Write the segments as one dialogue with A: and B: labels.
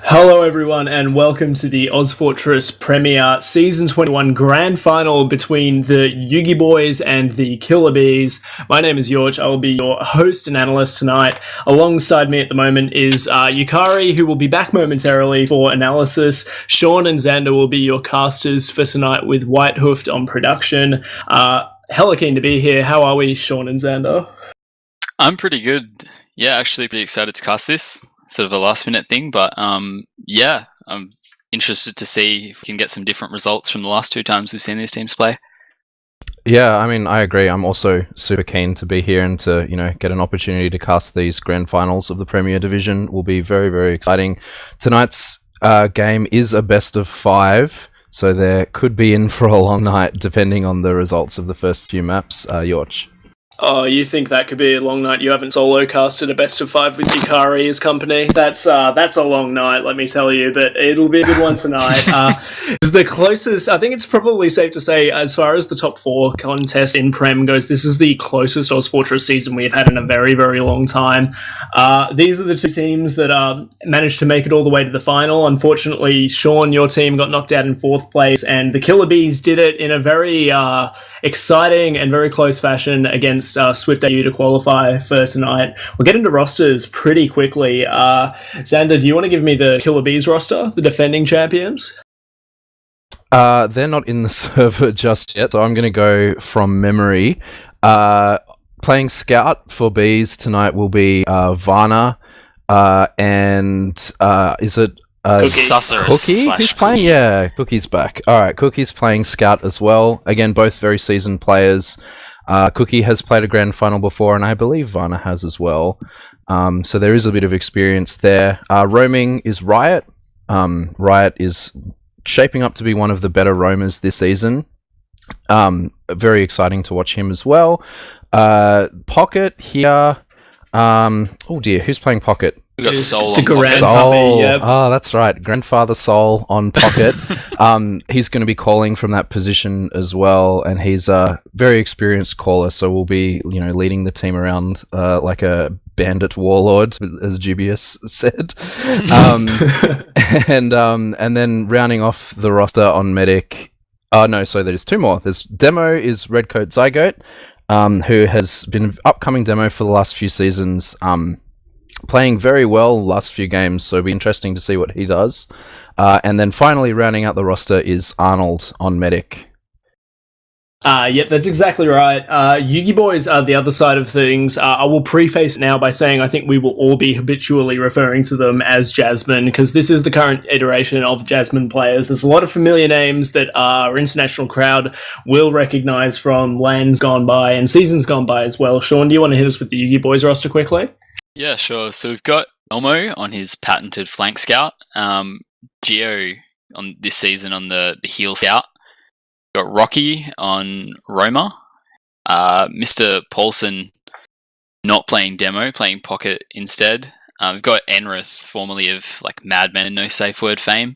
A: Hello, everyone, and welcome to the ozfortress Premier Season 21 Grand Final between the YUGIBOYS and the KILLA BEEZ. My name is yauch. I will be your host and analyst tonight. Alongside me at the moment is Yukari, who will be back momentarily for analysis. Sean and Xander will be your casters for tonight with Wiethoofd on production. Hella keen to be here. How are we, Sean and Xander?
B: I'm pretty good. Yeah, actually pretty excited to cast this. Sort of a last minute thing, but yeah, I'm interested to see if we can get some different results from the last two times we've seen these teams play.
C: Yeah, I mean, I agree. I'm also super keen to be here and to, get an opportunity to cast these grand finals of the Premier Division. Will be very, very exciting. Tonight's game is a best of 5, so there could be in for a long night depending on the results of the first few maps. yauch.
A: Oh, you think that could be a long night? You haven't solo casted a best of 5 with Yukari as company. That's a long night, let me tell you, but it'll be a good one tonight. It's the closest, I think it's probably safe to say, as far as the top 4 contest in Prem goes, this is the closest ozfortress season we've had in a very, very long time. These are the two teams that managed to make it all the way to the final. Unfortunately, Sean, your team got knocked out in 4th place, and the KILLA BEEZ did it in a very exciting and very close fashion against Swift AU to qualify for tonight. We'll get into rosters pretty quickly. Xander, do you want to give me the KILLA BEEZ roster, the defending champions?
C: They're not in the server just yet, so I'm going to go from memory. Playing Scout for Bees tonight will be Varna, and is it Cookie? Who's playing? Yeah, Cookie's back. Alright, Cookie's playing Scout as well. Again, both very seasoned players. Cookie has played a grand final before, and I believe Varna has as well. So there is a bit of experience there. Roaming is Riot. Riot is shaping up to be one of the better roamers this season. Very exciting to watch him as well. Pocket here. Oh dear, who's playing Pocket?
B: We got Soul
A: the
B: on
A: grand
C: Soul.
A: puppy, yep.
C: Oh, that's right. Grandfather Soul on Pocket. He's going to be calling from that position as well, and he's a very experienced caller, so we'll be, leading the team around like a bandit warlord, as Dubious said. And then rounding off the roster on Medic. Oh, no, so there's 2 more. There's Demo is Redcoat Zygote, who has been an upcoming demo for the last few seasons. Playing very well last few games, so it'll be interesting to see what he does. And then finally rounding out the roster is Arnold on Medic.
A: Yep, that's exactly right. YUGIBOYS are the other side of things. I will preface now by saying I think we will all be habitually referring to them as Jasmine, because this is the current iteration of Jasmine players. There's a lot of familiar names that our international crowd will recognise from lands gone by and seasons gone by as well. Sean, do you want to hit us with the YUGIBOYS roster quickly?
B: Yeah, sure. So we've got Elmo on his patented flank scout, Geo on this season on the heel scout. We've got Rocky on Roma, Mr. Paulson not playing demo, playing Pocket instead. We've got Enrith, formerly of like Madman and No Safe Word fame,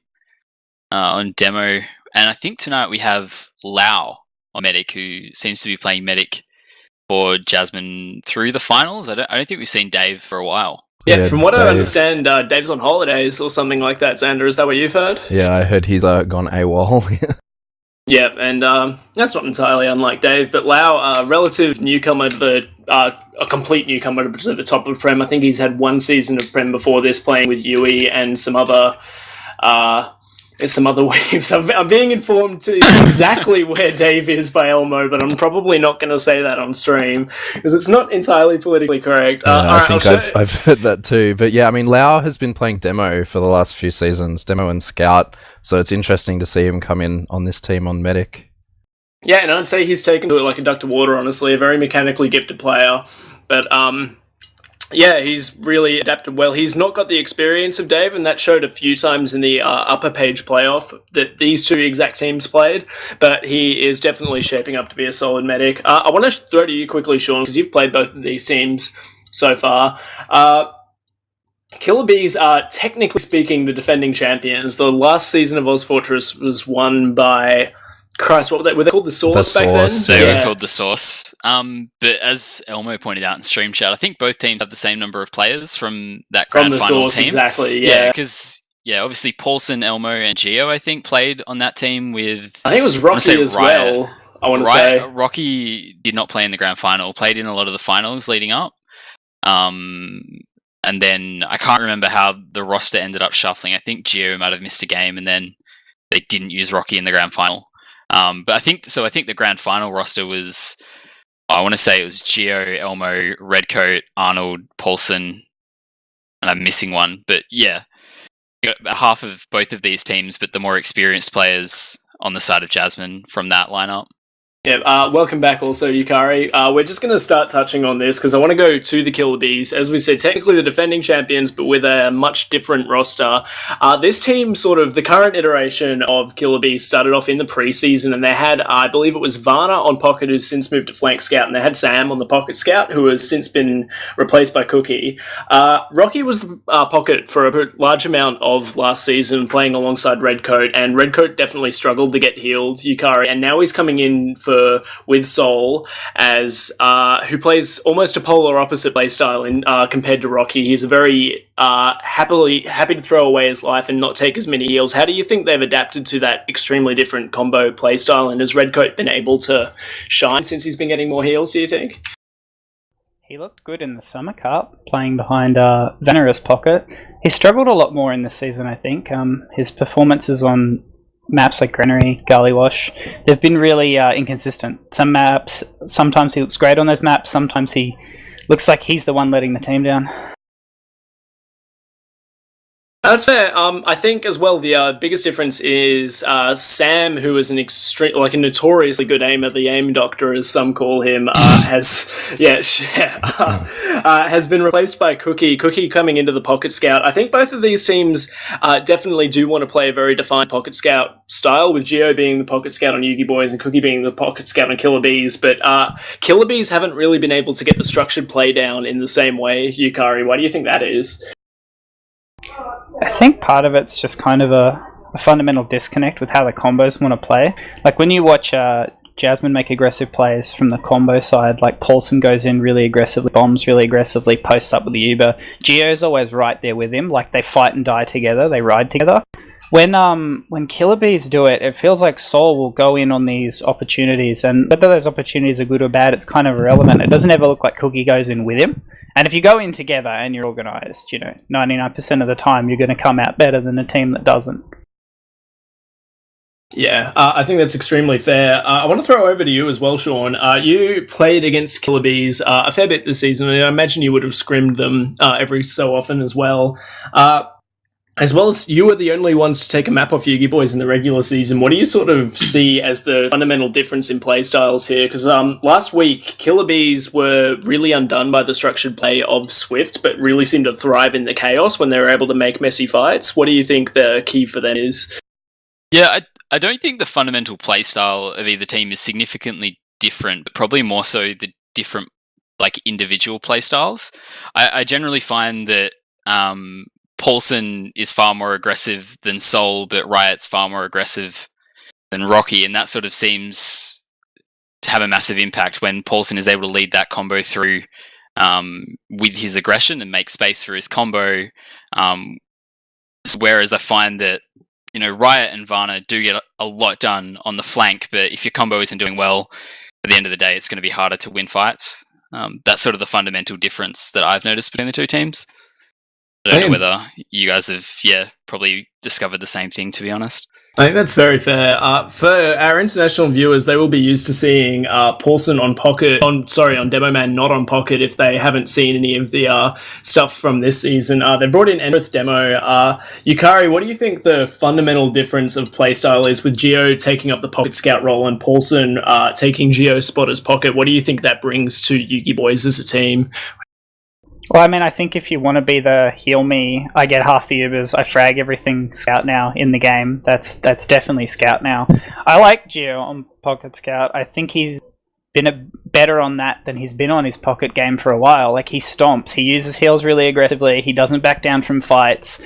B: on demo. And I think tonight we have Lau on Medic, who seems to be playing Medic for Jasmine through the finals. I don't think we've seen Dave for a while.
A: Yeah, from what I understand, Dave's on holidays or something like that, Xander. Is that what you've heard?
C: Yeah, I heard he's gone AWOL.
A: Yeah, and that's not entirely unlike Dave, but Lau, a relative newcomer to the, a complete newcomer to the top of Prem. I think he's had 1 season of Prem before this, playing with Yui and some other waves. I'm being informed to exactly where Dave is by Elmo, but I'm probably not going to say that on stream because it's not entirely politically correct.
C: I think I've heard that too. But yeah, I mean, Lau has been playing demo for the last few seasons, demo and scout. So it's interesting to see him come in on this team on Medic.
A: Yeah, and I'd say he's taken to it like a duck to water, honestly. A very mechanically gifted player. But yeah, he's really adapted well. He's not got the experience of Dave, and that showed a few times in the upper page playoff that these two exact teams played, but he is definitely shaping up to be a solid medic. I want to throw to you quickly, Sean, because you've played both of these teams so far. KILLA BEEZ are, technically speaking, the defending champions. The last season of ozfortress was won by... Christ, what were they called? The Source back then?
B: They were called The Source. But as Elmo pointed out in stream chat, I think both teams have the same number of players from that grand final
A: Source,
B: team.
A: Exactly, yeah.
B: Because obviously Paulson, Elmo, and Gio, I think, played on that team with...
A: I think it was Rocky as
B: Riot.
A: well, I want to say.
B: Rocky did not play in the grand final, played in a lot of the finals leading up. And then I can't remember how the roster ended up shuffling. I think Gio might have missed a game, and then they didn't use Rocky in the grand final. But I think the grand final roster was, I want to say it was Gio, Elmo, Redcoat, Arnold, Paulson, and I'm missing one. But yeah, you got half of both of these teams, but the more experienced players on the side of Jasmine from that lineup.
A: Yeah, welcome back also, Yukari. We're just going to start touching on this because I want to go to the KILLA BEEZ. As we said, technically the defending champions, but with a much different roster. This team, sort of, the current iteration of KILLA BEEZ started off in the preseason, and they had, I believe it was Varna on Pocket, who's since moved to Flank Scout, and they had Sam on the Pocket Scout, who has since been replaced by Cookie. Rocky was the Pocket for a large amount of last season, playing alongside Redcoat, and Redcoat definitely struggled to get healed, Yukari, and now he's coming in with Soul as who plays almost a polar opposite playstyle in compared to Rocky. He's a very happy to throw away his life and not take as many heals. How do you think they've adapted to that extremely different combo playstyle, and has Redcoat been able to shine since he's been getting more heals, do you think?
D: He looked good in the Summer Cup, playing behind Venerous Pocket. He struggled a lot more in this season, I think. His performances on maps like Granary, Garlywash, they've been really inconsistent. Some maps, sometimes he looks great on those maps, sometimes he looks like he's the one letting the team down.
A: That's fair. I think as well the biggest difference is Sam, who is a notoriously good aimer, the aim doctor as some call him, has been replaced by Cookie. Cookie coming into the Pocket Scout. I think both of these teams definitely do want to play a very defined Pocket Scout style, with Gio being the Pocket Scout on YUGIBOYS and Cookie being the Pocket Scout on KILLA BEEZ. But KILLA BEEZ haven't really been able to get the structured play down in the same way. Yukari, why do you think that is?
D: I think part of it's just kind of a fundamental disconnect with how the combos want to play. Like when you watch Jasmine make aggressive plays from the combo side, like Paulson goes in really aggressively, bombs really aggressively, posts up with the Uber. Gio's always right there with him, like they fight and die together, they ride together. When KILLA BEEZ do it, it feels like Soul will go in on these opportunities, and whether those opportunities are good or bad, it's kind of irrelevant. It doesn't ever look like Cookie goes in with him. And if you go in together and you're organised, 99% of the time you're going to come out better than a team that doesn't.
A: Yeah, I think that's extremely fair. I want to throw over to you as well, Sean. You played against KILLA BEEZ a fair bit this season, and I imagine you would have scrimmed them every so often as well. As well as you were the only ones to take a map off YUGIBOYS in the regular season, what do you sort of see as the fundamental difference in play styles here? Because last week, KILLA BEEZ were really undone by the structured play of Swift, but really seemed to thrive in the chaos when they were able to make messy fights. What do you think the key for them is?
B: Yeah, I don't think the fundamental play style of either team is significantly different, but probably more so the different individual play styles. I generally find that Paulson is far more aggressive than Soul, but Riot's far more aggressive than Rocky, and that sort of seems to have a massive impact when Paulson is able to lead that combo through with his aggression and make space for his combo. Whereas I find that Riot and Varna do get a lot done on the flank, but if your combo isn't doing well, at the end of the day, it's going to be harder to win fights. That's sort of the fundamental difference that I've noticed between the two teams. I don't know whether you guys have, probably discovered the same thing, to be honest.
A: I think that's very fair. For our international viewers, they will be used to seeing Paulson on Demo Man, not on Pocket, if they haven't seen any of the stuff from this season. They brought in Endrith Demo. Yukari, what do you think the fundamental difference of playstyle is with Gio taking up the Pocket Scout role and Paulson taking Gio's spot as Pocket? What do you think that brings to YUGIBOYS as a team?
D: Well, I mean, I think if you want to be the heal me, I get half the Ubers, I frag everything Scout now in the game. That's definitely Scout now. I like Gio on Pocket Scout. I think he's been better on that than he's been on his Pocket game for a while. Like, he stomps, he uses heals really aggressively, he doesn't back down from fights.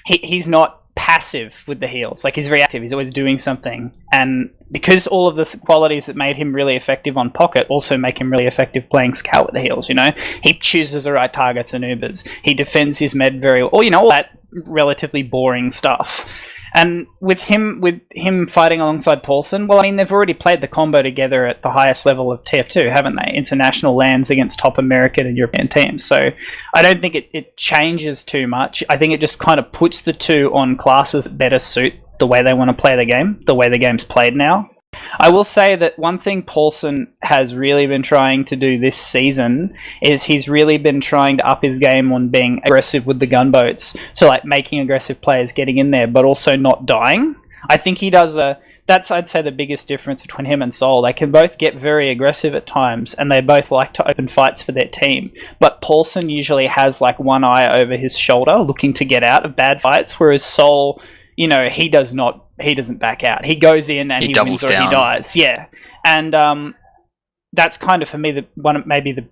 D: He's not passive with the heals. Like, he's reactive, he's always doing something. And because all of the qualities that made him really effective on Pocket also make him really effective playing Scout with the heals, he chooses the right targets and Ubers. He defends his med very well. All that relatively boring stuff. And with him fighting alongside Paulson, well, I mean, they've already played the combo together at the highest level of TF2, haven't they? International lands against top American and European teams. So I don't think it changes too much. I think it just kind of puts the two on classes that better suit the way they want to play the game, the way the game's played now. I will say that one thing Paulson has really been trying to do this season is he's really been trying to up his game on being aggressive with the gunboats. So like making aggressive players getting in there, but also not dying. I think he does that's, I'd say, the biggest difference between him and Sol. They can both get very aggressive at times, and they both like to open fights for their team. But Paulson usually has like one eye over his shoulder looking to get out of bad fights, whereas Sol, you know, he doesn't back out. He goes in and he wins or he dies. Yeah. And that's kind of, for me, maybe the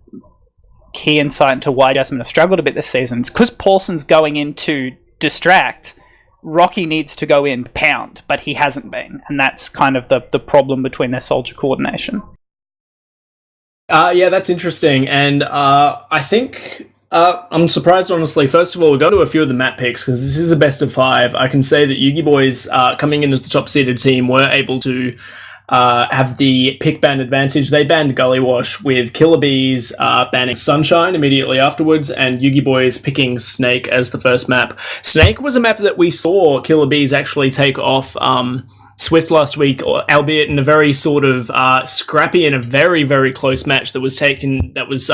D: key insight into why Jasmine have struggled a bit this season. It's because Paulson's going in to distract. Rocky needs to go in to pound, but he hasn't been. And that's kind of the problem between their soldier coordination.
A: Yeah, that's interesting. And I think... I'm surprised, honestly. First of all, we'll go to a few of the map picks, because this is a best of 5. I can say that YUGIBOYS, coming in as the top-seeded team, were able to have the pick ban advantage. They banned Gully Wash, with KILLA BEEZ banning Sunshine immediately afterwards, and YUGIBOYS picking Snake as the first map. Snake was a map that we saw KILLA BEEZ actually take off Swift last week, albeit in a very sort of scrappy and a very, very close match that was taken, that was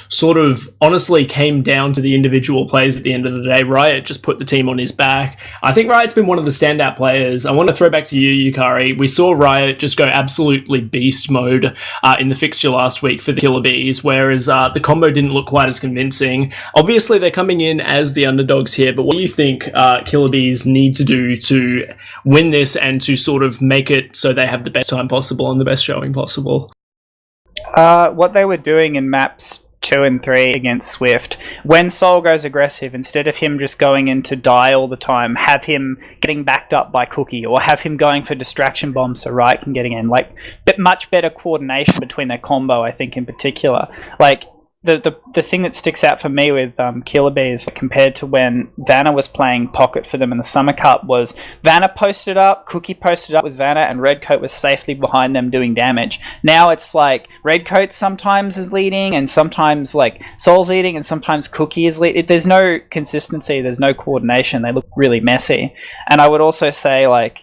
A: sort of honestly came down to the individual plays at the end of the day. Riot just put the team on his back. I think Riot's been one of the standout players. I want to throw back to you, Yukari. We saw Riot just go absolutely beast mode in the fixture last week for the KILLA BEEZ, whereas the combo didn't look quite as convincing. Obviously, they're coming in as the underdogs here, but what do you think KILLA BEEZ need to do to win this and to sort of make it so they have the best time possible and the best showing possible?
D: What they were doing in maps 2 and 3 against Swift, when Sol goes aggressive, instead of him just going in to die all the time, have him getting backed up by Cookie, or have him going for distraction bombs so Riot can get in. Like, much better coordination between their combo, I think, in particular. Like, the thing that sticks out for me with KILLA BEEZ compared to when Vanna was playing Pocket for them in the Summer Cup was Vanna posted up, Cookie posted up with Vanna, and Redcoat was safely behind them doing damage. Now it's like Redcoat sometimes is leading, and sometimes like Sol's leading, and sometimes Cookie is leading. There's no consistency, there's no coordination. They look really messy. And I would also say, like,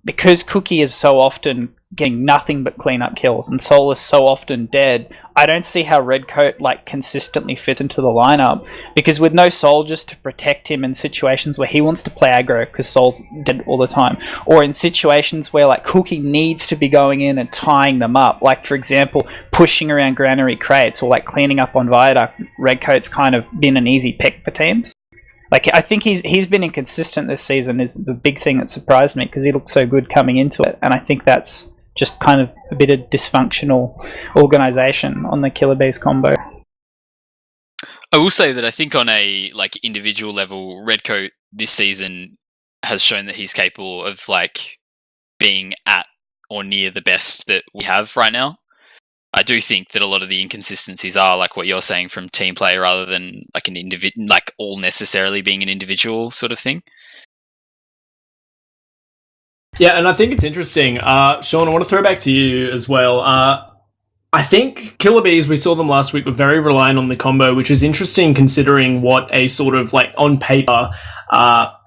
D: because Cookie is so often getting nothing but cleanup kills and Sol is so often dead, I don't see how Redcoat like consistently fits into the lineup, because with no soldiers to protect him in situations where he wants to play aggro because Sol's dead all the time, or in situations where like Cookie needs to be going in and tying them up, like for example pushing around granary crates or like cleaning up on Viaduct, Redcoat's kind of been an easy pick for teams. Like, I think he's been inconsistent this season is the big thing that surprised me, because he looked so good coming into it, and I think that's just kind of a bit of dysfunctional organisation on the KILLA BEEZ combo.
B: I will say that I think on a like individual level, Redcoat this season has shown that he's capable of like being at or near the best that we have right now. I do think that a lot of the inconsistencies are like what you're saying from team play rather than like an individual, like all necessarily being an individual sort of thing.
A: Yeah, and I think it's interesting. Sean, I want to throw back to you as well. I think KILLA BEEZ, we saw them last week, were very reliant on the combo, which is interesting considering what a sort of like on paper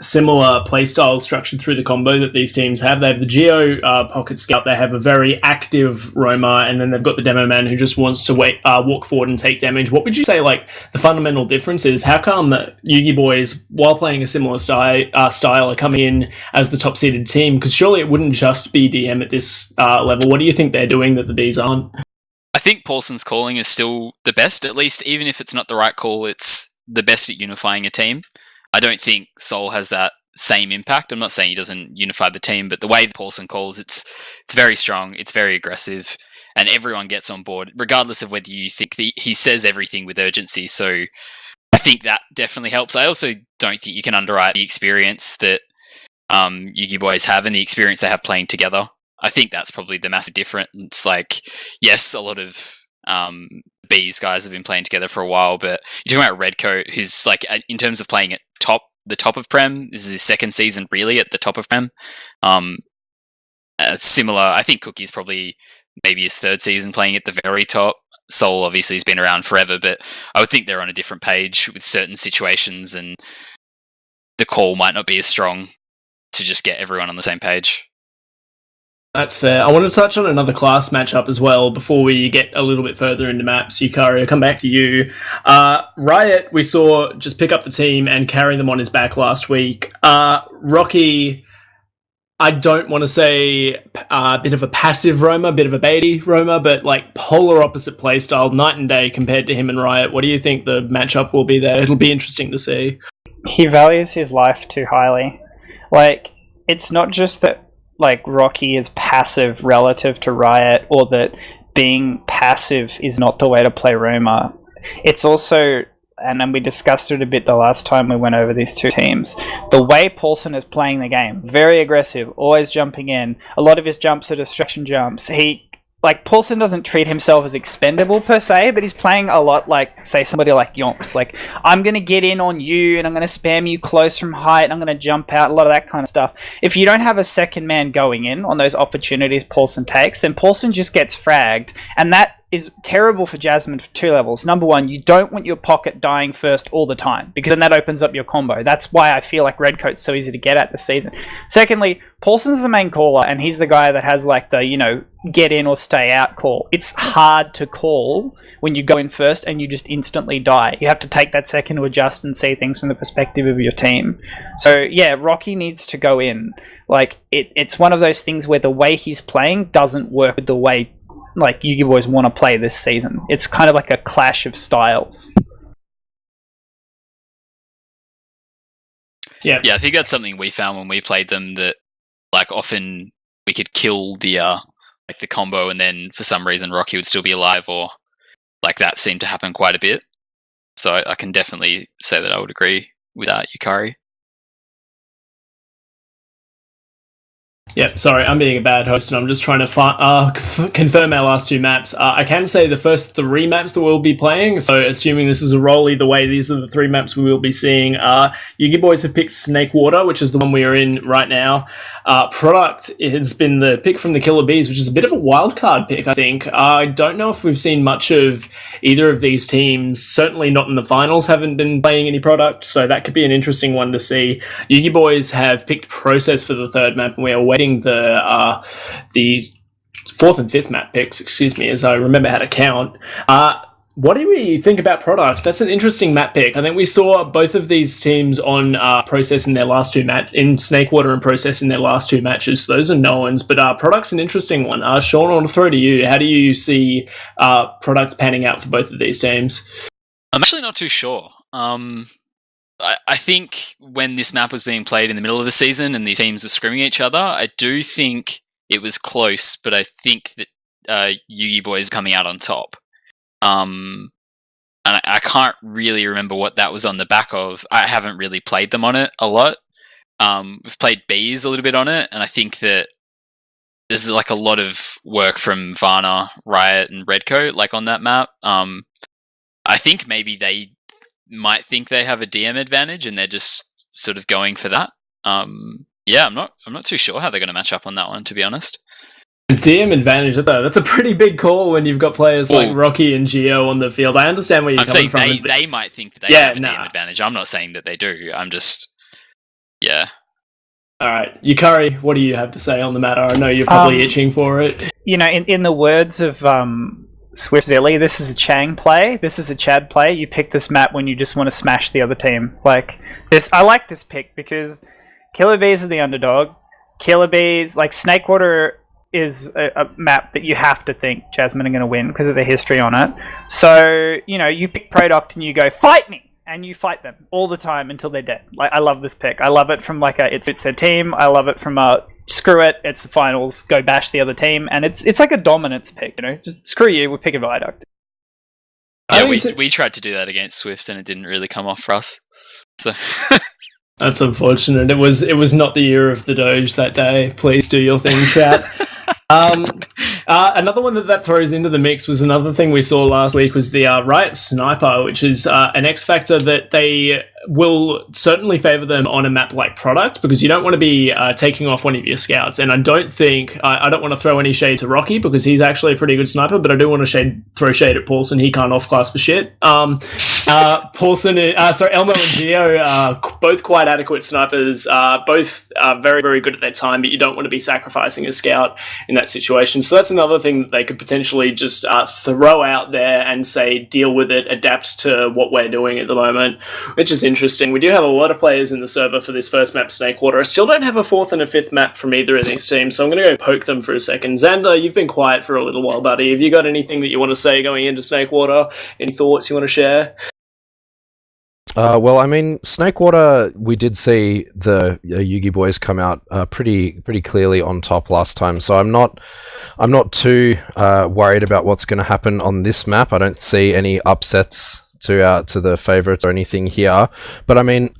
A: similar playstyle structured through the combo that these teams have. They have the Geo Pocket Scout, they have a very active roamer, and then they've got the Demo Man who just wants to walk forward and take damage. What would you say like the fundamental difference is? How come YUGIBOYS, while playing a similar style, are coming in as the top seeded team? Because surely it wouldn't just be DM at this level. What do you think they're doing that the Bees aren't?
B: I think Paulson's calling is still the best, at least even if it's not the right call, it's the best at unifying a team. I don't think Sol has that same impact. I'm not saying he doesn't unify the team, but the way Paulson calls, it's very strong, it's very aggressive, and everyone gets on board, regardless of whether you think he says everything with urgency. So I think that definitely helps. I also don't think you can underwrite the experience that YUGIBOYS have and the experience they have playing together. I think that's probably the massive difference. Like, yes, a lot of Bees guys have been playing together for a while, but you're talking about Redcoat, who's like, in terms of playing at top the top of Prem. This is his second season really at the top of Prem. Similar, I think Cookie's probably maybe his third season playing at the very top. Soul obviously has been around forever, but I would think they're on a different page with certain situations, and the call might not be as strong to just get everyone on the same page.
A: That's fair. I want to touch on another class matchup as well before we get a little bit further into maps. Yukari, I'll come back to you. Riot, we saw just pick up the team and carry them on his back last week. Rocky, I don't want to say a bit of a passive roamer, a bit of a baity roamer, but like polar opposite playstyle, night and day compared to him and Riot. What do you think the matchup will be there? It'll be interesting to see.
D: He values his life too highly. Like, it's not just that like Rocky is passive relative to Riot, or that being passive is not the way to play roamer. It's also, and then we discussed it a bit the last time we went over these two teams, the way Paulson is playing the game, very aggressive, always jumping in. A lot of his jumps are distraction jumps. Paulson doesn't treat himself as expendable per se, but he's playing a lot like, say, somebody like Yonks. Like, I'm going to get in on you, and I'm going to spam you close from height, and I'm going to jump out, a lot of that kind of stuff. If you don't have a second man going in on those opportunities Paulson takes, then Paulson just gets fragged, and that is terrible for Jasmine for two levels. Number one, you don't want your pocket dying first all the time, because then that opens up your combo. That's why I feel like Redcoat's so easy to get at this season. Secondly, Paulson's the main caller, and he's the guy that has like the, get in or stay out call. It's hard to call when you go in first and you just instantly die. You have to take that second to adjust and see things from the perspective of your team. So yeah, Rocky needs to go in. Like, it's one of those things where the way he's playing doesn't work with the way like YUGIBOYS want to play this season. It's kind of like a clash of styles.
B: Yeah, I think that's something we found when we played them, that like often we could kill the combo, and then for some reason Rocky would still be alive, or like that seemed to happen quite a bit. So I can definitely say that I would agree with that, Yukari.
A: Yep, sorry, I'm being a bad host and I'm just trying to confirm our last two maps. I can say the first three maps that we'll be playing, so assuming this is a roll either way, these are the three maps we will be seeing. YUGIBOYS have picked Snake Water, which is the one we are in right now. Product has been the pick from the KILLA BEEZ, which is a bit of a wildcard pick, I think. I don't know if we've seen much of either of these teams. Certainly not in the finals, haven't been playing any Product, so that could be an interesting one to see. YUGIBOYS have picked Process for the third map, and we are waiting the fourth and fifth map picks, as I remember how to count. What do we think about Product? That's an interesting map pick. I think we saw both of these teams on Process in their last two in Snakewater and Process in their last two matches. So those are no ones, but Product's an interesting one. Sean, I want to throw to you. How do you see Product panning out for both of these teams?
B: I'm actually not too sure. I think when this map was being played in the middle of the season and the teams were scrimming each other, I do think it was close, but I think that YUGIBOYS coming out on top. And I can't really remember what that was on the back of. I haven't really played them on it a lot. We've played Bees a little bit on it, and I think that there's like a lot of work from Varna, Riot, and Redcoat like on that map. I think maybe they might think they have a DM advantage, and they're just sort of going for that. Yeah, I'm not too sure how they're going to match up on that one, to be honest.
A: DM advantage, though. That's a pretty big call when you've got players like Rocky and Geo on the field. I understand where you're coming from.
B: They might think that they have a DM advantage. I'm not saying that they do. I'm just, yeah. All
A: right, Yukari, what do you have to say on the matter? I know you're probably itching for it.
D: In the words of Swift Zilly, this is a Chang play. This is a Chad play. You pick this map when you just want to smash the other team. Like this, I like this pick because KILLA BEEZ are the underdog. KILLA BEEZ, like Snakewater, is a map that you have to think Jasmine are going to win because of the history on it. So, you pick Product and you go, fight me! And you fight them all the time until they're dead. Like, I love this pick. I love it from it's their team. I love it from screw it, it's the finals, go bash the other team. And it's like a dominance pick, just screw you, we'll pick a Viaduct.
B: Yeah, we tried to do that against Swift and it didn't really come off for us. So...
A: That's unfortunate. It was not the year of the Doge that day. Please do your thing, chat. Another one that throws into the mix was another thing we saw last week was the Riot Sniper, which is an X factor that they will certainly favor them on a map like Product, because you don't want to be taking off one of your scouts. And I don't think I don't want to throw any shade to Rocky, because he's actually a pretty good sniper, but I do want to throw shade at Paulson. He can't off class for shit. Paulson, Elmo and Geo, both quite adequate snipers, both very, very good at their time, but you don't want to be sacrificing a scout in that situation. So that's another thing that they could potentially just throw out there and say, deal with it, adapt to what we're doing at the moment, which is interesting. We do have a lot of players in the server for this first map, Snakewater. I still don't have a fourth and a fifth map from either of these teams, so I'm going to go poke them for a second. Xander, you've been quiet for a little while, buddy. Have you got anything that you want to say going into Snakewater? Any thoughts you want to share?
C: Well, I mean, Snakewater, we did see the YUGIBOYS come out pretty clearly on top last time, so I'm not too worried about what's going to happen on this map. I don't see any upsets to the favourites or anything here. But I mean,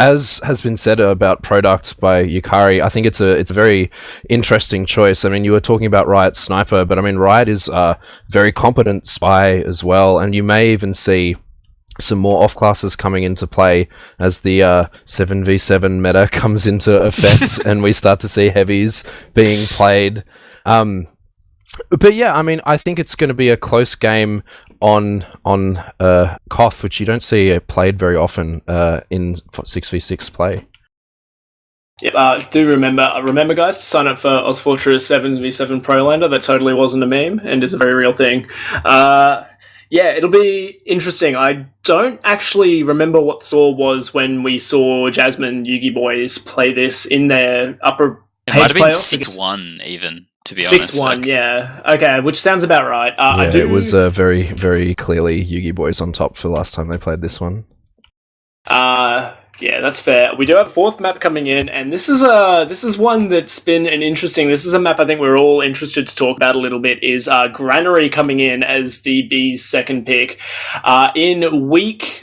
C: as has been said about Product by Yukari, I think it's a very interesting choice. I mean, you were talking about Riot Sniper, but I mean, Riot is a very competent spy as well, and you may even see some more off classes coming into play as the 7v7 meta comes into effect and we start to see heavies being played. But yeah, I mean, I think it's going to be a close game on Koth, which you don't see played very often in 6v6 play.
A: Yep, do remember guys, to sign up for ozfortress 7v7 Prolander. That totally wasn't a meme and is a very real thing. Yeah, it'll be interesting. I don't actually remember what the score was when we saw Jasmine YUGIBOYS play this in their upper
B: It
A: page
B: might have been
A: playoff.
B: 6-1 even, to be honest.
A: 6-1, yeah. Okay, which sounds about right.
C: It was very, very clearly YUGIBOYS on top for last time they played this one.
A: Yeah, that's fair. We do have a fourth map coming in, and this is one that's been an interesting. This is a map I think we're all interested to talk about a little bit. Is Granary coming in as the Bees' second pick in week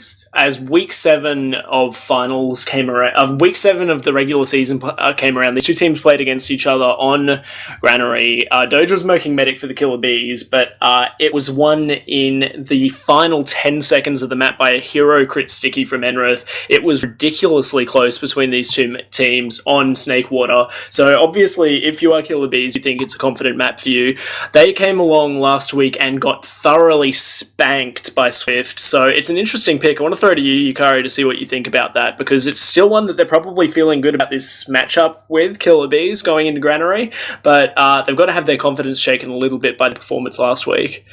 A: 7 of finals came around, week 7 of the regular season came around. These two teams played against each other on Granary. Doge was smoking medic for the Killer Bees, but it was won in the final 10 seconds of the map by a hero crit sticky from Enrith. It was ridiculously close between these two teams on Snakewater. So obviously, if you are Killer Bees, you think it's a confident map for you. They came along last week and got thoroughly spanked by Swift. So it's an interesting pick. I want to throw to you, Yukari, to see what you think about that, because it's still one that they're probably feeling good about this matchup with Killer Bees going into Granary, but they've got to have their confidence shaken a little bit by the performance last week.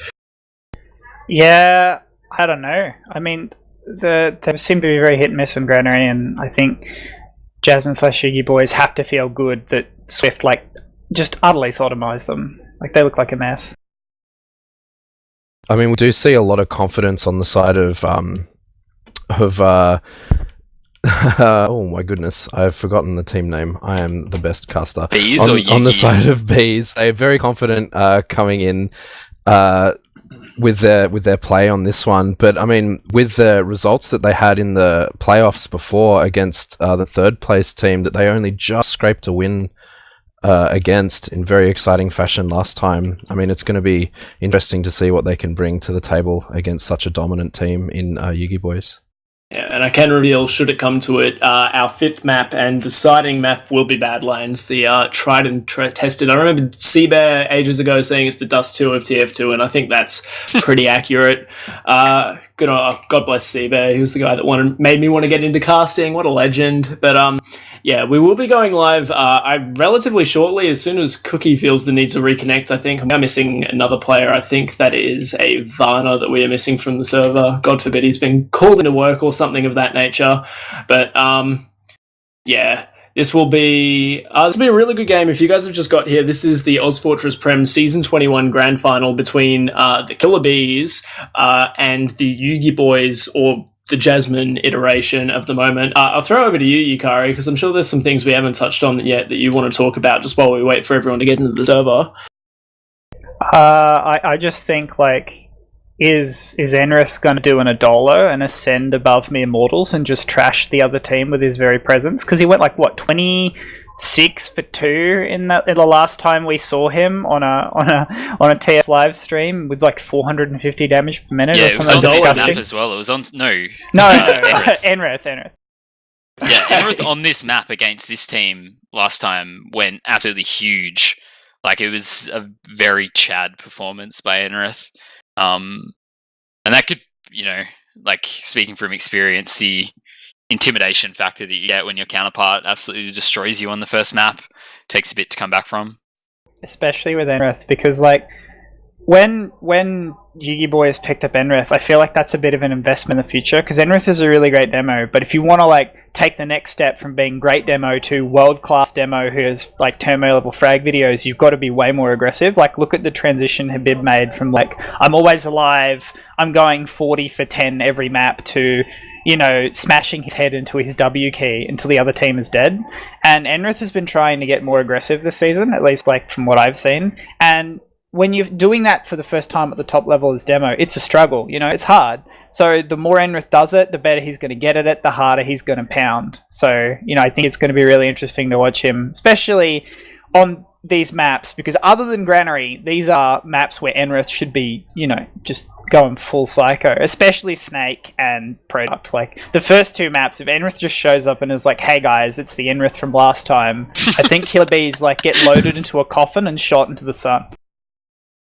D: Yeah, I don't know. I mean, they seem to be very hit and miss on Granary, and I think Jasmine / YUGIBOYS have to feel good that Swift just utterly sodomized them. They look like a mess.
C: I mean, we do see a lot of confidence on the side of oh my goodness, I've forgotten the team name. I am the best caster.
B: Bees
C: on the side of Bees, they're very confident coming in with their play on this one. But I mean, with the results that they had in the playoffs before against the third place team that they only just scraped a win against in very exciting fashion last time. I mean, it's going to be interesting to see what they can bring to the table against such a dominant team in YUGIBOYS.
A: Yeah, and I can reveal, should it come to it, our fifth map and deciding map will be Badlands, the tried and tested. I remember Seabear ages ago saying it's the Dust 2 of TF2, and I think that's pretty accurate. God bless Seabear. He was the guy that made me want to get into casting. What a legend. But yeah, we will be going live relatively shortly, as soon as Cookie feels the need to reconnect. I think we're missing another player. I think that is a Varna that we are missing from the server. God forbid he's been called into work or something of that nature. But yeah, this will be a really good game. If you guys have just got here, this is the ozfortress Prem Season 21 Grand Final between the Killer Bees and the YUGIBOYS, or the Jasmine iteration of the moment. I'll throw over to you, Yukari, because I'm sure there's some things we haven't touched on yet that you want to talk about just while we wait for everyone to get into the server.
D: I just think, is Enrith going to do an Adolo and ascend above mere mortals and just trash the other team with his very presence? Because he went 20 6 for 2 in the last time we saw him on a TF live stream with like 450 damage per minute.
B: Yeah,
D: or
B: it was
D: something
B: on this
D: disgusting.
B: map as well. It was on
D: No, Enrith.
B: Yeah, Enrith on this map against this team last time went absolutely huge. Like, it was a very Chad performance by Enrith. And that could, like, speaking from experience, the intimidation factor that you get when your counterpart absolutely destroys you on the first map takes a bit to come back from.
D: Especially with Enrith, because like when YUGIBOYS picked up Enrith, I feel like that's a bit of an investment in the future, because Enrith is a really great demo, but if you want to like take the next step from being great demo to world-class demo who has like turmo level frag videos, you've got to be way more aggressive. Like, look at the transition Habib made from like, I'm always alive, I'm going 40 for 10 every map, to smashing his head into his W key until the other team is dead. And Enrith has been trying to get more aggressive this season, at least like from what I've seen. And when you're doing that for the first time at the top level as demo, it's a struggle, it's hard. So the more Enrith does it, the better he's going to get at it, the harder he's going to pound. So, I think it's going to be really interesting to watch him, especially on these maps, because other than Granary, these are maps where Enrith should be, just going full psycho, especially Snake and Product. Like, the first 2 maps, if Enrith just shows up and is like, hey guys, it's the Enrith from last time, I think KILLA BEEZ like get loaded into a coffin and shot into the sun.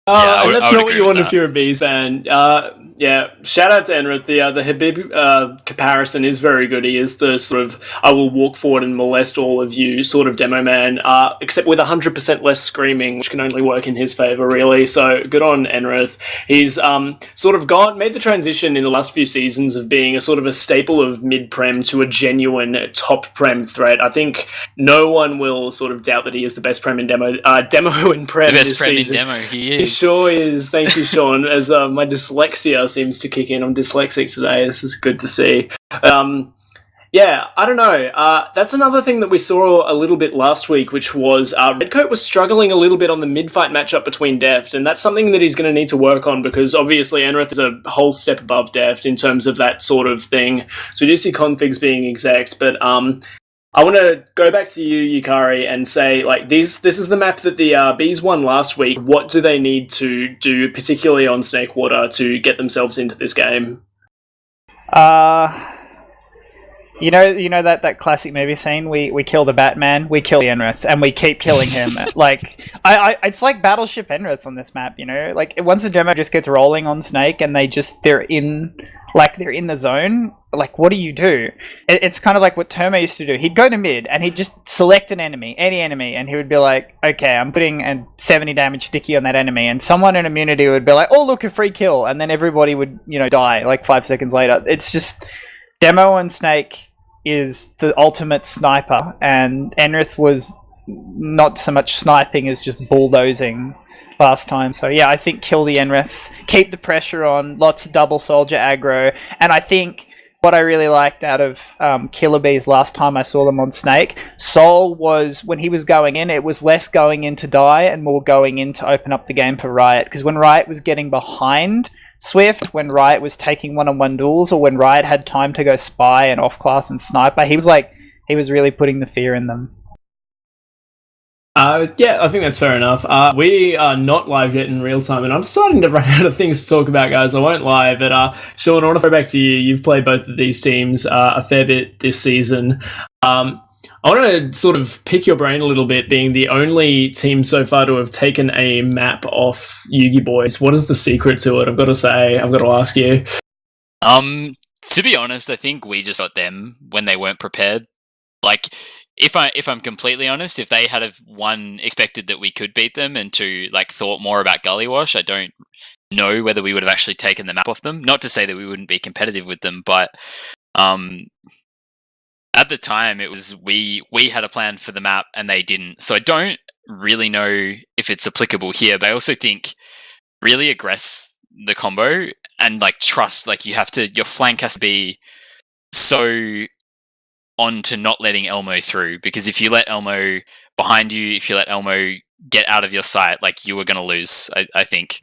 A: And that's not what you want if you're a Bees fan. Shout out to Enrith. The Habib comparison is very good. He is the sort of, I will walk forward and molest all of you sort of demo man, except with 100% less screaming, which can only work in his favour, really. So good on Enrith. He's sort of made the transition in the last few seasons of being a sort of a staple of mid-prem to a genuine top-prem threat. I think no one will sort of doubt that he is the best prem in demo in prem
B: the best
A: this
B: prem
A: season.
B: in demo, he is.
A: He sure is. Thank you, Sean. As my dyslexia seems to kick in. I'm dyslexic today. This is good to see. I don't know. That's another thing that we saw a little bit last week, which was Redcoat was struggling a little bit on the mid-fight matchup between Deft, and that's something that he's going to need to work on, because obviously Enrith is a whole step above Deft in terms of that sort of thing. So we do see configs being execs, but I want to go back to you, Yukari, and say, like, this is the map that the Bees won last week. What do they need to do, particularly on Snakewater, to get themselves into this game?
D: You know that classic movie scene, we kill the Batman, we kill the Enrith, and we keep killing him. Like, it's like Battleship Enrith on this map, like once the demo just gets rolling on Snake and they're in the zone, like, what do you do? It's kind of like what Termo used to do. He'd go to mid and he'd just select an enemy, any enemy, and he would be like, okay, I'm putting a 70 damage sticky on that enemy, and someone in immunity would be like, oh look, a free kill, and then everybody would die like 5 seconds later. It's just, Demo and Snake is the ultimate sniper, and Enrith was not so much sniping as just bulldozing last time. So yeah, I think kill the Enrith, keep the pressure on, lots of double soldier aggro, and I think what I really liked out of KILLA BEEZ last time I saw them on Snake, Sol was, when he was going in, it was less going in to die and more going in to open up the game for Riot, because when Riot was getting behind Swift, when Riot was taking one-on-one duels, or when Riot had time to go spy and off-class and sniper, he was really putting the fear in them.
A: I think that's fair enough. We are not live yet in real time, and I'm starting to run out of things to talk about, guys. I won't lie, but Sean, I want to throw back to you. You've played both of these teams a fair bit this season. I want to sort of pick your brain a little bit, being the only team so far to have taken a map off YUGIBOYS. What is the secret to it? I've got to ask you.
B: To be honest, I think we just got them when they weren't prepared. Like, if I'm completely honest, if they had expected that we could beat them and to thought more about Gully Wash, I don't know whether we would have actually taken the map off them. Not to say that we wouldn't be competitive with them, but at the time it was we had a plan for the map and they didn't. So I don't really know if it's applicable here, but I also think really aggress the combo and trust, your flank has to be so on to not letting Elmo through, because if you let Elmo behind you, if you let Elmo get out of your sight, you are going to lose, I think.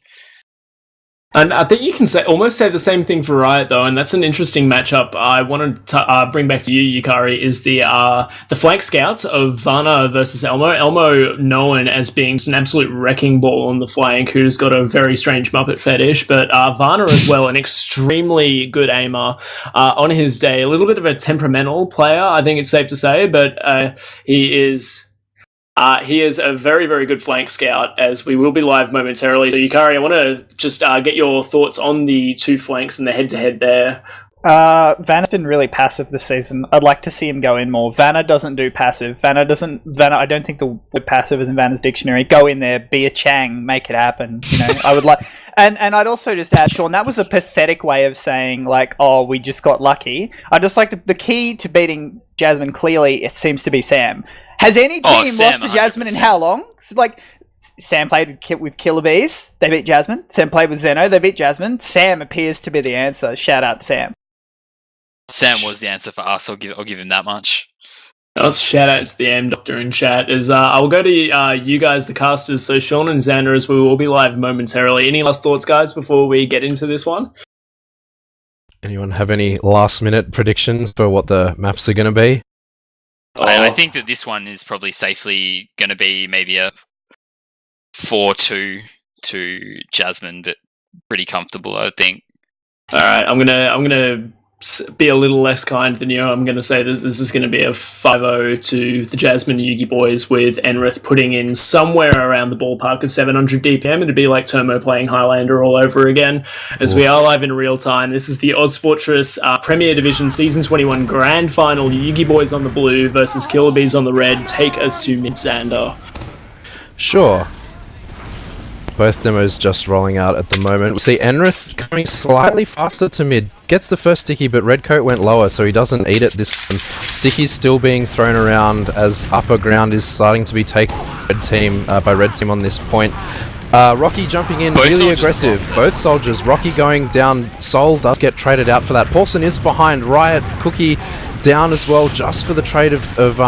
A: And I think you can almost say the same thing for Riot, though, and that's an interesting matchup. I wanted to bring back to you, Yukari, is the flank scouts of Vana versus Elmo. Elmo, known as being an absolute wrecking ball on the flank, who's got a very strange Muppet fetish, but Vana as well, an extremely good aimer on his day. A little bit of a temperamental player, I think it's safe to say, but he is a very, very good flank scout, as we will be live momentarily. So, Yukari, I want to just get your thoughts on the two flanks and the head-to-head there.
D: Vanna's been really passive this season. I'd like to see him go in more. Vanna doesn't do passive. Vanna, I don't think the word passive is in Vanna's dictionary. Go in there, be a Chang, make it happen. You know, I would like... And I'd also just add, Sean, that was a pathetic way of saying, like, oh, we just got lucky. I just like the key to beating Jasmine, clearly, it seems to be Sam. Has any team lost to Jasmine 100%. In how long? So, like, Sam played with KILLA BEEZ. They beat Jasmine. Sam played with Zeno. They beat Jasmine. Sam appears to be the answer. Shout out to Sam.
B: Sam was the answer for us. I'll give him that much.
A: Shout out to the M Doctor in chat. I'll go to you guys, the casters. So Sean and Xander, as we will be live momentarily. Any last thoughts, guys, before we get into this one?
C: Anyone have any last-minute predictions for what the maps are going to be?
B: I think that this one is probably safely going to be maybe a 4-2 to Jasmine, but pretty comfortable, I think.
A: All right, I'm gonna be a little less kind than you. I'm gonna say that this is going to be a 5-0 to the Jasmine YUGIBOYS, with Enrith putting in somewhere around the ballpark of 700 DPM. It'd be like Tomo playing Highlander all over again. As we are live in real time, this is the ozfortress Premier Division Season 21 Grand Final. YUGIBOYS on the blue versus KILLA BEEZ on the red. Take us to mid, Xander.
C: Sure. Both demos just rolling out at the moment. We see Enrith coming slightly faster to mid. Gets the first sticky, but Redcoat went lower, so he doesn't eat it this time. Sticky's still being thrown around as upper ground is starting to be taken by Red Team on this point. Rocky jumping in, really aggressive. Both soldiers. Rocky going down. Soul does get traded out for that. Paulson is behind. Riot, Cookie down as well, just for the trade of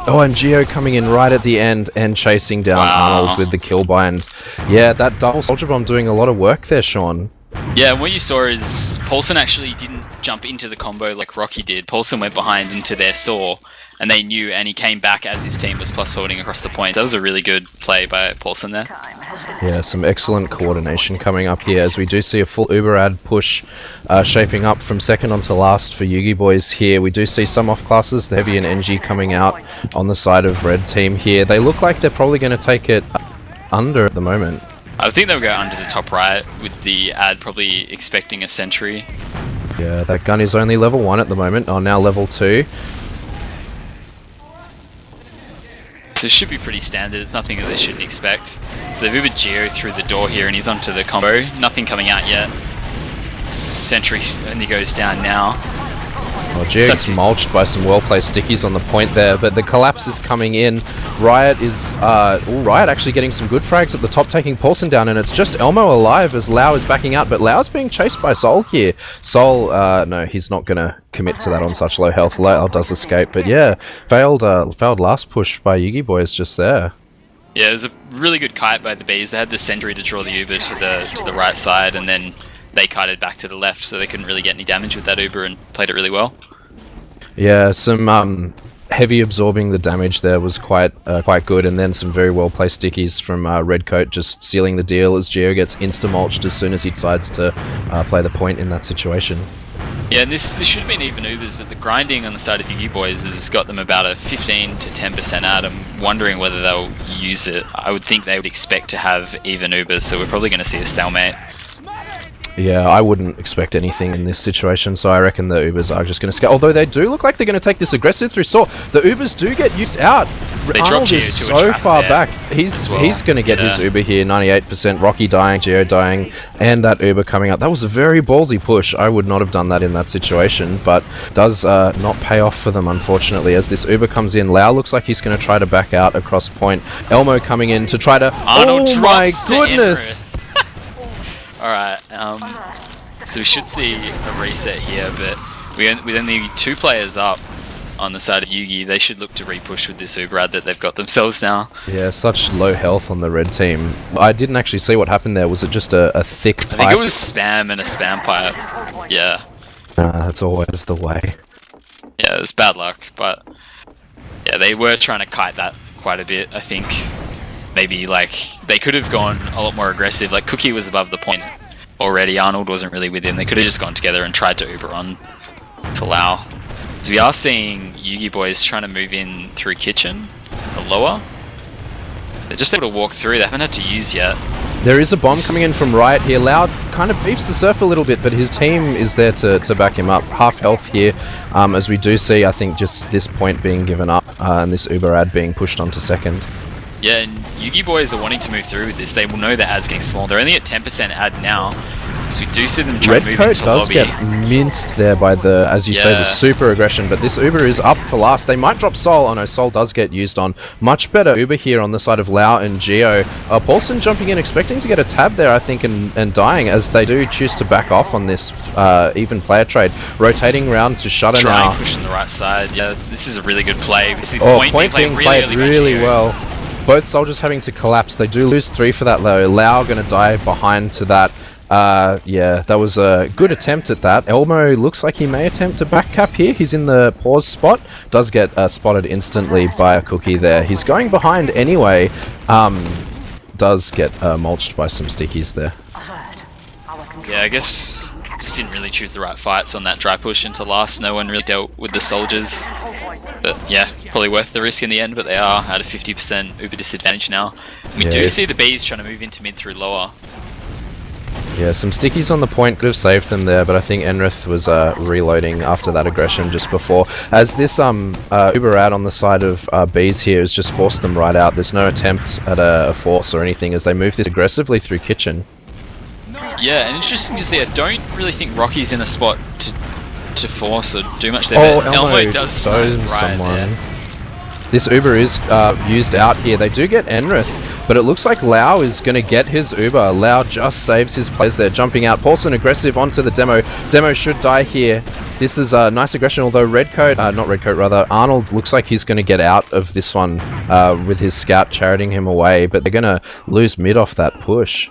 C: oh, and Geo coming in right at the end and chasing down Arnold's with the kill bind. Yeah, that double soldier bomb doing a lot of work there, Sean.
B: Yeah, and what you saw is Paulson actually didn't jump into the combo like Rocky did. Paulson went behind into their saw, and they knew, and he came back as his team was plus forwarding across the point. That was a really good play by Paulson there.
C: Yeah, some excellent coordination coming up here as we do see a full Uber ad push shaping up from second on to last for YUGIBOYS here. We do see some off classes, the Heavy and NG coming out on the side of Red Team here. They look like they're probably going to take it under at the moment.
B: I think they'll go under the top right with the ad probably expecting a sentry.
C: Yeah, that gun is only level 1 at the moment, now level 2.
B: So it should be pretty standard, it's nothing that they shouldn't expect. So they've Ubered Geo through the door here and he's onto the combo. Nothing coming out yet. Sentry only goes down now.
C: Well, Geo gets mulched by some well-placed stickies on the point there, but the collapse is coming in. Riot is, Riot actually getting some good frags at the top, taking Paulson down, and it's just Elmo alive as Lau is backing out, but Lau's being chased by Soul here. Soul, no, he's not going to commit to that on such low health. Lau does escape, but yeah, failed last push by YUGIBOYS just there.
B: Yeah, it was a really good kite by the Bees. They had the sentry to draw the Uber to the right side, and then they kited back to the left, so they couldn't really get any damage with that Uber and played it really well.
C: Yeah, some heavy absorbing the damage there was quite good, and then some very well placed stickies from Redcoat just sealing the deal as Geo gets insta-mulched as soon as he decides to play the point in that situation.
B: Yeah, and this should have been even Ubers, but the grinding on the side of YUGIBOYS has got them about a 15 to 10% out. I'm wondering whether they'll use it. I would think they would expect to have even Ubers, so we're probably going to see a stalemate.
C: Yeah, I wouldn't expect anything in this situation, so I reckon the Ubers are just going to scale. Although they do look like they're going to take this aggressive through Saw. The Ubers do get used out. Arnold is so far back. He's going to get his Uber here, 98%. Rocky dying, Geo dying, and that Uber coming out. That was a very ballsy push. I would not have done that in that situation, but does not pay off for them, unfortunately, as this Uber comes in. Lau looks like he's going to try to back out across point. Elmo coming in to try to...
B: Arnold
C: oh my goodness!
B: Alright, so we should see a reset here, but with only 2 players up on the side of Yugi. They should look to re-push with this Uber ad that they've got themselves now.
C: Yeah, such low health on the red team. I didn't actually see what happened there. Was it just a thick pipe?
B: I think it was spam and a spam pipe. Yeah.
C: That's always the way.
B: Yeah, it was bad luck, but yeah, they were trying to kite that quite a bit, I think. Maybe, like, they could have gone a lot more aggressive. Like, Cookie was above the point already. Arnold wasn't really with him. They could have just gone together and tried to Uber on to Lau. So we are seeing YUGIBOYS trying to move in through kitchen, or lower. They're just able to walk through. They haven't had to use yet.
C: There is a bomb coming in from Riot here. Loud kind of beefs the surf a little bit, but his team is there to back him up. Half health here, as we do see, I think, just this point being given up, and this Uber ad being pushed onto second.
B: Yeah, and YUGIBOYS are wanting to move through with this. They will know the ad's getting small. They're only at 10% ad now, so we do see them try to move into lobby.
C: Red Coat does get minced there by the, as you say, the super aggression, but this Uber is up for last. They might drop Sol. Oh no, Sol does get used on. Much better Uber here on the side of Lau and Geo. Paulson jumping in, expecting to get a tab there, I think, and dying, as they do choose to back off on this even player trade. Rotating round to Shutter now.
B: Trying push on the right side. Yeah, this is a really good play. We see the
C: point being played really well. Both soldiers having to collapse. They do lose 3 for that low. Lau going to die behind to that. Yeah, that was a good attempt at that. Elmo looks like he may attempt a back cap here. He's in the pause spot. Does get spotted instantly by a Cookie there. He's going behind anyway. Does get mulched by some stickies there.
B: Yeah, I guess just didn't really choose the right fights on that dry push into last. No one really dealt with the soldiers. But yeah, probably worth the risk in the end, but they are at a 50% Uber disadvantage now. We do see the Bees trying to move into mid through lower.
C: Yeah, some stickies on the point could have saved them there, but I think Enrith was reloading after that aggression just before. As this Uber ad on the side of Bees here has just forced them right out. There's no attempt at a force or anything as they move this aggressively through kitchen.
B: Yeah, and interesting to see. I don't really think Rocky's in a spot to force or do much there.
C: Oh, Elmo does
B: right
C: someone.
B: there.
C: This Uber is used out here. They do get Enrith, but it looks like Lau is going to get his Uber. Lau just saves his plays there, jumping out. Paulson aggressive onto the Demo. Demo should die here. This is a nice aggression, although Arnold looks like he's going to get out of this one with his scout charioting him away, but they're going to lose mid off that push.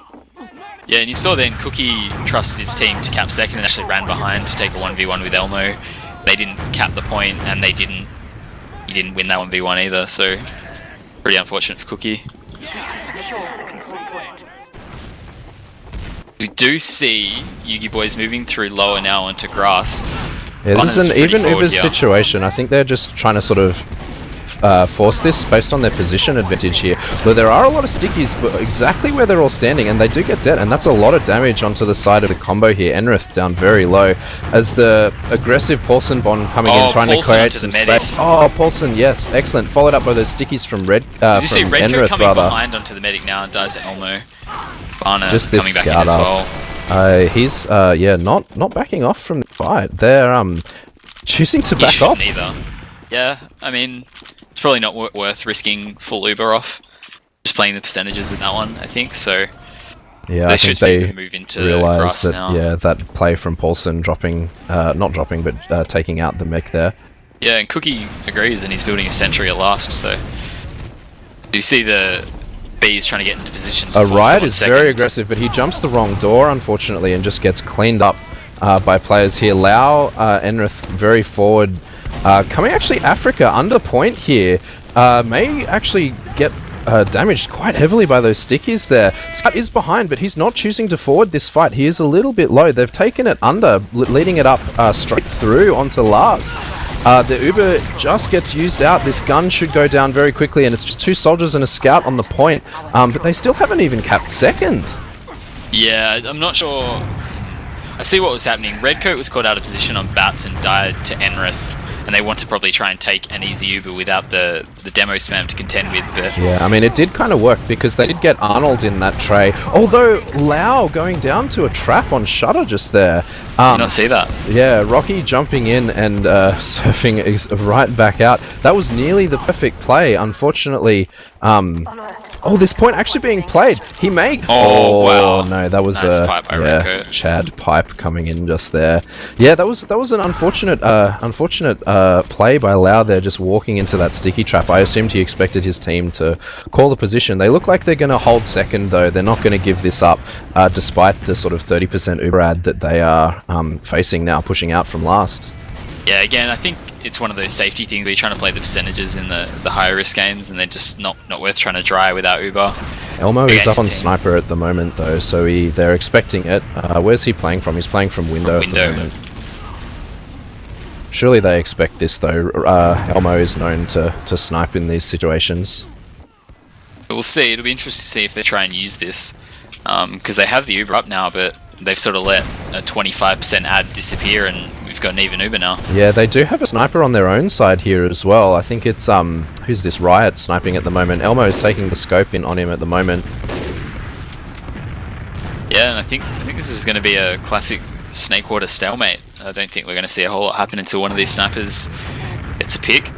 B: Yeah, and you saw then Cookie trusted his team to cap second and actually ran behind to take a 1v1 with Elmo. They didn't cap the point, and he didn't win that 1v1 either, so pretty unfortunate for Cookie. We do see YUGIBOYS moving through lower now onto grass.
C: Yeah, this is an even Uber situation. I think they're just trying to sort of force this based on their position advantage here. But there are a lot of stickies but exactly where they're all standing, and they do get dead, and that's a lot of damage onto the side of the combo here. Enrith down very low as the aggressive Paulson bomb coming in, trying to create some space. Oh, Paulson, yes, excellent. Followed up by those stickies from Red.
B: Did you see Redcoat coming behind onto the medic now and dies at Elmo? Varna
C: just this
B: coming back in as well.
C: He's not backing off from the fight. They're choosing to back off.
B: Either. Yeah, I mean, it's probably not worth risking full Uber off. Just playing the percentages with that one, I think. So
C: yeah,
B: they
C: I
B: should
C: think they
B: move into
C: realize that
B: now.
C: that play from Paulson not dropping, but taking out the mech there.
B: Yeah, and Cookie agrees, and he's building a sentry at last. So do you see the Bees trying to get into position?
C: Riot is very aggressive, but he jumps the wrong door, unfortunately, and just gets cleaned up by players here. Lau, Enrith very forward. Coming actually Africa under point here, may actually get damaged quite heavily by those stickies there. Scout is behind, but he's not choosing to forward this fight. He is a little bit low. They've taken it under, leading it up straight through onto last. The Uber just gets used out. This gun should go down very quickly, and it's just 2 soldiers and a scout on the point, but they still haven't even capped second.
B: Yeah, I'm not sure. I see what was happening. Redcoat was caught out of position on bats and died to Enrith, and they want to probably try and take an easy Uber without the demo spam to contend with. But
C: yeah, I mean, it did kind of work because they did get Arnold in that tray. Although Lau going down to a trap on Shutter just there.
B: Did not see that.
C: Yeah, Rocky jumping in and surfing right back out. That was nearly the perfect play. Unfortunately, Oh, this point actually being played. He may.
B: Oh, wow.
C: No, that was
B: Nice pipe by Renko.
C: Chad pipe coming in just there. Yeah, that was an unfortunate play by Lau there, just walking into that sticky trap. I assumed he expected his team to call the position. They look like they're going to hold second though. They're not going to give this up, despite the sort of 30% Uber ad that they are facing now, pushing out from last.
B: Yeah, again, I think it's one of those safety things where you're trying to play the percentages in the higher risk games, and they're just not worth trying to dry without Uber.
C: Elmo is up on sniper at the moment though, so they're expecting it. Where's he playing from? He's playing from window. At the moment. Surely they expect this though. Elmo is known to snipe in these situations.
B: But we'll see. It'll be interesting to see if they try and use this, because they have the Uber up now, but they've sort of let a 25% ad disappear, and we've got an even Uber now. Yeah, they do have a sniper on their own side here as well. I think it's who's this Riot sniping at the moment? Elmo is taking the scope in on him at the moment. Yeah, and I think this is going to be a classic Snakewater stalemate. I don't think we're going to see a whole lot happen until one of these snipers gets a pick.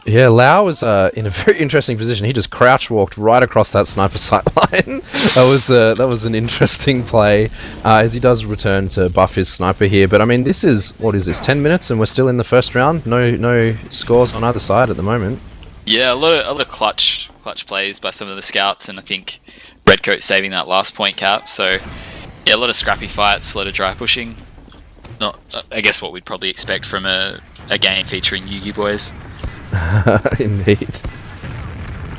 C: Yeah, Lau was in a very interesting position. He just crouch walked right across that sniper sight line. that was an interesting play, as he does return to buff his sniper here. But I mean, this is, what is this, 10 minutes and we're still in the first round? No scores on either side at the moment. Yeah, a lot of clutch plays by some of the scouts, and I think Redcoat saving that last point cap. So yeah, a lot of scrappy fights, a lot of dry pushing. Not, I guess, what we'd probably expect from a game featuring YUGIBOYS. Indeed.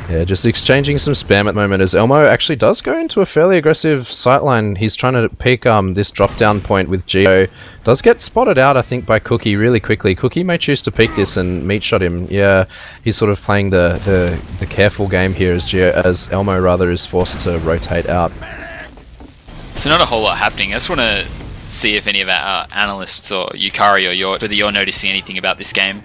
C: Yeah, just exchanging some spam at the moment as Elmo actually does go into a fairly aggressive sightline. He's trying to peek this drop down point with Geo. Does get spotted out, I think, by Cookie really quickly. Cookie may choose to peek this and meat shot him. Yeah, he's sort of playing the careful game here as Elmo rather is forced to rotate out. So not a whole lot happening. I just want to see if any of our analysts or Yukari or yauch, whether you're noticing anything about this game.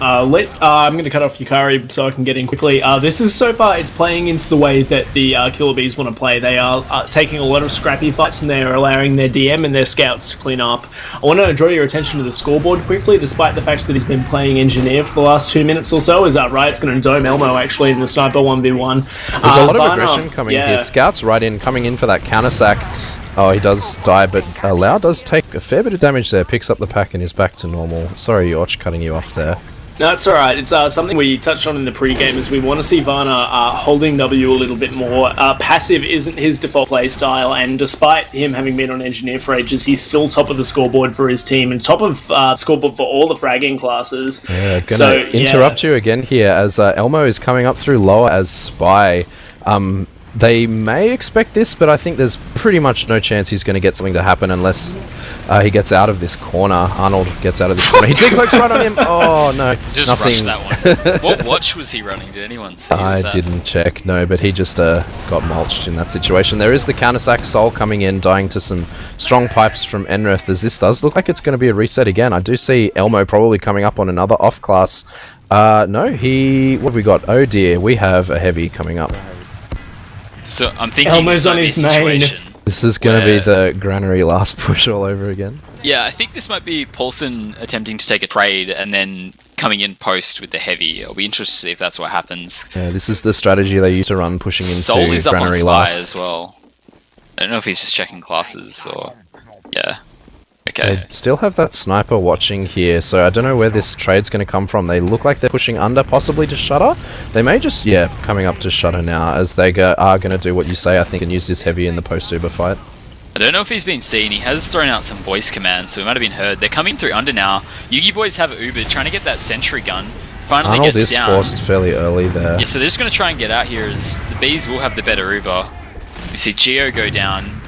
A: I'm going to cut off Yukari so I can get in quickly. This is, so far, it's playing into the way that the KILLA BEEZ want to play. They are taking a lot of scrappy fights, and they are allowing their DM and their scouts to clean up. I want to draw your attention to the scoreboard quickly, despite the fact that he's been playing Engineer for the last 2 minutes or so. Is that right? It's going to dome Elmo, actually, in the Sniper 1v1.
C: There's a lot of aggression coming here. Scouts right in, coming in for that counter sack. Oh, he does die, but Lau does take a fair bit of damage there, picks up the pack and is back to normal. Sorry, yauch, cutting you off there.
A: No, it's alright. It's something we touched on in the pre-game, is we want to see Varna holding W a little bit more. Passive isn't his default play style, and despite him having been on Engineer for ages, he's still top of the scoreboard for his team, and top of scoreboard for all the fragging classes.
C: Yeah, gonna interrupt you again here, as Elmo is coming up through lower as Spy. They may expect this, but I think there's pretty much no chance he's going to get something to happen unless he gets out of this corner. Arnold gets out of this corner. He clicks right on him. Oh, no.
B: Just
C: nothing.
B: Rushed that one. What watch was he running? Did anyone see?
C: I didn't check, no, but he just got mulched in that situation. There is the counter-sack Soul coming in, dying to some strong pipes from Enrith, as this does look like it's going to be a reset again. I do see Elmo probably coming up on another off-class. No, what have we got? Oh dear, we have a heavy coming up.
B: So I'm thinking
A: Elmo's on his main.
C: This is going to be the Granary last push all over again.
B: Yeah, I think this might be Paulson attempting to take a trade and then coming in post with the heavy. I'll be interested to see if that's what happens.
C: Yeah, this is the strategy they used to run, pushing into
B: Soul is
C: Granary
B: up on
C: last.
B: Spy as well. I don't know if he's just checking classes or... Yeah. Okay.
C: They still have that sniper watching here, so I don't know where this trade's going to come from. They look like they're pushing under, possibly to Shutter. They may just, coming up to Shutter now, as they are going to do what you say, I think, and use this heavy in the post-Uber fight.
B: I don't know if he's been seen. He has thrown out some voice commands, so he might have been heard. They're coming through under now. YUGIBOYS have Uber, trying to get that sentry gun. Finally
C: Arnold
B: gets
C: is
B: down.
C: forced fairly early there.
B: Yeah, so they're just going to try and get out here, as the Bees will have the better Uber. We see Geo go down.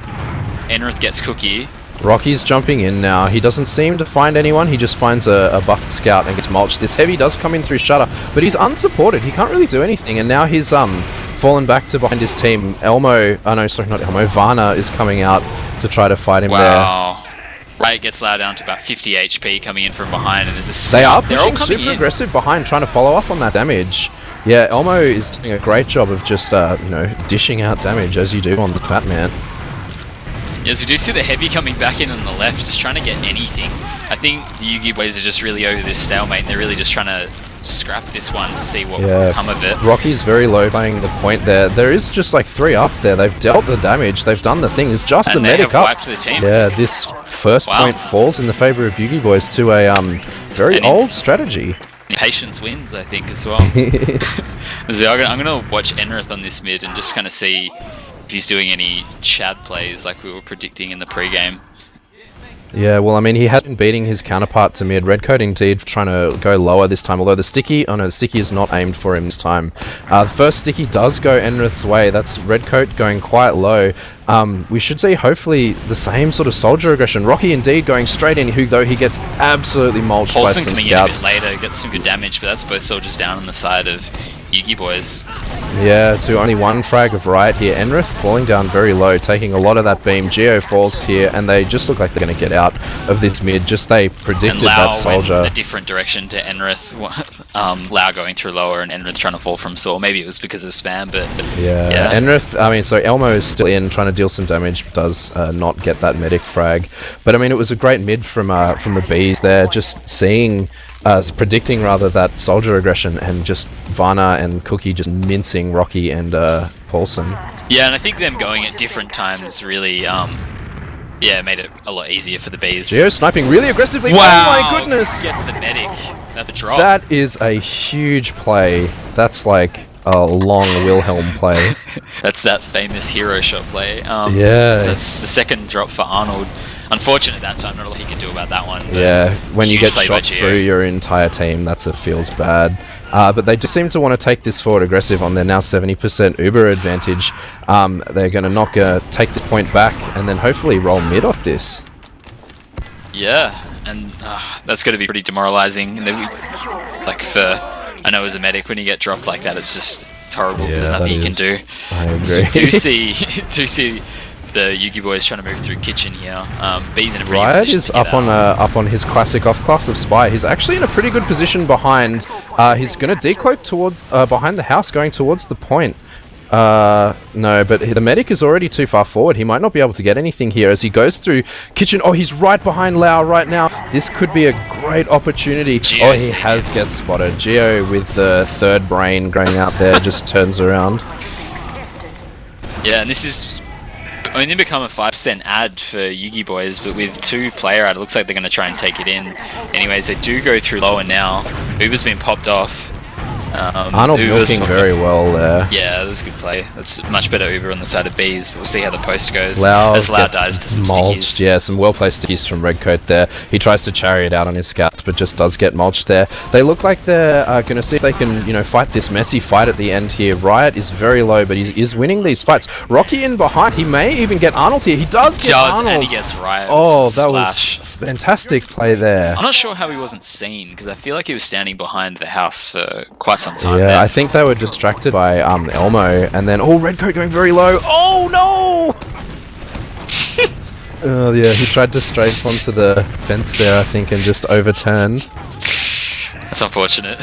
B: Enrith gets Cookie.
C: Rocky's jumping in now. He doesn't seem to find anyone. He just finds a buffed scout and gets mulched. This heavy does come in through Shutter, but he's unsupported. He can't really do anything, and now he's fallen back to behind his team. Varna is coming out to try to fight him there.
B: Wow. Right, gets loud down to about 50 HP coming in from behind, and there's a scout.
C: They are pushing super aggressive behind, trying to follow up on that damage. Yeah, Elmo is doing a great job of just, dishing out damage, as you do on the Batman.
B: Yes, we do see the heavy coming back in on the left, just trying to get anything. I think the YUGIBOYS are just really over this stalemate, and they're really just trying to scrap this one to see what
C: Yeah.
B: will come of it.
C: Rocky's very low playing the point there. There is just like 3 up there. They've dealt the damage. They've done the thing. It's just the
B: And they
C: medic
B: have
C: up.
B: wiped the team.
C: Yeah, this first
B: Wow.
C: point falls in the favor of YUGIBOYS to a very
B: And
C: old strategy.
B: Patience wins, I think, as well. So I'm going to watch Enrith on this mid and just kind of see if he's doing any Chad plays like we were predicting in the pre-game.
C: Yeah, well, I mean, he has been beating his counterpart to mid. Redcoat indeed trying to go lower this time, although the sticky, oh no, the sticky is not aimed for him this time. The first sticky does go Enrith's way. That's Redcoat going quite low. We should see, hopefully, the same sort of soldier aggression. Rocky indeed going straight in, though he gets absolutely mulched by
B: Paulson
C: some
B: coming in a bit
C: scouts.
B: later, gets some good damage, but that's both soldiers down on the side of YUGIBOYS.
C: Yeah, to only 1 frag of Riot here. Enrith falling down very low, taking a lot of that beam. Geo falls here, and they just look like they're going to get out of this mid. Just they predicted
B: And Lau
C: that soldier.
B: went a different direction to Enrith. Lau going through lower and Enrith trying to fall from Saw. Maybe it was because of spam, but
C: Yeah, Enrith, I mean, so Elmo is still in, trying to deal some damage, does not get that medic frag. But I mean, it was a great mid from the Bees there, just seeing, predicting rather, that soldier aggression, and just Varna and Cookie just mincing Rocky and Paulson.
B: Yeah, and I think them going at different times really, yeah, made it a lot easier for the Bees.
C: Geo sniping really aggressively.
B: Wow!
C: Oh my goodness!
B: Gets the medic. That's a drop.
C: That is a huge play. That's like a long Wilhelm play.
B: That's that famous hero shot play.
C: Yeah.
B: That's the second drop for Arnold. Unfortunate that time, not a lot he could do about that one. But
C: Yeah, when you
B: huge
C: get
B: play by
C: shot
B: Geo.
C: through your entire team, it feels bad. But they do seem to want to take this forward aggressive on their now 70% Uber advantage. They're going to take this point back and then hopefully roll mid off this.
B: Yeah, and that's going to be pretty demoralizing. And then like I know as a medic, when you get dropped like that, it's horrible.
C: Yeah,
B: There's nothing you can do.
C: I agree.
B: So do see the YUGIBOYS trying to move through kitchen here. B's in a pretty good
C: Riot
B: position
C: is
B: to get
C: up on his classic off class of Spy. He's actually in a pretty good position behind. He's going to decloak towards behind the house, going towards the point. No, but the medic is already too far forward. He might not be able to get anything here as he goes through kitchen. Oh, he's right behind Lau right now. This could be a great opportunity.
B: Geo
C: Oh, he has get spotted. Geo with the third brain going out there just turns around.
B: Yeah, and this is only become a 5% ad for YUGIBOYS, but with 2 player ad, it looks like they're going to try and take it in. Anyways, they do go through lower now. Uber's been popped off.
C: Arnold
B: Uber's
C: milking very well there.
B: Yeah, that was a good play. That's much better Uber on the side of B's, but we'll see how the post goes.
C: Lau
B: as Lau
C: gets
B: dies to some
C: mulched.
B: stickies.
C: Yeah, some well-placed stickies from Redcoat there. He tries to chariot out on his scouts, but just does get mulched there. They look like they're going to see if they can, fight this messy fight at the end here. Riot is very low, but he is winning these fights. Rocky in behind. He may even get Arnold here. He does get Arnold.
B: And he gets Riot.
C: Oh,
B: with some
C: that
B: splash.
C: was fantastic play there.
B: I'm not sure how he wasn't seen, because I feel like he was standing behind the house for quite some time.
C: Yeah,
B: there.
C: I think they were distracted by Elmo, and then Redcoat going very low. Oh no! Oh yeah, he tried to strafe onto the fence there, I think, and just overturned.
B: That's unfortunate.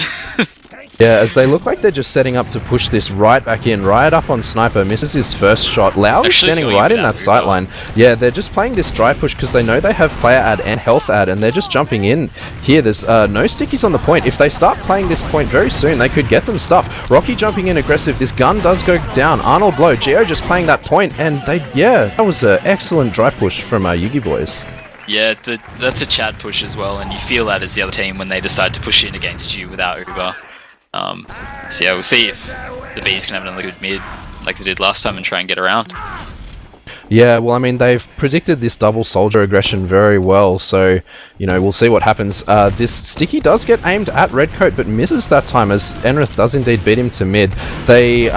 C: Yeah, as they look like they're just setting up to push this right back in. Riot up on Sniper, misses his first shot. Lau is standing
B: going
C: right in
B: without
C: that sight line. Yeah, they're just playing this dry push because they know they have player ad and health ad, and they're just jumping in here. There's no stickies on the point. If they start playing this point very soon, they could get some stuff. Rocky jumping in aggressive. This gun does go down. Arnold low. Geo just playing that point, and that was an excellent dry push from YUGIBOYS.
B: Yeah, that's a Chad push as well, and you feel that as the other team when they decide to push in against you without Uber. So yeah, we'll see if the Bees can have another good mid like they did last time and try and get around.
C: Yeah, well, I mean, they've predicted this double soldier aggression very well, so, we'll see what happens. This sticky does get aimed at Redcoat, but misses that time, as Enrith does indeed beat him to mid. They,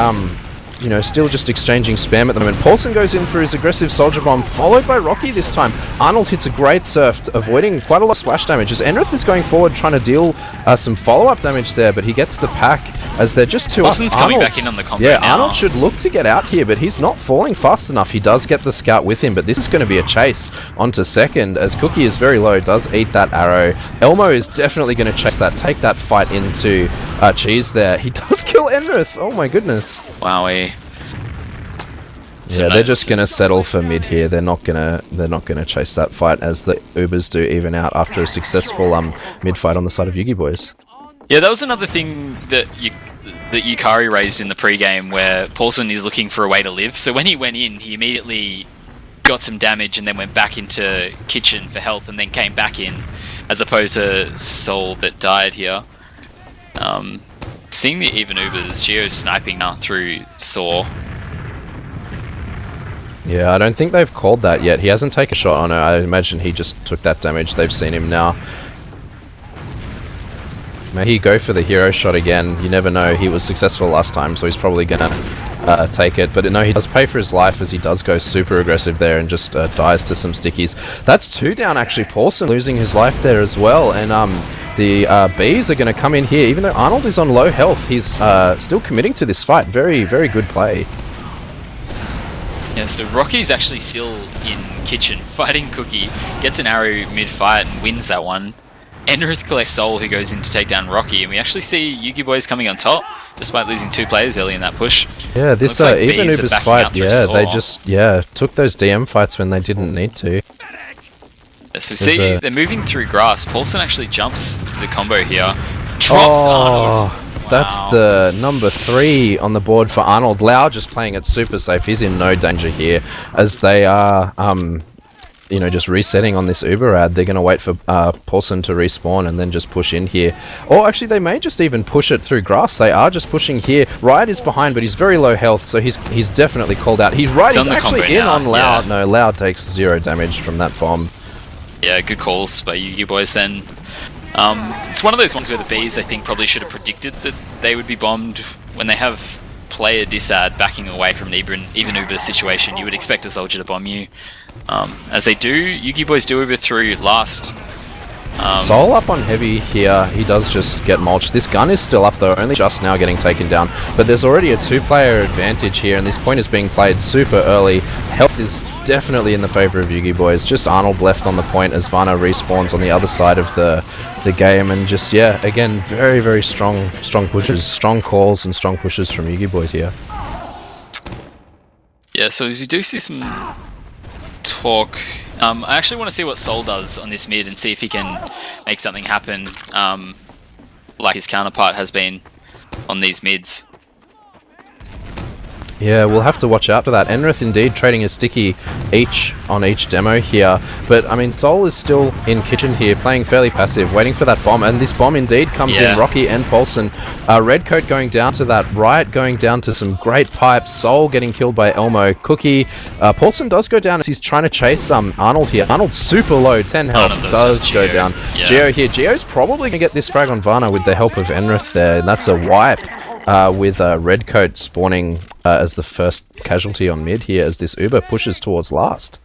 C: still just exchanging spam at the moment. Paulson goes in for his aggressive soldier bomb, followed by Rocky this time. Arnold hits a great surf, avoiding quite a lot of splash damage, as Enrith is going forward trying to deal some follow-up damage there, but he gets the pack as they're just too
B: Paulson's
C: up.
B: coming
C: Arnold,
B: back in on the combo
C: yeah,
B: now.
C: Arnold should look to get out here, but he's not falling fast enough. He does get the scout with him, but this is going to be a chase onto second, as Cookie is very low, does eat that arrow. Elmo is definitely going to chase that, take that fight into Cheese there. He does kill Enrith. Oh my goodness.
B: Wowie.
C: Yeah, they're just gonna settle for mid here. They're not gonna chase that fight, as the Ubers do even out after a successful mid fight on the side of YUGIBOYS.
B: Yeah, that was another thing that Yukari raised in the pre-game, where Paulson is looking for a way to live. So when he went in, he immediately got some damage and then went back into kitchen for health and then came back in, as opposed to Soul that died here. Seeing the even Ubers, Geo's sniping now through Saw.
C: Yeah, I don't think they've called that yet. He hasn't taken a shot on her. I imagine he just took that damage. They've seen him now. May he go for the hero shot again. You never know. He was successful last time, so he's probably gonna take it. But no, he does pay for his life as he does go super aggressive there and just dies to some stickies. That's 2 down actually. Paulson losing his life there as well. And the Bees are going to come in here. Even though Arnold is on low health, he's still committing to this fight. Very, very good play.
B: Yeah, so Rocky's actually still in kitchen fighting Cookie. Gets an arrow mid-fight and wins that one. Enrith collects Soul, who goes in to take down Rocky, and we actually see YUGIBOYS coming on top, despite losing 2 players early in that push.
C: Yeah, this
B: like
C: even
B: Bees are
C: Ubers
B: backing
C: fight,
B: up through
C: yeah,
B: Saw.
C: they just, took those DM fights when they didn't need to.
B: Yeah, so we see they're moving through grass. Paulson actually jumps the combo here. Drops Arnold.
C: That's
B: Wow.
C: the number 3 on the board for Arnold. Lau just playing it super safe. He's in no danger here, as they are, just resetting on this Uber ad. They're going to wait for Paulson to respawn and then just push in here. Or actually, they may just even push it through grass. They are just pushing here. Riot is behind, but he's very low health, so he's definitely called out. He's right. He's actually in on Lau.
B: Yeah.
C: No, Lau takes 0 damage from that bomb.
B: Yeah, good calls by YUGIBOYS then. It's one of those ones where the Bees, I think, probably should have predicted that they would be bombed. When they have player disad backing away from an even Uber situation, you would expect a soldier to bomb you. As they do, YUGIBOYS do Uber through last.
C: Soul up on heavy here. He does just get mulched. This gun is still up though, only just now getting taken down. But there's already a 2-player advantage here, and this point is being played super early. Health is definitely in the favor of YUGIBOYS. Just Arnold left on the point as Vana respawns on the other side of the game, and just again, very, very strong pushes, strong calls, and strong pushes from YUGIBOYS here.
B: Yeah, so as you do see some talk. I actually want to see what Soul does on this mid and see if he can make something happen, like his counterpart has been on these mids.
C: Yeah, we'll have to watch out for that. Enrith indeed trading a sticky each on each demo here. But, I mean, Soul is still in kitchen here, playing fairly passive, waiting for that bomb. And this bomb indeed comes in. Rocky and Paulson. Redcoat going down to that. Riot going down to some great pipes. Soul getting killed by Elmo. Cookie. Paulson does go down as he's trying to chase Arnold here. Arnold's super low, 10 health.
B: Arnold
C: does go
B: Geo.
C: down.
B: Yeah.
C: Geo here. Geo's probably going to get this frag on Vana with the help of Enrith there. And that's a wipe. With Redcoat spawning as the first casualty on mid here as this Uber pushes towards last.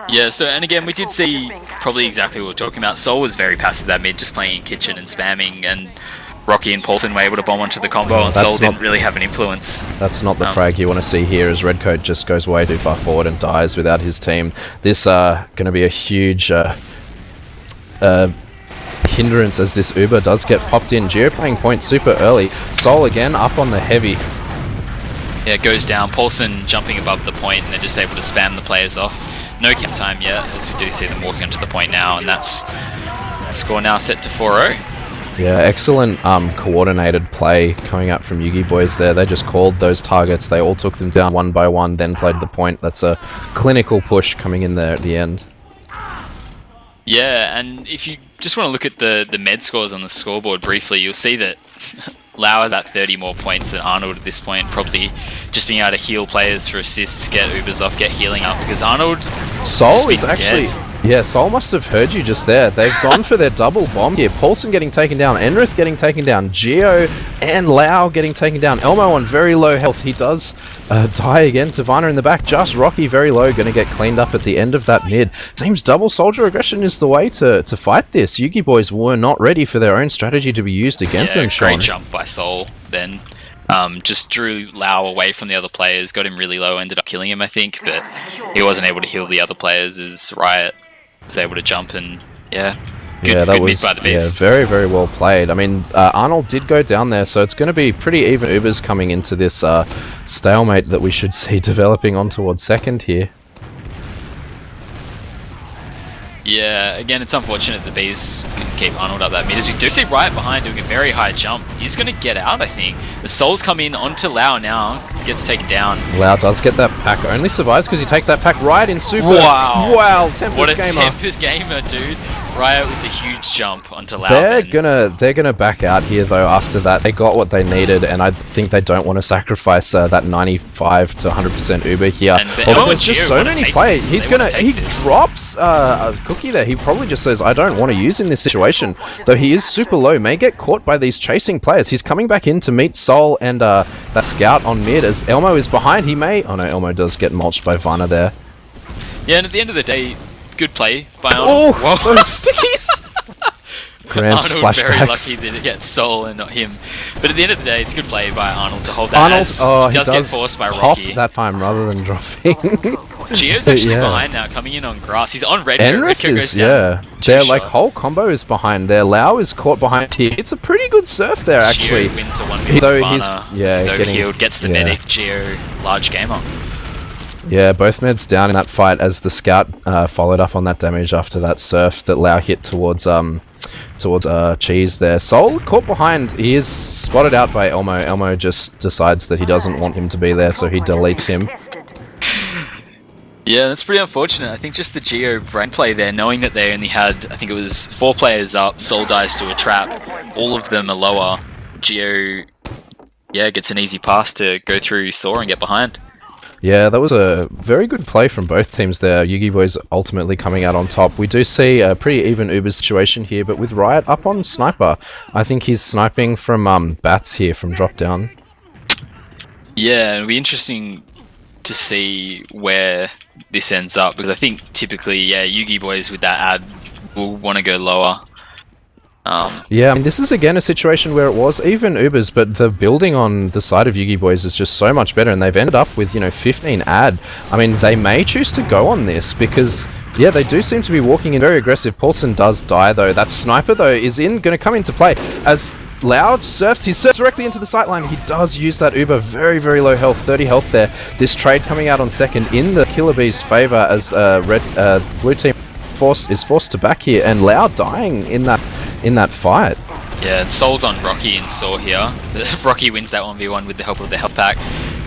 B: Yeah, so, and again, we did see probably exactly what we're talking about. Soul was very passive that mid, just playing in kitchen and spamming, and Rocky and Paulson were able to bomb onto the combo, and Soul didn't really have an influence.
C: That's not the frag you want to see here, as Redcoat just goes way too far forward and dies without his team. This going to be a huge hindrance as this Uber does get popped in. Geo playing point super early. Soul again up on the heavy.
B: Yeah, it goes down. Paulson jumping above the point, and they're just able to spam the players off. No camp time yet, as we do see them walking onto the point now, and that's score now set to 4-0.
C: Yeah, excellent coordinated play coming up from YUGIBOYS there. They just called those targets. They all took them down one by one, then played the point. That's a clinical push coming in there at the end.
B: Yeah, and if you just want to look at the med scores on the scoreboard briefly, you'll see that Lau has at 30 more points than Arnold at this point, probably just being able to heal players for assists, get Ubers off, get healing up, because Arnold
C: Soul is actually...
B: dead.
C: Yeah, Soul must have heard you just there. They've gone for their double bomb here. Paulson getting taken down, Enrith getting taken down, Geo and Lau getting taken down. Elmo on very low health. He does die again to Vana in the back. Just Rocky very low, going to get cleaned up at the end of that mid. Seems double soldier aggression is the way to fight this. YUGIBOYS were not ready for their own strategy to be used against them, Sean.
B: Great jump by Soul then. Just drew Lau away from the other players, got him really low, ended up killing him, I think, but he wasn't able to heal the other players as Riot was able to jump, and good
C: that was
B: mid by the Bees.
C: very, very well played. I mean, Arnold did go down there, so it's going to be pretty even Ubers coming into this stalemate that we should see developing on towards second here.
B: Yeah, again, it's unfortunate the Bees can keep Arnold up that mid. As we do see Riot behind doing a very high jump. He's going to get out, I think. The Souls come in onto Lau now. Gets taken down.
C: Lau does get that pack. Only survives because he takes that pack right in super.
B: Wow.
C: Wow, Tempest
B: What a
C: Gamer.
B: Tempest Gamer, dude. Riot with a huge jump onto Lau.
C: They're gonna back out here though. After that, they got what they needed, and I think they don't want to sacrifice that 95 to 100% Uber here. Although there's just so many plays. He drops a cookie there. He probably just says, "I don't want to use in this situation." Though he is super low, may get caught by these chasing players. He's coming back in to meet Sol and that scout on mid as Elmo is behind. He may. Oh no, Elmo does get mulched by Vana there.
B: Yeah, and at the end of the day, good play by Arnold.
C: Oh, those stickies! Gramps
B: Arnold very
C: flashbacks.
B: lucky that it gets Sol and not him. But at the end of the day, it's good play by Arnold to hold that.
C: Arnold,
B: as
C: he
B: does get forced by
C: pop
B: Rocky.
C: that time rather than dropping.
B: Gio's actually
C: Yeah.
B: behind now, coming in on grass. He's on Red.
C: Enrith
B: goes
C: is,
B: down.
C: yeah. Their like whole combo is behind there. Lau is caught behind here. It's a pretty good surf there actually.
B: Gio wins a 1v1
C: Though
B: with
C: he's
B: Vana.
C: yeah
B: He's
C: getting
B: overhealed, gets the medic. Gio, large gamer.
C: Yeah, both meds down in that fight as the scout followed up on that damage after that surf that Lau hit towards Cheese there. Sol caught behind. He is spotted out by Elmo. Elmo just decides that he doesn't want him to be there, so he deletes him.
B: Yeah, that's pretty unfortunate. I think just the Geo brain play there, knowing that they only had, I think it was 4 players up, Sol dies to a trap, all of them are lower. Geo, yeah, gets an easy pass to go through Saw and get behind.
C: Yeah, that was a very good play from both teams there. YUGIBOYS ultimately coming out on top. We do see a pretty even Uber situation here, but with Riot up on Sniper. I think he's sniping from Bats here from drop down.
B: Yeah, it'll be interesting to see where this ends up, because I think typically, yeah, YUGIBOYS with that ad will want to go lower.
C: Yeah, I mean, this is again a situation where it was even Ubers, but the building on the side of YUGIBOYS is just so much better, and they've ended up with, 15 ad. I mean, they may choose to go on this because, yeah, they do seem to be walking in very aggressive. Paulson does die though. That Sniper though is going to come into play as Loud surfs. He surfs directly into the sightline. He does use that Uber. Very, very low health. 30 health there. This trade coming out on second in the KILLA BEEZ favor as blue team is forced to back here, and Loud dying in that fight.
B: Yeah, and Sol's on Rocky and Saw here. Rocky wins that 1v1 with the help of the health pack.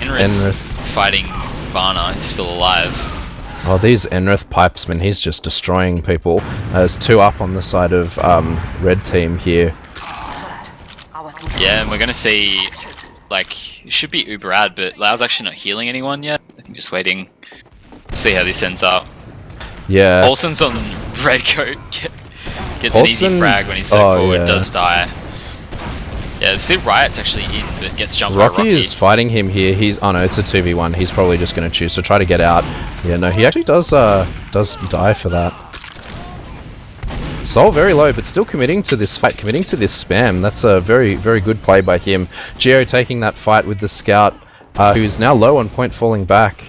B: Enrith fighting Vana, he's still alive.
C: Oh, these Enrith pipes, man, he's just destroying people. There's 2 up on the side of red team here.
B: Yeah, and we're going to see, like, it should be Uber ad, but Lau's actually not healing anyone yet. I think just waiting to see how this ends up.
C: Yeah.
B: Paulson's on red coat. Gets an easy frag when he's so forward, does die. Yeah, see Riot's actually in, but gets jumped by Rocky.
C: Rocky is fighting him here. Oh no, it's a 2v1. He's probably just going to choose to try to get out. Yeah, no, he actually does die for that. Sol very low, but still committing to this fight, committing to this spam. That's a very, very good play by him. Geo taking that fight with the scout, who is now low on point, falling back.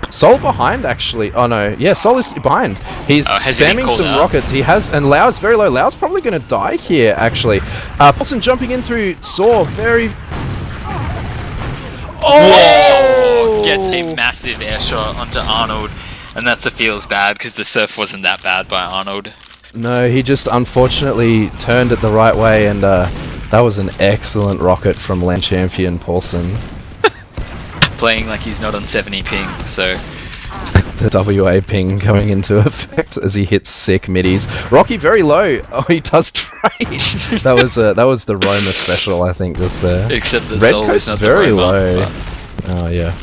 C: Sol behind, actually. Oh no, yeah, Sol is behind. He's spamming some rockets. He has, and Lau's very low. Lau's probably going to die here, actually. Paulson jumping in through Saw, very...
B: Oh! Gets a massive air shot onto Arnold, and that's a feels bad, because the surf wasn't that bad by Arnold.
C: No, he just unfortunately turned it the right way, and that was an excellent rocket from land champion Paulson.
B: Playing like he's not on 70 ping, so...
C: The WA ping going into effect as he hits sick middies. Rocky very low. Oh, he does trade. that was the Roma special, I think, was there.
B: Except that
C: Red
B: Sol is not
C: very
B: the Roma,
C: low.
B: but...
C: Oh yeah.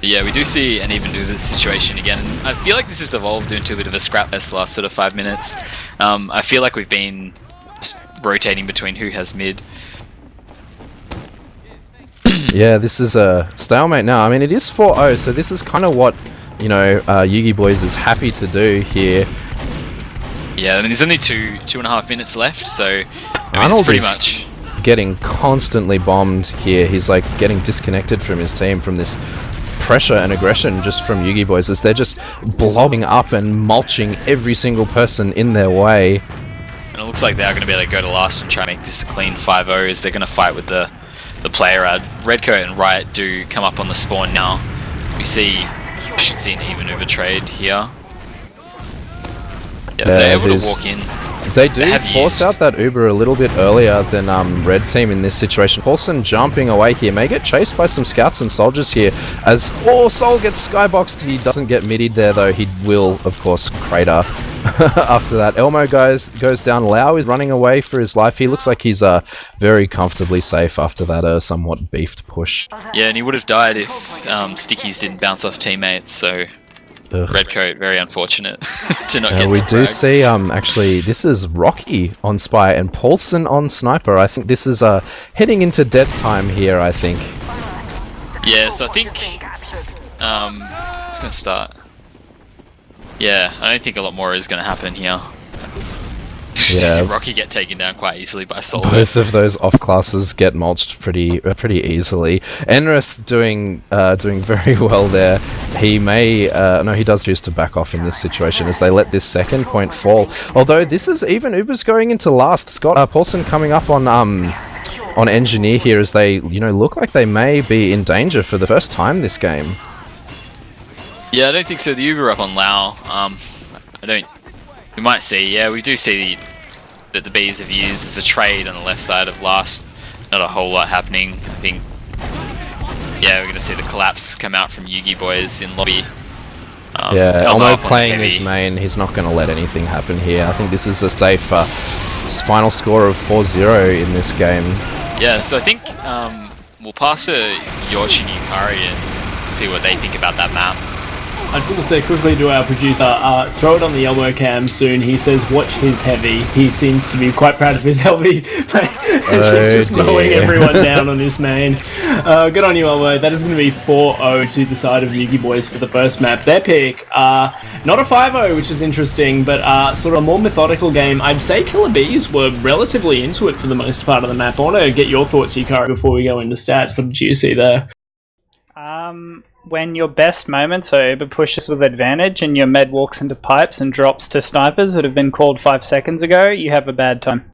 B: Yeah, we do see an even Uber situation again. I feel like this has evolved into a bit of a scrap fest the last sort of 5 minutes. I feel like we've been just rotating between who has mid.
C: Yeah, this is a stalemate now. I mean, it is 4-0, so this is kind of what, YUGIBOYS is happy to do here.
B: Yeah, I mean, there's only two and a half minutes left, so I mean,
C: Arnold
B: it's pretty
C: is
B: much
C: getting constantly bombed here. He's like getting disconnected from his team from this pressure and aggression just from YUGIBOYS as they're just blobbing up and mulching every single person in their way.
B: And it looks like they are going to be able to go to last and try and make this a clean 5-0 as they're going to fight with the player ad. Redcoat and Riot do come up on the spawn now. We should see an even Uber trade here. Yeah, so they're able to walk in.
C: They do force out that Uber a little bit earlier than Red Team in this situation. Paulson jumping away here, may get chased by some scouts and soldiers here as Sol gets skyboxed. He doesn't get middied there though. He will, of course, crater after that. Elmo goes down. Lau is running away for his life. He looks like he's very comfortably safe after that somewhat beefed push.
B: Yeah, and he would have died if Stickies didn't bounce off teammates, so...
C: Ugh.
B: Redcoat, very unfortunate to not get
C: we
B: the
C: do
B: frag.
C: see, actually, this is Rocky on Spy and Paulson on Sniper. I think this is heading into dead time here, I think.
B: Yeah, so I think it's going to start. Yeah, I don't think a lot more is going to happen here.
C: Yeah.
B: See Rocky get taken down quite easily by Sol.
C: Both of those off classes get mulched pretty easily. Enrith doing very well there. He may no, he does choose to back off in this situation as they let this second point fall. Although this is even Uber's going into last. Scott Paulson coming up on Engineer here as they look like they may be in danger for the first time this game.
B: Yeah, I don't think so. The Uber up on Lau. We might see. Yeah, we do see that the Bees have used as a trade on the left side of last. Not a whole lot happening. I think. Yeah, we're going to see the collapse come out from YUGIBOYS in lobby.
C: Yeah, Elmo playing his main. He's not going to let anything happen here. I think this is a safe final score of 4-0 in this game.
B: Yeah, so I think we'll pass to yauch and yukari and see what they think about that map.
A: I just want to say quickly to our producer, throw it on the Elmo cam soon. He says, watch his heavy. He seems to be quite proud of his heavy. He's just mowing everyone down on this main. Good on you, Elmo. That is going to be 4-0 to the side of YUGIBOYS for the first map. Their pick, not a 5-0, which is interesting, but sort of a more methodical game. I'd say KILLA BEEZ were relatively into it for the most part of the map. I want to get your thoughts, Yukari, before we go into stats. What did you see there?
D: When your best moments are Uber pushes with advantage and your med walks into pipes and drops to snipers that have been called 5 seconds ago, you have a bad time.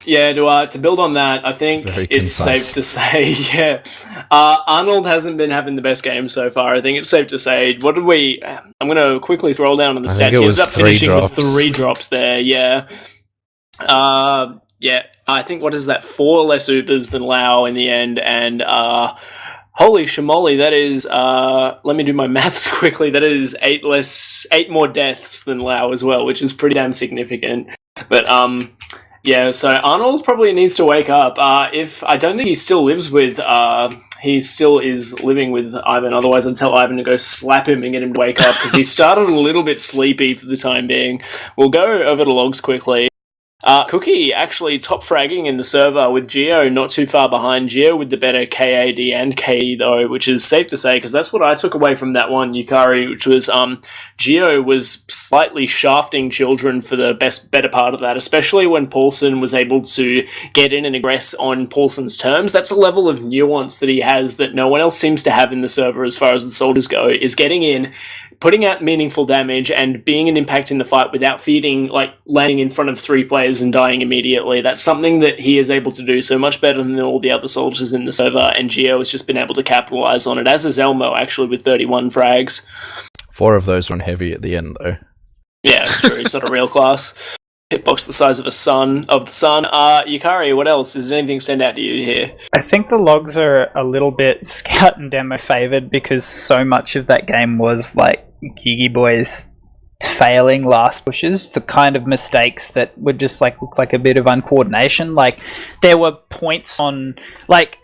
A: Yeah, to build on that, I think it's safe to say, Arnold hasn't been having the best game so far. I think it's safe to say, I'm going to quickly scroll down on the stats. He ends up finishing with 3 drops there, yeah. I think, what is that, 4 less Ubers than Lau in the end, and holy shamoli, that is, let me do my maths quickly, that is 8 more deaths than Lau as well, which is pretty damn significant. But, so Arnold probably needs to wake up. I don't think he still lives with, he still is living with Ivan, otherwise I'd tell Ivan to go slap him and get him to wake up, because he started a little bit sleepy for the time being. We'll go over the logs quickly. Cookie actually top fragging in the server with Geo not too far behind. Geo with the better KAD and KE though, which is safe to say because that's what I took away from that one, Yukari, which was Geo was slightly shafting children for the better part of that, especially when Paulson was able to get in and aggress on Paulson's terms. That's a level of nuance that he has that no one else seems to have in the server as far as the soldiers go, is getting in, putting out meaningful damage and being an impact in the fight without landing in front of 3 players and dying immediately. That's something that he is able to do so much better than all the other soldiers in the server, and Geo has just been able to capitalize on it, as is Elmo actually with 31 frags.
C: 4 of those run heavy at the end though.
A: Yeah, it's true. It's not a real class. Hitbox the size of the sun. Yukari, what else? Does anything stand out to you here?
D: I think the logs are a little bit scout and demo favored because so much of that game was like YUGIBOYS failing last pushes, the kind of mistakes that would just look like a bit of uncoordination. Like there were points on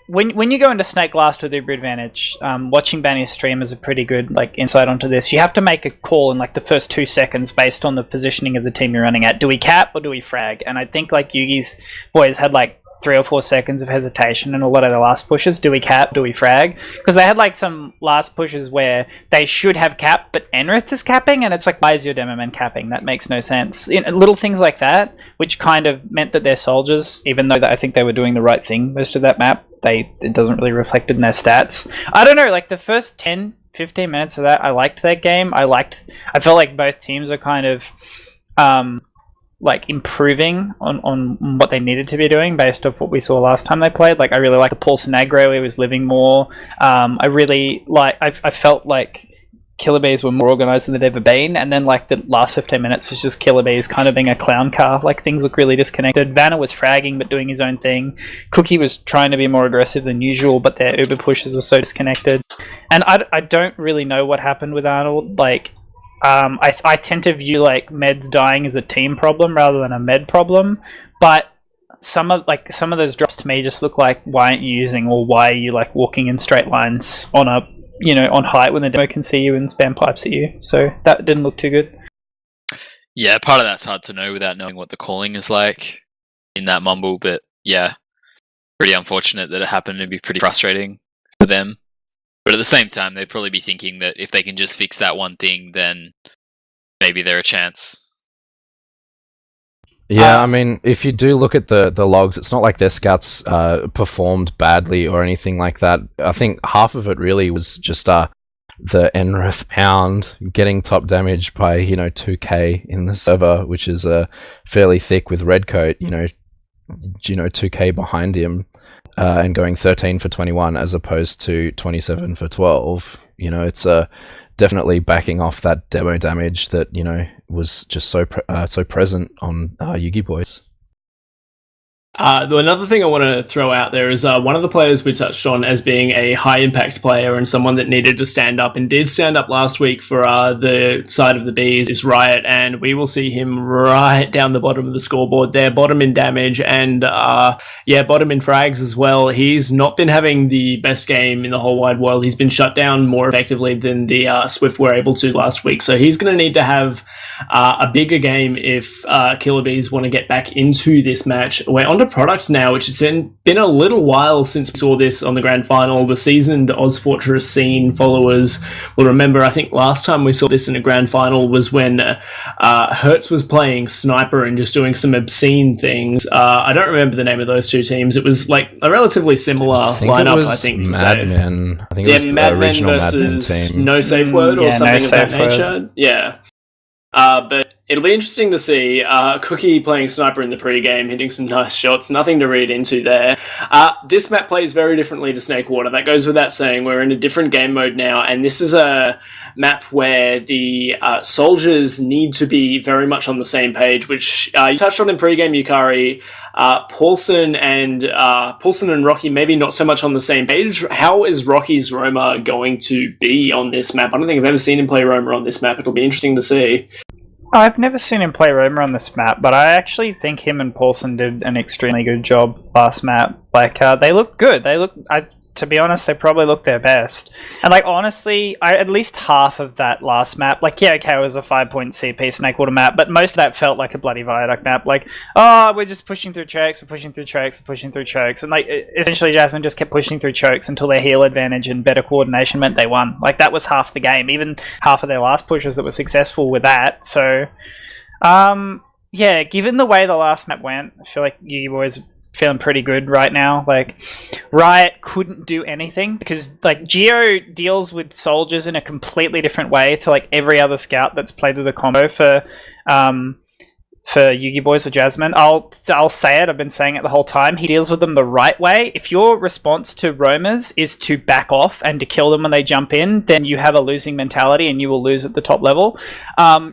D: when you go into Snake last with Uber advantage, watching Banny's stream is a pretty good insight onto this. You have to make a call in the first 2 seconds based on the positioning of the team you're running at. Do we cap or do we frag? And I think Yugi's boys had 3 or 4 seconds of hesitation in a lot of the last pushes. Do we cap? Do we frag? Because they had some last pushes where they should have capped, but Enrith is capping, and it's why is your demo man capping? That makes no sense. Little things like that, which kind of meant that their soldiers, even though I think they were doing the right thing most of that map, it doesn't really reflect in their stats. I don't know, the first 10, 15 minutes of that, I liked that game. I felt like both teams are kind of improving on what they needed to be doing based off what we saw last time they played. I really like the Paulson aggro. He was living more. I felt like KILLA BEEZ were more organised than they'd ever been, and then like the last 15 minutes was just KILLA BEEZ kind of being a clown car. Like things look really disconnected. Vanna was fragging but doing his own thing. Cookie was trying to be more aggressive than usual, but their uber pushes were so disconnected. And I don't really know what happened with Arnold. Like I tend to view like meds dying as a team problem rather than a med problem, but some of those drops to me just look like, why aren't you using, or why are you like walking in straight lines on a, you know, on height when the demo can see you and spam pipes at you? So that didn't look too good.
B: Yeah, part of that's hard to know without knowing what the calling is like in that mumble, but yeah, pretty unfortunate that it happened to be pretty frustrating for them. But at the same time, they'd probably be thinking that if they can just fix that one thing, then maybe they're a chance.
C: Yeah, I mean, if you do look at the logs, it's not like their scouts performed badly or anything like that. I think half of it really was just the Enrith Pound getting top damage by, 2k in the server, which is fairly thick with Redcoat, 2k behind him, and going 13 for 21 as opposed to 27 for 12. It's definitely backing off that demo damage that, was just so present on YUGIBOYS.
A: Another thing I want to throw out there is one of the players we touched on as being a high impact player and someone that needed to stand up and did stand up last week for the side of the Bees is Riot, and we will see him right down the bottom of the scoreboard there, bottom in damage and bottom in frags as well. He's not been having the best game in the whole wide world. He's been shut down more effectively than the Swift were able to last week, so he's going to need to have a bigger game if KILLA BEEZ want to get back into this match. We're on to products now, which has been a little while since we saw this on the grand final. The seasoned ozfortress scene followers will remember, I think last time we saw this in a grand final was when Hertz was playing Sniper and just doing some obscene things. I don't remember the name of those two teams. It was like a relatively similar lineup, I think.
C: Mad Men. I think it was the original Mad Men team.
A: No Safe Word or something
D: No
A: of that
D: Safe Word.
A: nature. Yeah. But it'll be interesting to see Cookie playing Sniper in the pre-game, hitting some nice shots. Nothing to read into there. This map plays very differently to Snakewater. That goes without saying. We're in a different game mode now, and this is a map where the soldiers need to be very much on the same page, which you touched on in pre-game, Yukari. Paulson and Rocky maybe not so much on the same page. How is Rocky's Roma going to be on this map? I don't think I've ever seen him play Roma on this map. It'll be interesting to see.
D: I've never seen him play Roma on this map, but I actually think him and Paulson did an extremely good job last map. Like, they look good. To be honest, they probably look their best. And, like, honestly, at least half of that last map, like, yeah, okay, it was a 5-point CP Snakewater map, but most of that felt like a bloody Viaduct map. Like, we're just pushing through chokes, we're pushing through chokes, we're pushing through chokes. And, like, essentially Jasmine just kept pushing through chokes until their heal advantage and better coordination meant they won. Like, that was half the game. Even half of their last pushes that were successful with that. So, yeah, given the way the last map went, I feel like YUGIBOYS feeling pretty good right now. Like, Riot couldn't do anything because, like, Geo deals with soldiers in a completely different way to, like, every other scout that's played with a combo for YUGIBOYS or Jasmine. I'll say it, I've been saying it the whole time. He deals with them the right way. If your response to roamers is to back off and to kill them when they jump in, then you have a losing mentality and you will lose at the top level.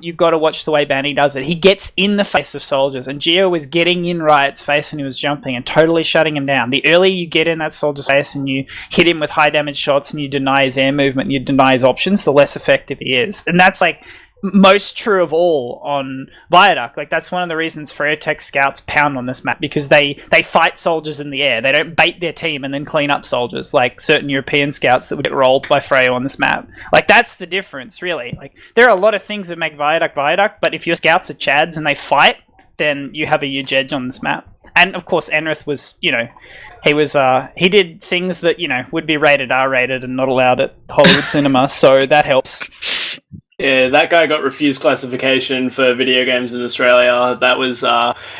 D: You've got to watch the way Banny does it. He gets in the face of soldiers, and Geo was getting in Riot's face when he was jumping and totally shutting him down. The earlier you get in that soldier's face and you hit him with high damage shots and you deny his air movement and you deny his options, the less effective he is. And that's, like, most true of all on Viaduct. Like, that's one of the reasons Freotech scouts pound on this map, because they fight soldiers in the air. They don't bait their team and then clean up soldiers like certain European scouts that would get rolled by Freo on this map. Like, that's the difference, really. Like, there are a lot of things that make Viaduct, but if your scouts are Chads and they fight, then you have a huge edge on this map. And of course Enrith was, he did things that, would be rated R-rated and not allowed at Hollywood cinema, so that helps.
A: Yeah, that guy got refused classification for video games in Australia. That was,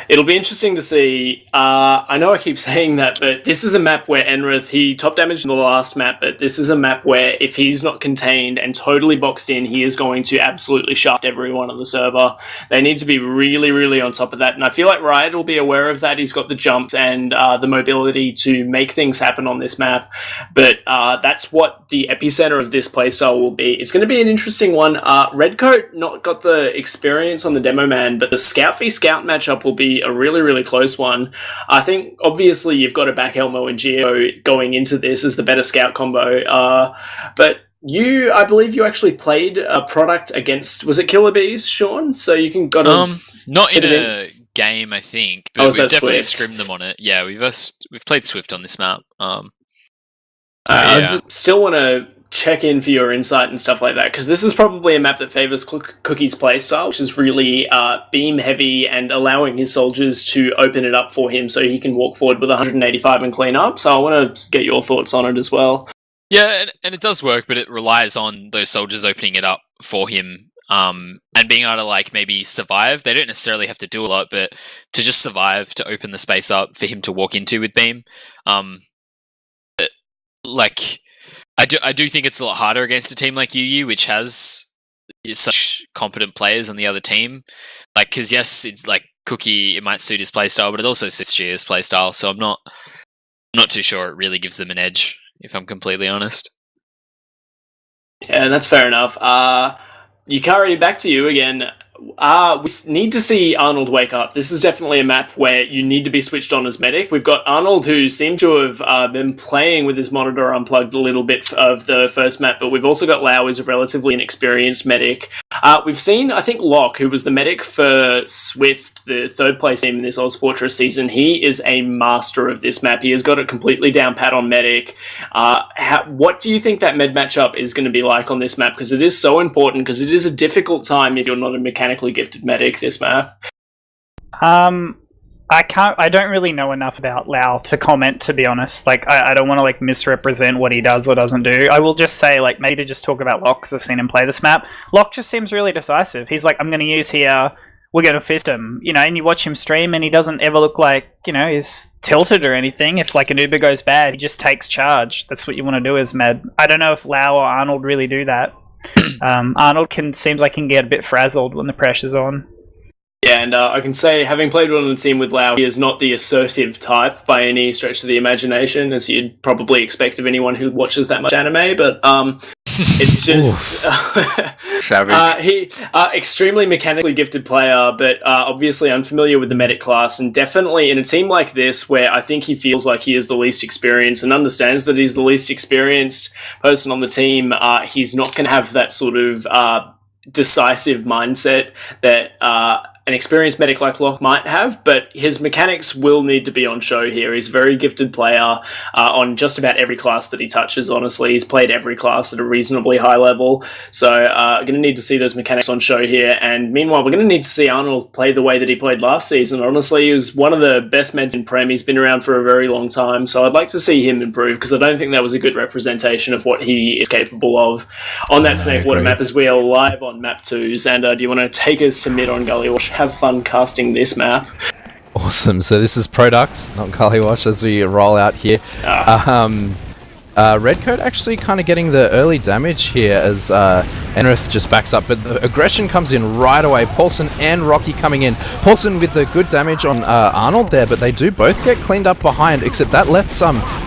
A: it'll be interesting to see. I know I keep saying that, but this is a map where Enrith, he top damaged in the last map, but this is a map where if he's not contained and totally boxed in, he is going to absolutely shaft everyone on the server. They need to be really, really on top of that, and I feel like Riot will be aware of that. He's got the jumps and the mobility to make things happen on this map, but that's what the epicenter of this playstyle will be. It's going to be an interesting one. Redcoat not got the experience on the demo man, but the Scout v Scout matchup will be a really, really close one. I think obviously you've got a back Elmo and Geo going into this as the better Scout combo, but I believe you actually played a product against, was it KILLA BEEZ, Sean? So you can got
B: not in a game, I think, but we've definitely
A: Swift?
B: scrimmed them on it. Yeah, we've played Swift on this map.
A: I still want to check in for your insight and stuff like that, because this is probably a map that favours Cookie's playstyle, which is really beam heavy and allowing his soldiers to open it up for him so he can walk forward with 185 and clean up. So I want to get your thoughts on it as well.
B: Yeah, and it does work, but it relies on those soldiers opening it up for him, and being able to like maybe survive. They don't necessarily have to do a lot, but to just survive, to open the space up for him to walk into with beam. I do think it's a lot harder against a team like Yugi, which has such competent players on the other team. Like, because yes, it's like Cookie, it might suit his playstyle, but it also suits Gio's playstyle. So I'm not too sure it really gives them an edge, if I'm completely honest.
A: Yeah, that's fair enough. Yukari, back to you again. We need to see Arnold wake up. This is definitely a map where you need to be switched on as medic. We've got Arnold, who seemed to have been playing with his monitor unplugged a little bit of the first map, but we've also got Lau, who's a relatively inexperienced medic. We've seen, I think, Locke, who was the medic for Swift, the third place team in this ozfortress season. He is a master of this map. He has got it completely down pat on medic. What do you think that med matchup is going to be like on this map? Because it is so important, because it is a difficult time if you're not a mechanically gifted medic, this map.
D: I don't really know enough about Lau to comment, to be honest. Like, I don't want to like misrepresent what he does or doesn't do. I will just say, like, maybe to just talk about Locke, because I've seen him play this map. Locke just seems really decisive. He's like, I'm going to use here, we're going to fist him, you know, and you watch him stream and he doesn't ever look like, you know, he's tilted or anything. If like an Uber goes bad, he just takes charge. That's what you want to do as med. I don't know if Lau or Arnold really do that. Arnold seems like he can get a bit frazzled when the pressure's on.
A: Yeah, and I can say, having played on a team with Lau, he is not the assertive type by any stretch of the imagination, as you'd probably expect of anyone who watches that much anime, but it's just... he extremely mechanically gifted player, but obviously unfamiliar with the medic class, and definitely in a team like this, where I think he feels like he is the least experienced and understands that he's the least experienced person on the team, he's not going to have that sort of decisive mindset that an experienced medic like Locke might have, but his mechanics will need to be on show here. He's a very gifted player on just about every class that he touches, honestly. He's played every class at a reasonably high level, so going to need to see those mechanics on show here, and meanwhile, we're going to need to see Arnold play the way that he played last season. Honestly, he was one of the best meds in Prem. He's been around for a very long time, so I'd like to see him improve, because I don't think that was a good representation of what he is capable of on that Snake Water map, as we are live on map 2. Xander, do you want to take us to mid on Gully Wash? Have fun casting this map.
C: Awesome. So this is product, not Gully Wash, as we roll out here. Redcoat actually kind of getting the early damage here as Enrith just backs up, but the aggression comes in right away. Paulson and Rocky coming in. Paulson with the good damage on Arnold there, but they do both get cleaned up behind, except that lets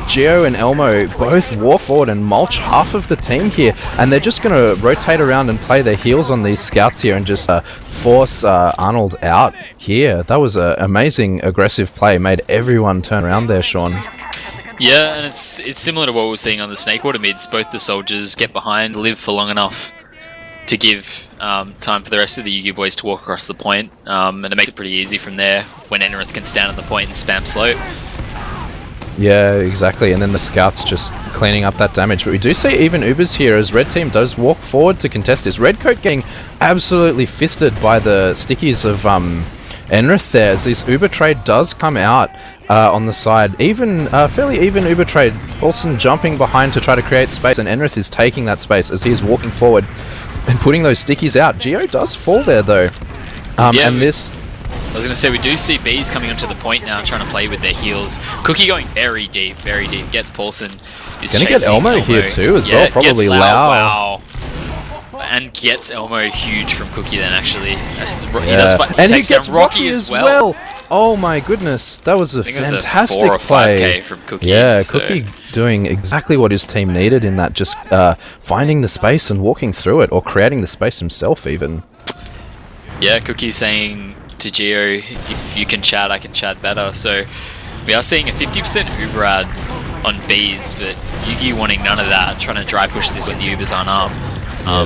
C: Geo and Elmo both war forward and mulch half of the team here, and they're just going to rotate around and play their heels on these scouts here and just force Arnold out here. That was an amazing aggressive play, made everyone turn around there, Sean.
B: Yeah, and it's similar to what we're seeing on the Snakewater mids. Both the soldiers get behind, live for long enough to give time for the rest of the YUGIBOYS to walk across the point, and it makes it pretty easy from there when Enrith can stand on the point and spam slope.
C: Yeah, exactly, and then the scouts just cleaning up that damage. But we do see even Ubers here as Red Team does walk forward to contest this. Redcoat getting absolutely fisted by the stickies of Enrith there, as this Uber trade does come out on the side. Even fairly even Uber trade. Paulson jumping behind to try to create space, and Enrith is taking that space as he is walking forward. and putting those stickies out. Geo does fall there though.
B: Yeah,
C: And this...
B: I was going to say, we do see Bees coming onto the point now, trying to play with their heals. Cookie going very deep, gets Paulson.
C: Gonna get Elmo here too as well, probably Lau.
B: Wow. And gets Elmo huge from Cookie then, actually.
C: And he gets Rocky as well. Oh my goodness, that was a fantastic
B: play. 4 or 5k
C: play
B: from Cookie.
C: Yeah, so. Cookie doing exactly what his team needed in that, just finding the space and walking through it, or creating the space himself even.
B: Yeah, Cookie saying to Geo, if you can chat, I can chat better. So we are seeing a 50% Uber ad on Bees, but Yugi wanting none of that, trying to dry push this when the Ubers aren't up.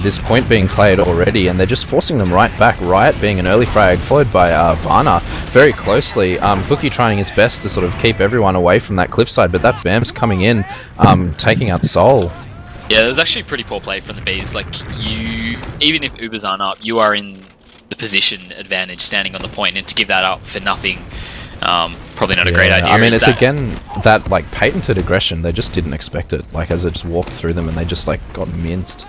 C: This point being played already, and they're just forcing them right back. Riot being an early frag, followed by Varna very closely. Cookie trying his best to sort of keep everyone away from that cliffside, but that spam's coming in, taking out Soul.
B: Yeah, it was actually pretty poor play from the Bees. Like, even if Ubers aren't up, you are in the position advantage standing on the point, and to give that up for nothing, probably not a great idea.
C: I mean, it's again that like patented aggression. They just didn't expect it. Like, as it just walked through them, and they just like got minced.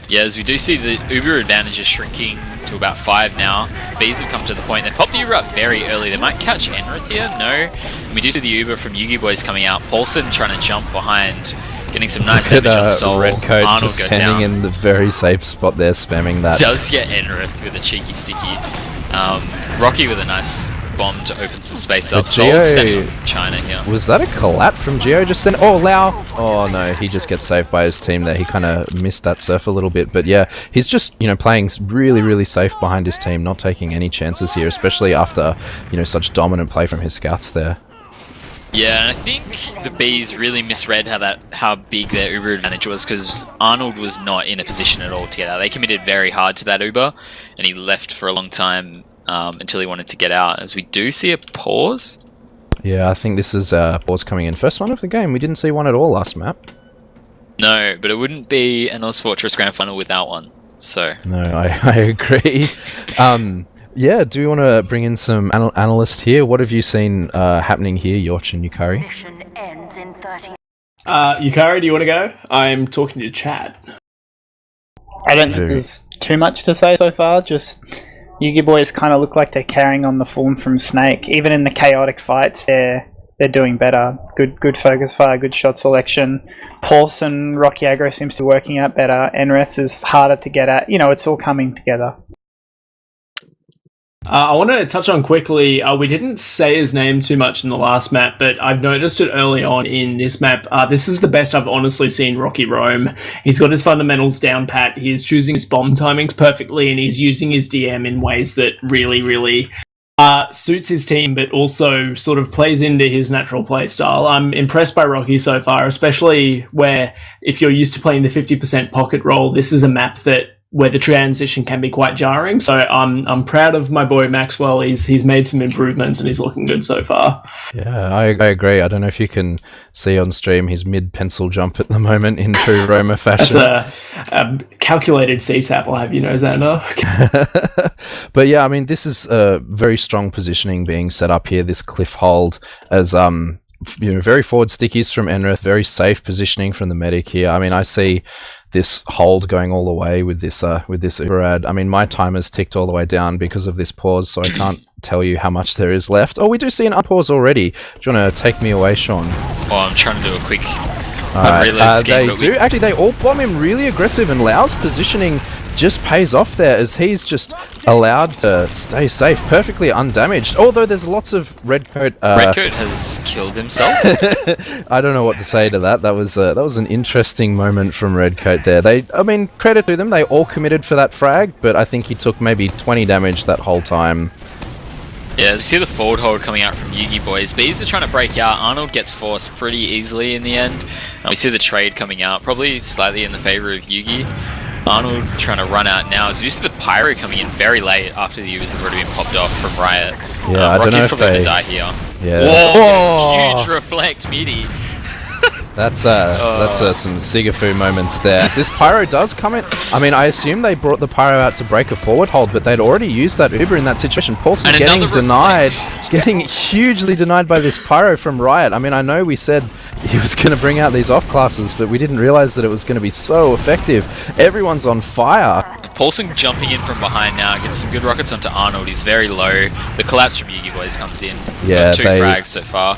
B: Yeah, as we do see the Uber advantage is shrinking to about 5 now. Bees have come to the point. They popped the Uber up very early. They might catch Enrith here. No. And we do see the Uber from YUGIBOYS coming out. Paulson trying to jump behind, getting some nice damage on Soul.
C: Redcoat
B: Arnold
C: just
B: goes
C: standing
B: down.
C: in the very safe spot there, spamming that.
B: Does get Enrith with a cheeky sticky. Rocky with a nice bomb to open some space up. Soul standing on China here.
C: Was that a collat from Geo just then? Oh, Lau! Oh no, he just gets saved by his team there. He kind of missed that surf a little bit, but yeah, he's just, you know, playing really, really safe behind his team, not taking any chances here, especially after, you know, such dominant play from his scouts there.
B: Yeah, and I think the Bees really misread how big their Uber advantage was, because Arnold was not in a position at all to get out. They committed very hard to that Uber, and he left for a long time until he wanted to get out. As we do see a pause.
C: Yeah, I think this is pause coming in. First one of the game. We didn't see one at all last map.
B: No, but it wouldn't be an ozfortress grand final without one. So
C: no, I agree. Yeah, do we want to bring in some analysts here? What have you seen happening here, yauch and Yukari?
E: Mission ends in 30.
A: Yukari, do you want to go? I'm talking to chat.
D: I don't think there's too much to say so far. Just YUGIBOYS kind of look like they're carrying on the form from Snake. Even in the chaotic fights, they're doing better. Good focus fire, good shot selection. Paulson, Rocky Aggro seems to be working out better. Enrith is harder to get at. You know, it's all coming together.
A: I want to touch on quickly, we didn't say his name too much in the last map, but I've noticed it early on in this map. This is the best I've honestly seen Rocky roam. He's got his fundamentals down pat, he is choosing his bomb timings perfectly, and he's using his DM in ways that really, really suits his team, but also sort of plays into his natural play style. I'm impressed by Rocky so far, especially where if you're used to playing the 50% pocket role, this is a map where the transition can be quite jarring. So I'm proud of my boy Maxwell. He's made some improvements and he's looking good so far.
C: Yeah, I agree. I don't know if you can see on stream his mid-pencil jump at the moment in true Roma fashion.
A: That's a calculated C-tap, I'll have you know, Xander.
C: But yeah, I mean, this is a very strong positioning being set up here, this cliff hold, as you know, very forward stickies from Enrith, very safe positioning from the medic here. I mean, I see this hold going all the way with this Uber ad. I mean, my timer's ticked all the way down because of this pause, so I can't tell you how much there is left. Oh, we do see an unpause already. Do you want to take me away, Sean?
B: Oh, I'm trying to do a quick
C: reload scheme. Actually, they all bomb him really aggressive, and Lau's positioning just pays off there as he's just allowed to stay safe, perfectly undamaged. Although there's lots of Redcoat.
B: Redcoat has killed himself.
C: I don't know what to say to that. That was an interesting moment from Redcoat there. I mean, credit to them. They all committed for that frag, but I think he took maybe 20 damage that whole time.
B: Yeah, as you see the forward hold coming out from YUGIBOYS. Bees are trying to break out. Arnold gets forced pretty easily in the end. And we see the trade coming out, probably slightly in the favor of Yugi. Arnold trying to run out now. So you see the Pyro coming in very late after the Ubers have already been popped off from Riot.
C: Yeah, I don't know if
B: probably going to die here.
C: Yeah.
B: Whoa! Huge reflect midi.
C: That's some Sigafu moments there. This pyro does come in. I mean, I assume they brought the pyro out to break a forward hold, but they'd already used that Uber in that situation. Paulson
B: And
C: getting
B: another
C: denied,
B: reflect.
C: getting hugely denied by this pyro from Riot. I mean, I know we said he was going to bring out these off classes, but we didn't realize that it was going to be so effective. Everyone's on fire.
B: Paulson jumping in from behind now, gets some good rockets onto Arnold. He's very low. The collapse from YUGIBOYS comes in.
C: Yeah,
B: Got 2 frags so far.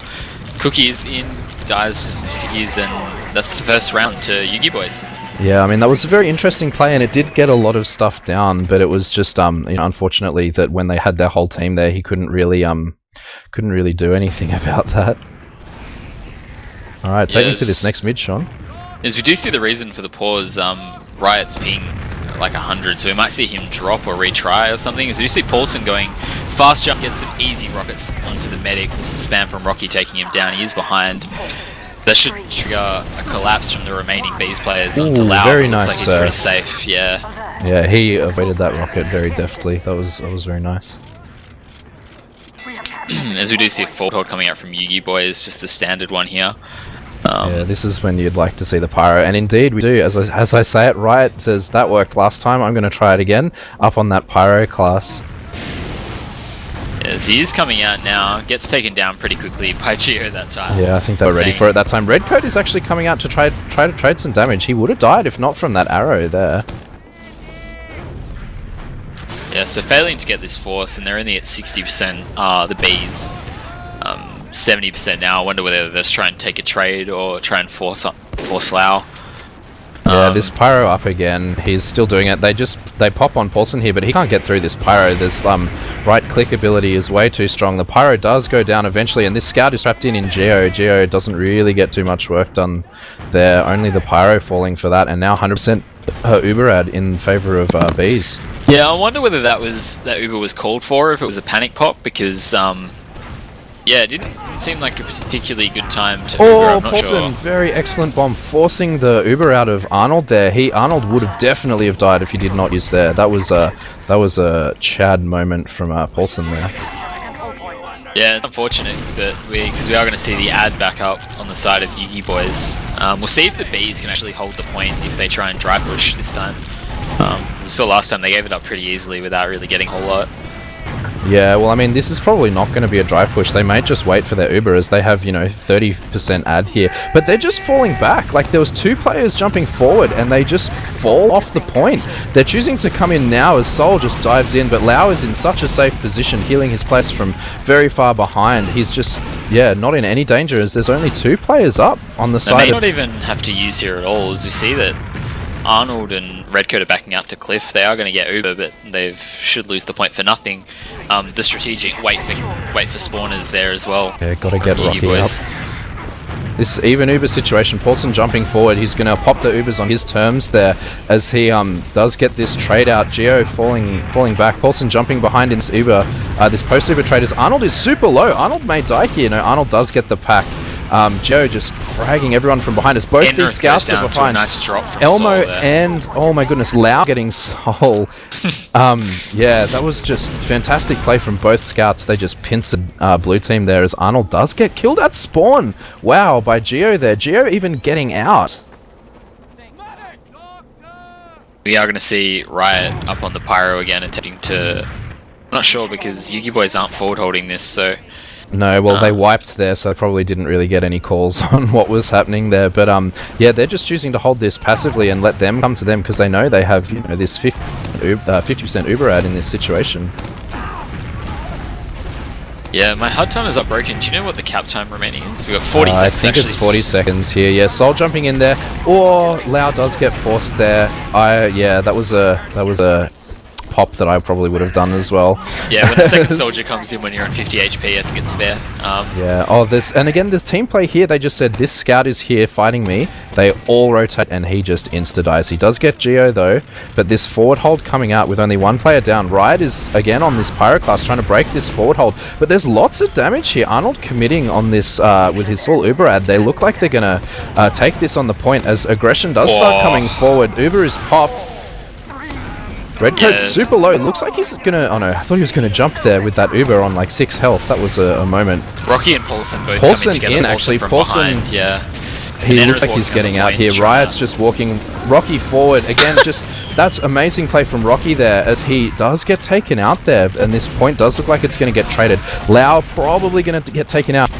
B: Cookie is in, dies to some stickies, and that's the first round to YUGIBOYS.
C: Yeah, I mean, that was a very interesting play, and it did get a lot of stuff down, but it was just, unfortunately, that when they had their whole team there, he couldn't really do anything about that. All right, take me to this next mid, Sean.
B: As we do see the reason for the pause, Riot's ping like 100, so we might see him drop or retry or something. As we do see Paulson going fast jump, gets some easy rockets onto the medic, with some spam from Rocky taking him down. He is behind. That should trigger a collapse from the remaining Bees players onto Lau.
C: Very
B: Looks
C: nice,
B: like he's pretty safe, yeah.
C: Yeah, he avoided that rocket very deftly. That was very nice.
B: As we do see a forward hold coming out from YUGIBOYS, just the standard one here.
C: Yeah, this is when you'd like to see the pyro, and indeed we do. As I say it, Riot says that worked last time. I'm going to try it again up on that pyro class.
B: As he is coming out now, gets taken down pretty quickly by Geo that time.
C: Yeah, I think they were ready for it that time. Redcoat is actually coming out to try to trade some damage. He would have died if not from that arrow there.
B: Yeah, so failing to get this force, and they're only at 60%, the Bees. 70% now. I wonder whether they're just trying to take a trade or try and force Lau.
C: Yeah, this pyro up again. He's still doing it. They pop on Paulson here, but he can't get through this pyro. This right click ability is way too strong. The pyro does go down eventually, and this scout is trapped in Geo. Geo doesn't really get too much work done there. Only the pyro falling for that, and now 100% Uberad in favor of Bees.
B: Yeah, I wonder whether that Uber was called for, if it was a panic pop, because yeah, it didn't seem like a particularly good time to Uber, I'm not
C: Paulson,
B: sure.
C: very excellent bomb, forcing the Uber out of Arnold there. Arnold would have definitely have died if he did not use there. That was a Chad moment from Paulson there.
B: Yeah, it's unfortunate, but because we are going to see the ad back up on the side of YUGIBOYS. We'll see if the Bees can actually hold the point if they try and dry push this time. As we saw last time, they gave it up pretty easily without really getting a whole lot.
C: Yeah, well, I mean, this is probably not going to be a dry push. They may just wait for their Uber, as they have, 30% ad here. But they're just falling back. Like, there was 2 players jumping forward, and they just fall off the point. They're choosing to come in now as Sol just dives in, but Lau is in such a safe position, healing his place from very far behind. He's just, not in any danger, as there's only 2 players up on the side.
B: They may not even have to use here at all, as we see that Arnold and Redcoat are backing up to Cliff. They are going to get Uber, but they should lose the point for nothing. The strategic wait for spawners there as well.
C: Yeah, gotta get Rocky
B: YUGIBOYS.
C: This even Uber situation, Paulson jumping forward, he's going to pop the Ubers on his terms there as he does get this trade out. Geo falling back, Paulson jumping behind in this Uber, this post-Uber trade as Arnold is super low. Arnold may die here. No, Arnold does get the pack. Geo just fragging everyone from behind us. Both these scouts are behind.
B: Nice drop from
C: Elmo
B: Sol there.
C: and, oh my goodness, Lau getting Sol. Yeah, that was just fantastic play from both scouts. They just pincered blue team there as Arnold does get killed at spawn. Wow, by Geo there. Geo even getting out.
B: We are going to see Riot up on the Pyro again, attempting to... I'm not sure, because YUGIBOYS aren't forward holding this, so...
C: No, well, they wiped there, so they probably didn't really get any calls on what was happening there. But, yeah, they're just choosing to hold this passively and let them come to them because they know they have, this 50% Uber ad in this situation.
B: Yeah, my HUD time is up broken. Do you know what the cap time remaining is? We've got 40 seconds.
C: I think
B: actually.
C: it's 40 seconds here. Yeah, Sol jumping in there. Or Lau does get forced there. Yeah, that was a pop that I probably would have done as well.
B: Yeah, when the second soldier comes in when you're on 50 HP, I think it's fair.
C: Yeah, and again, the team play here, they just said, this scout is here fighting me. They all rotate, and he just insta-dies. He does get Geo, though, but this forward hold coming out with only 1 player down. Riot is, again, on this Pyro class, trying to break this forward hold, but there's lots of damage here. Arnold committing on this with his full Uber ad. They look like they're going to take this on the point as aggression does start coming forward. Uber is popped. Redcoat super low. Looks like he's gonna... Oh no, I thought he was gonna jump there with that Uber on like 6 health. That was a moment.
B: Rocky and Paulson both
C: Paulson
B: coming together.
C: in, actually.
B: From
C: Paulson
B: behind, yeah.
C: He
B: And
C: looks like
B: Enra's
C: he's
B: walking
C: getting
B: on the
C: out
B: point,
C: here.
B: trying
C: Riot's
B: to-
C: just walking Rocky forward. Again, just that's amazing play from Rocky there as he does get taken out there. And this point does look like it's going to get traded. Lau probably going to get taken out.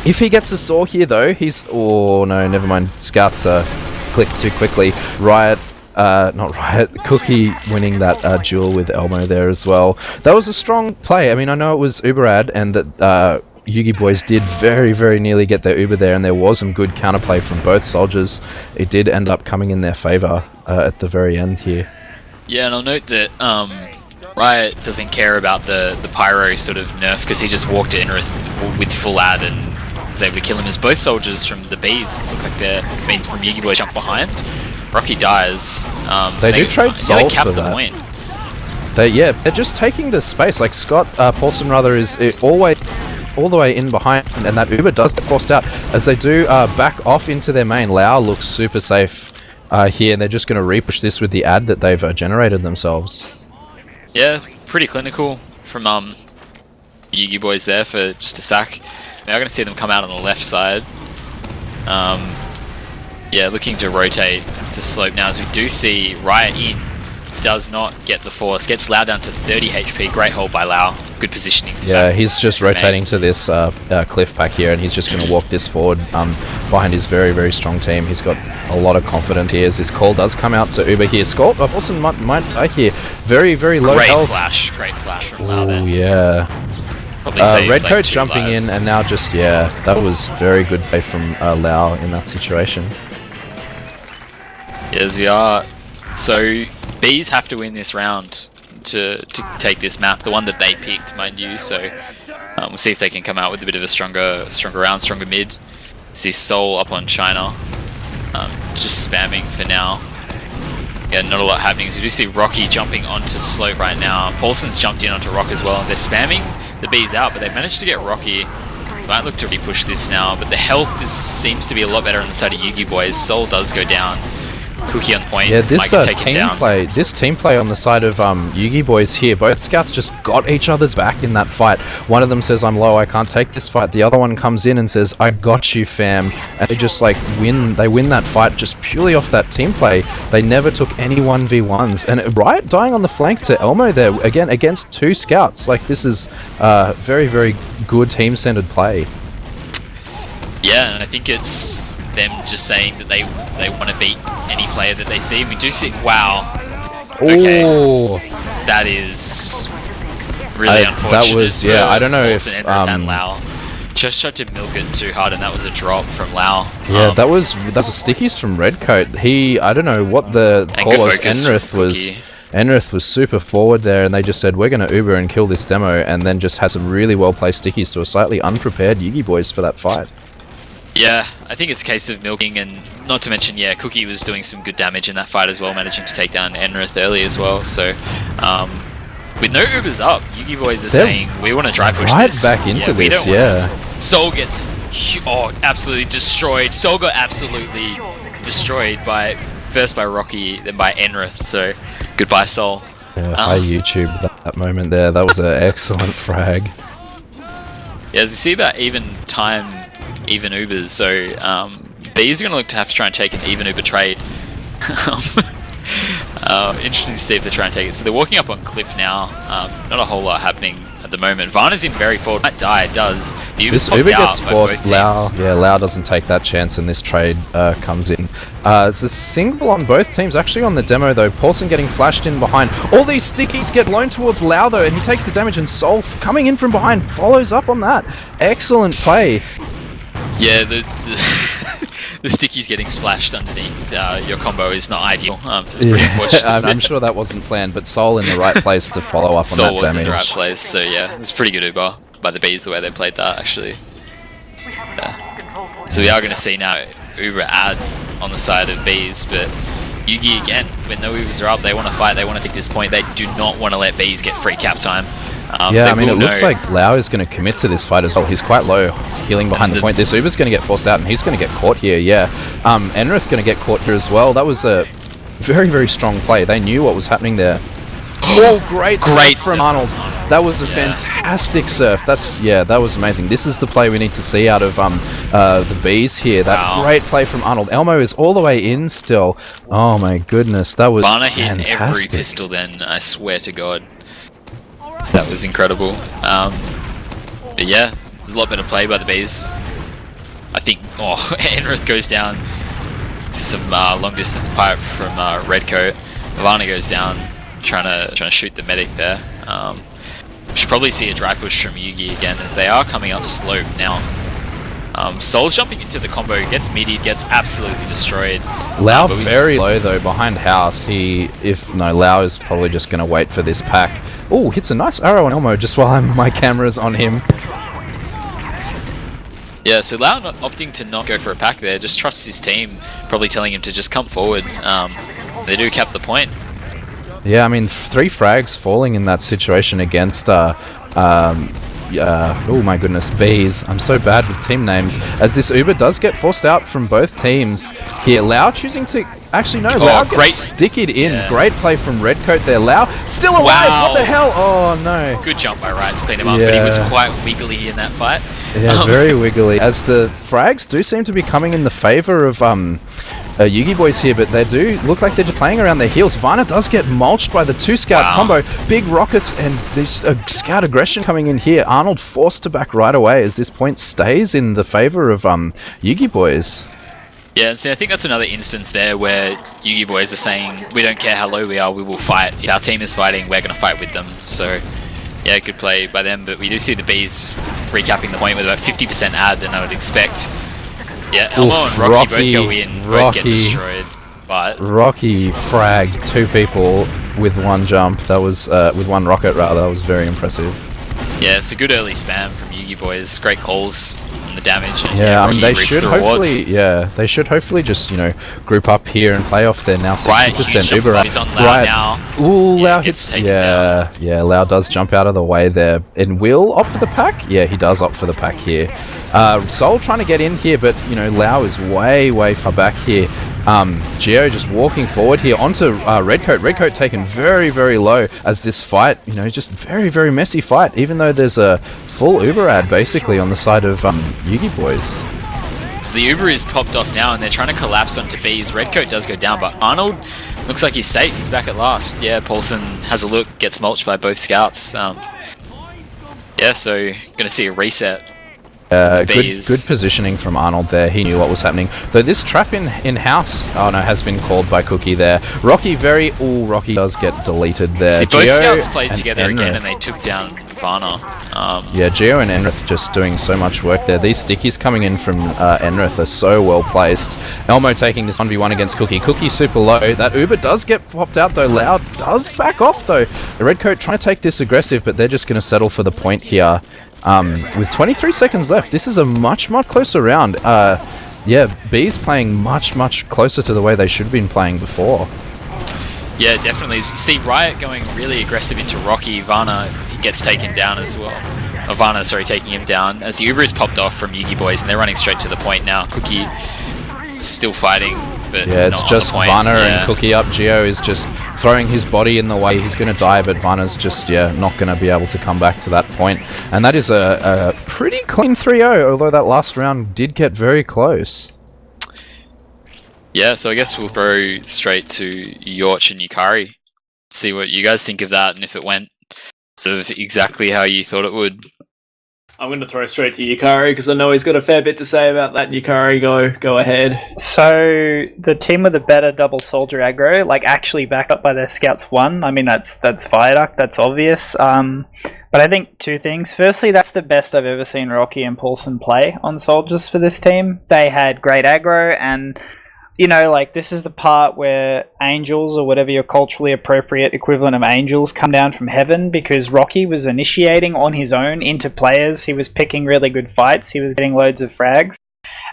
C: If he gets a saw here though, he's... Oh no, never mind. Scouts clicked too quickly. Riot... not Riot, Cookie winning that duel with Elmo there as well. That was a strong play. I mean, I know it was Uberad and that YUGIBOYS did very, very nearly get their Uber there, and there was some good counterplay from both soldiers. It did end up coming in their favour at the very end here.
B: Yeah, and I'll note that Riot doesn't care about the pyro sort of nerf because he just walked in with full ad and was able to kill him as both soldiers from the bees look like they're means from YUGIBOYS jump behind. Rocky dies.
C: They do trade
B: Soul
C: souls
B: cap
C: for
B: the
C: that.
B: point.
C: They're just taking the space. Like Scott Paulson rather is always all the way in behind, and that Uber does get forced out as they do back off into their main. Lau looks super safe here, and they're just going to repush this with the ad that they've generated themselves.
B: Yeah, pretty clinical from YUGIBOYS there for just a sack. Now we're going to see them come out on the left side. Yeah, looking to rotate to slope now as we do see Riot in. Does not get the force. Gets Lau down to 30 HP. Great hold by Lau. Good positioning.
C: Yeah, he's just rotating to this cliff back here, and he's just going to walk this forward behind his very, very strong team. He's got a lot of confidence here as this call does come out to Uber here. Scott Paulson might die here. Very, very low health.
B: Great flash from Lau
C: Oh,
B: there.
C: yeah.
B: Saved,
C: Red
B: like,
C: Coat
B: 2
C: jumping
B: lives.
C: in, and now just, yeah, that was very good play from Lau in that situation.
B: Yes, we are. So, Bees have to win this round to take this map, the one that they picked, mind you. So, we'll see if they can come out with a bit of a stronger round, stronger mid. See Soul up on China, just spamming for now. Yeah, not a lot happening. So we do see Rocky jumping onto slope right now. Paulson's jumped in onto Rock as well, and they're spamming the Bees out, but they've managed to get Rocky. Might look to re-push this now, but the health seems to be a lot better on the side of YUGIBOYS. Soul does go down. Cookie on point.
C: Yeah, this
B: might get taken down.
C: team play on the side of YUGIBOYS here. Both scouts just got each other's back in that fight. One of them says, "I'm low, I can't take this fight." The other one comes in and says, "I got you, fam." And they just like win. They win that fight just purely off that team play. They never took any 1v1s. And Riot dying on the flank to Elmo there again against 2 scouts. Like this is very, very good team-centered play.
B: Yeah, and I think it's them just saying that they want to beat any player that they see. We do see... Wow. Okay.
C: Oh,
B: That is really unfortunate.
C: that was,
B: for
C: yeah, I don't know
B: Paulson
C: if,
B: and Lau. Just tried to milk it too hard, and that was a drop from Lau.
C: yeah, that was a stickies from Redcoat. I don't know what the
B: And
C: call
B: good
C: was.
B: focus
C: Enrith
B: from
C: was
B: Cookie.
C: Enrith was super forward there, and they just said, "We're going to Uber and kill this demo," and then just had some really well placed stickies to a slightly unprepared YUGIBOYS for that fight.
B: Yeah, I think it's a case of milking, and not to mention, yeah, Cookie was doing some good damage in that fight as well, managing to take down Enrith early as well. So, with no Ubers up, YUGIBOYS are saying, we want to dry push
C: Right
B: this.
C: back into
B: we
C: this,
B: don't wanna-
C: yeah.
B: Soul gets absolutely destroyed. Soul got absolutely destroyed first by Rocky, then by Enrith. So, goodbye, Soul.
C: Yeah, hi YouTube, that moment there. That was an excellent frag.
B: Yeah, as you see about even time, even Ubers, so Bees are going to look to have to try and take an even Uber trade. Interesting to see if they try and take it. So they're walking up on cliff now. Not a whole lot happening at the moment. Varna's in very forward. Might die, it does. The
C: This
B: popped
C: Uber
B: out
C: gets
B: by both
C: forced. Lau,
B: teams.
C: yeah, Lau doesn't take that chance, and this trade comes in. It's a single on both teams. Actually, on the demo though, Paulson getting flashed in behind. All these stickies get blown towards Lau though, and he takes the damage. And Soul coming in from behind follows up on that. Excellent play.
B: Yeah, the stickies getting splashed underneath your combo is not ideal. So it's pretty unfortunate.
C: I'm sure that wasn't planned, but Soul in the right place to follow up on
B: Soul
C: that
B: was
C: damage.
B: in the right place, so yeah, it was pretty good Uber by the Bees the way they played that actually. So we are going to see now Uber add on the side of Bees, but Yugi again, when no Ubers are up, they want to fight, they want to take this point, they do not want to let Bees get free cap time.
C: Yeah, I mean, it looks like Lau is going to commit to this fight as well. He's quite low, healing behind the point. This Uber's going to get forced out, and he's going to get caught here, yeah. Enrith going to get caught here as well. That was a very, very strong play. They knew what was happening there. Oh, great
B: Great
C: from Arnold. That was a fantastic surf. That was amazing. This is the play we need to see out of the bees here. That great play from Arnold. Elmo is all the way in still. Oh my goodness, that was
B: Varna
C: fantastic.
B: hit every pistol then, I swear to God. That was incredible. But yeah, there's a lot better play by the bees. I think, Enrith goes down to some long distance pipe from Redcoat. Varna goes down, trying to shoot the medic there. We should probably see a dry push from Yugi again, as they are coming up slope now. Soul's jumping into the combo, gets meatied, gets absolutely destroyed.
C: Lau very low though, behind house. Lau is probably just going to wait for this pack. Oh, hits a nice arrow on Elmo just while my camera's on him.
B: Yeah, so Lau opting to not go for a pack there, just trusts his team, probably telling him to just come forward. They do cap the point.
C: Yeah, I mean, 3 frags falling in that situation against, oh my goodness, bees. I'm so bad with team names. As this Uber does get forced out from both teams here. Lau choosing to... Actually, no, Lau gets stick it in. Yeah. Great play from Redcoat there. Lau still alive. Wow. What the hell? Oh, no.
B: Good jump by Riot to clean him up, but he was quite wiggly in that fight.
C: Yeah, very wiggly. As the frags do seem to be coming in the favor of YUGIBOYS here, but they do look like they're just playing around their heels. Varna does get mulched by the 2-scout combo. Big rockets and this scout aggression coming in here. Arnold forced to back right away as this point stays in the favor of YUGIBOYS.
B: Yeah, and see, I think that's another instance there where YUGIBOYS are saying, we don't care how low we are, we will fight. If our team is fighting, we're going to fight with them. So, yeah, good play by them, but we do see the bees recapping the point with about 50% ad, and I would expect... Yeah, Elmo and Rocky both go in, both get destroyed, but...
C: Rocky fragged 2 people with 1 jump. That was, with 1 rocket rather, that was very impressive.
B: Yeah, it's a good early spam from YUGIBOYS, great calls on the damage. And
C: yeah, I mean, they should hopefully just, group up here and play off their now 60% Uber.
B: He's on Lau now.
C: Ooh, Lau hits. Yeah, Lau does jump out of the way there. And will opt for the pack? Yeah, he does opt for the pack here. Soul trying to get in here, but, Lau is way far back here. Geo just walking forward here onto Redcoat. Redcoat taken very low as this fight, just very messy fight, even though there's a full Uber ad basically on the side of YUGIBOYS.
B: So the Uber is popped off now and they're trying to collapse onto Bees. Redcoat does go down, but Arnold looks like he's safe. He's back at last. Yeah, Paulson has a look, gets mulched by both scouts. Yeah, so gonna see a reset.
C: Good positioning from Arnold there. He knew what was happening. Though this trap in-house, has been called by Cookie there. Rocky Rocky does get deleted there.
B: See, both scouts played together again and they took down Varna.
C: Yeah, Geo and Enrith just doing so much work there. These stickies coming in from Enrith are so well placed. Elmo taking this 1v1 against Cookie. Cookie super low. That Uber does get popped out though. Lau does back off though. The Redcoat trying to take this aggressive, but they're just going to settle for the point here. With 23 seconds left, this is a much closer round. Yeah, Bees playing much closer to the way they should have been playing before.
B: Yeah, definitely. You see Riot going really aggressive into Rocky. Varna gets taken down as well. Varna, sorry, taking him down as the Uber is popped off from YUGIBOYS and they're running straight to the point now. Cookie still fighting, but
C: yeah, it's just Varna and Cookie up. Geo is just throwing his body in the way. He's going to die, but Varna's just, not going to be able to come back to that point. And that is a pretty clean 3-0, although that last round did get very close.
B: Yeah, so I guess we'll throw straight to yauch and Yukari. See what you guys think of that and if it went sort of exactly how you thought it would.
A: I'm going to throw straight to Yukari because I know he's got a fair bit to say about that. Yukari, go ahead.
D: So the team with the better double soldier aggro, actually backed up by their scouts, won. I mean, that's Viaduct, that's obvious. But I think 2 things. Firstly, that's the best I've ever seen Rocky and Paulson play on soldiers for this team. They had great aggro and... this is the part where angels, or whatever your culturally appropriate equivalent of angels, come down from heaven, because Rocky was initiating on his own into players. He was picking really good fights. He was getting loads of frags.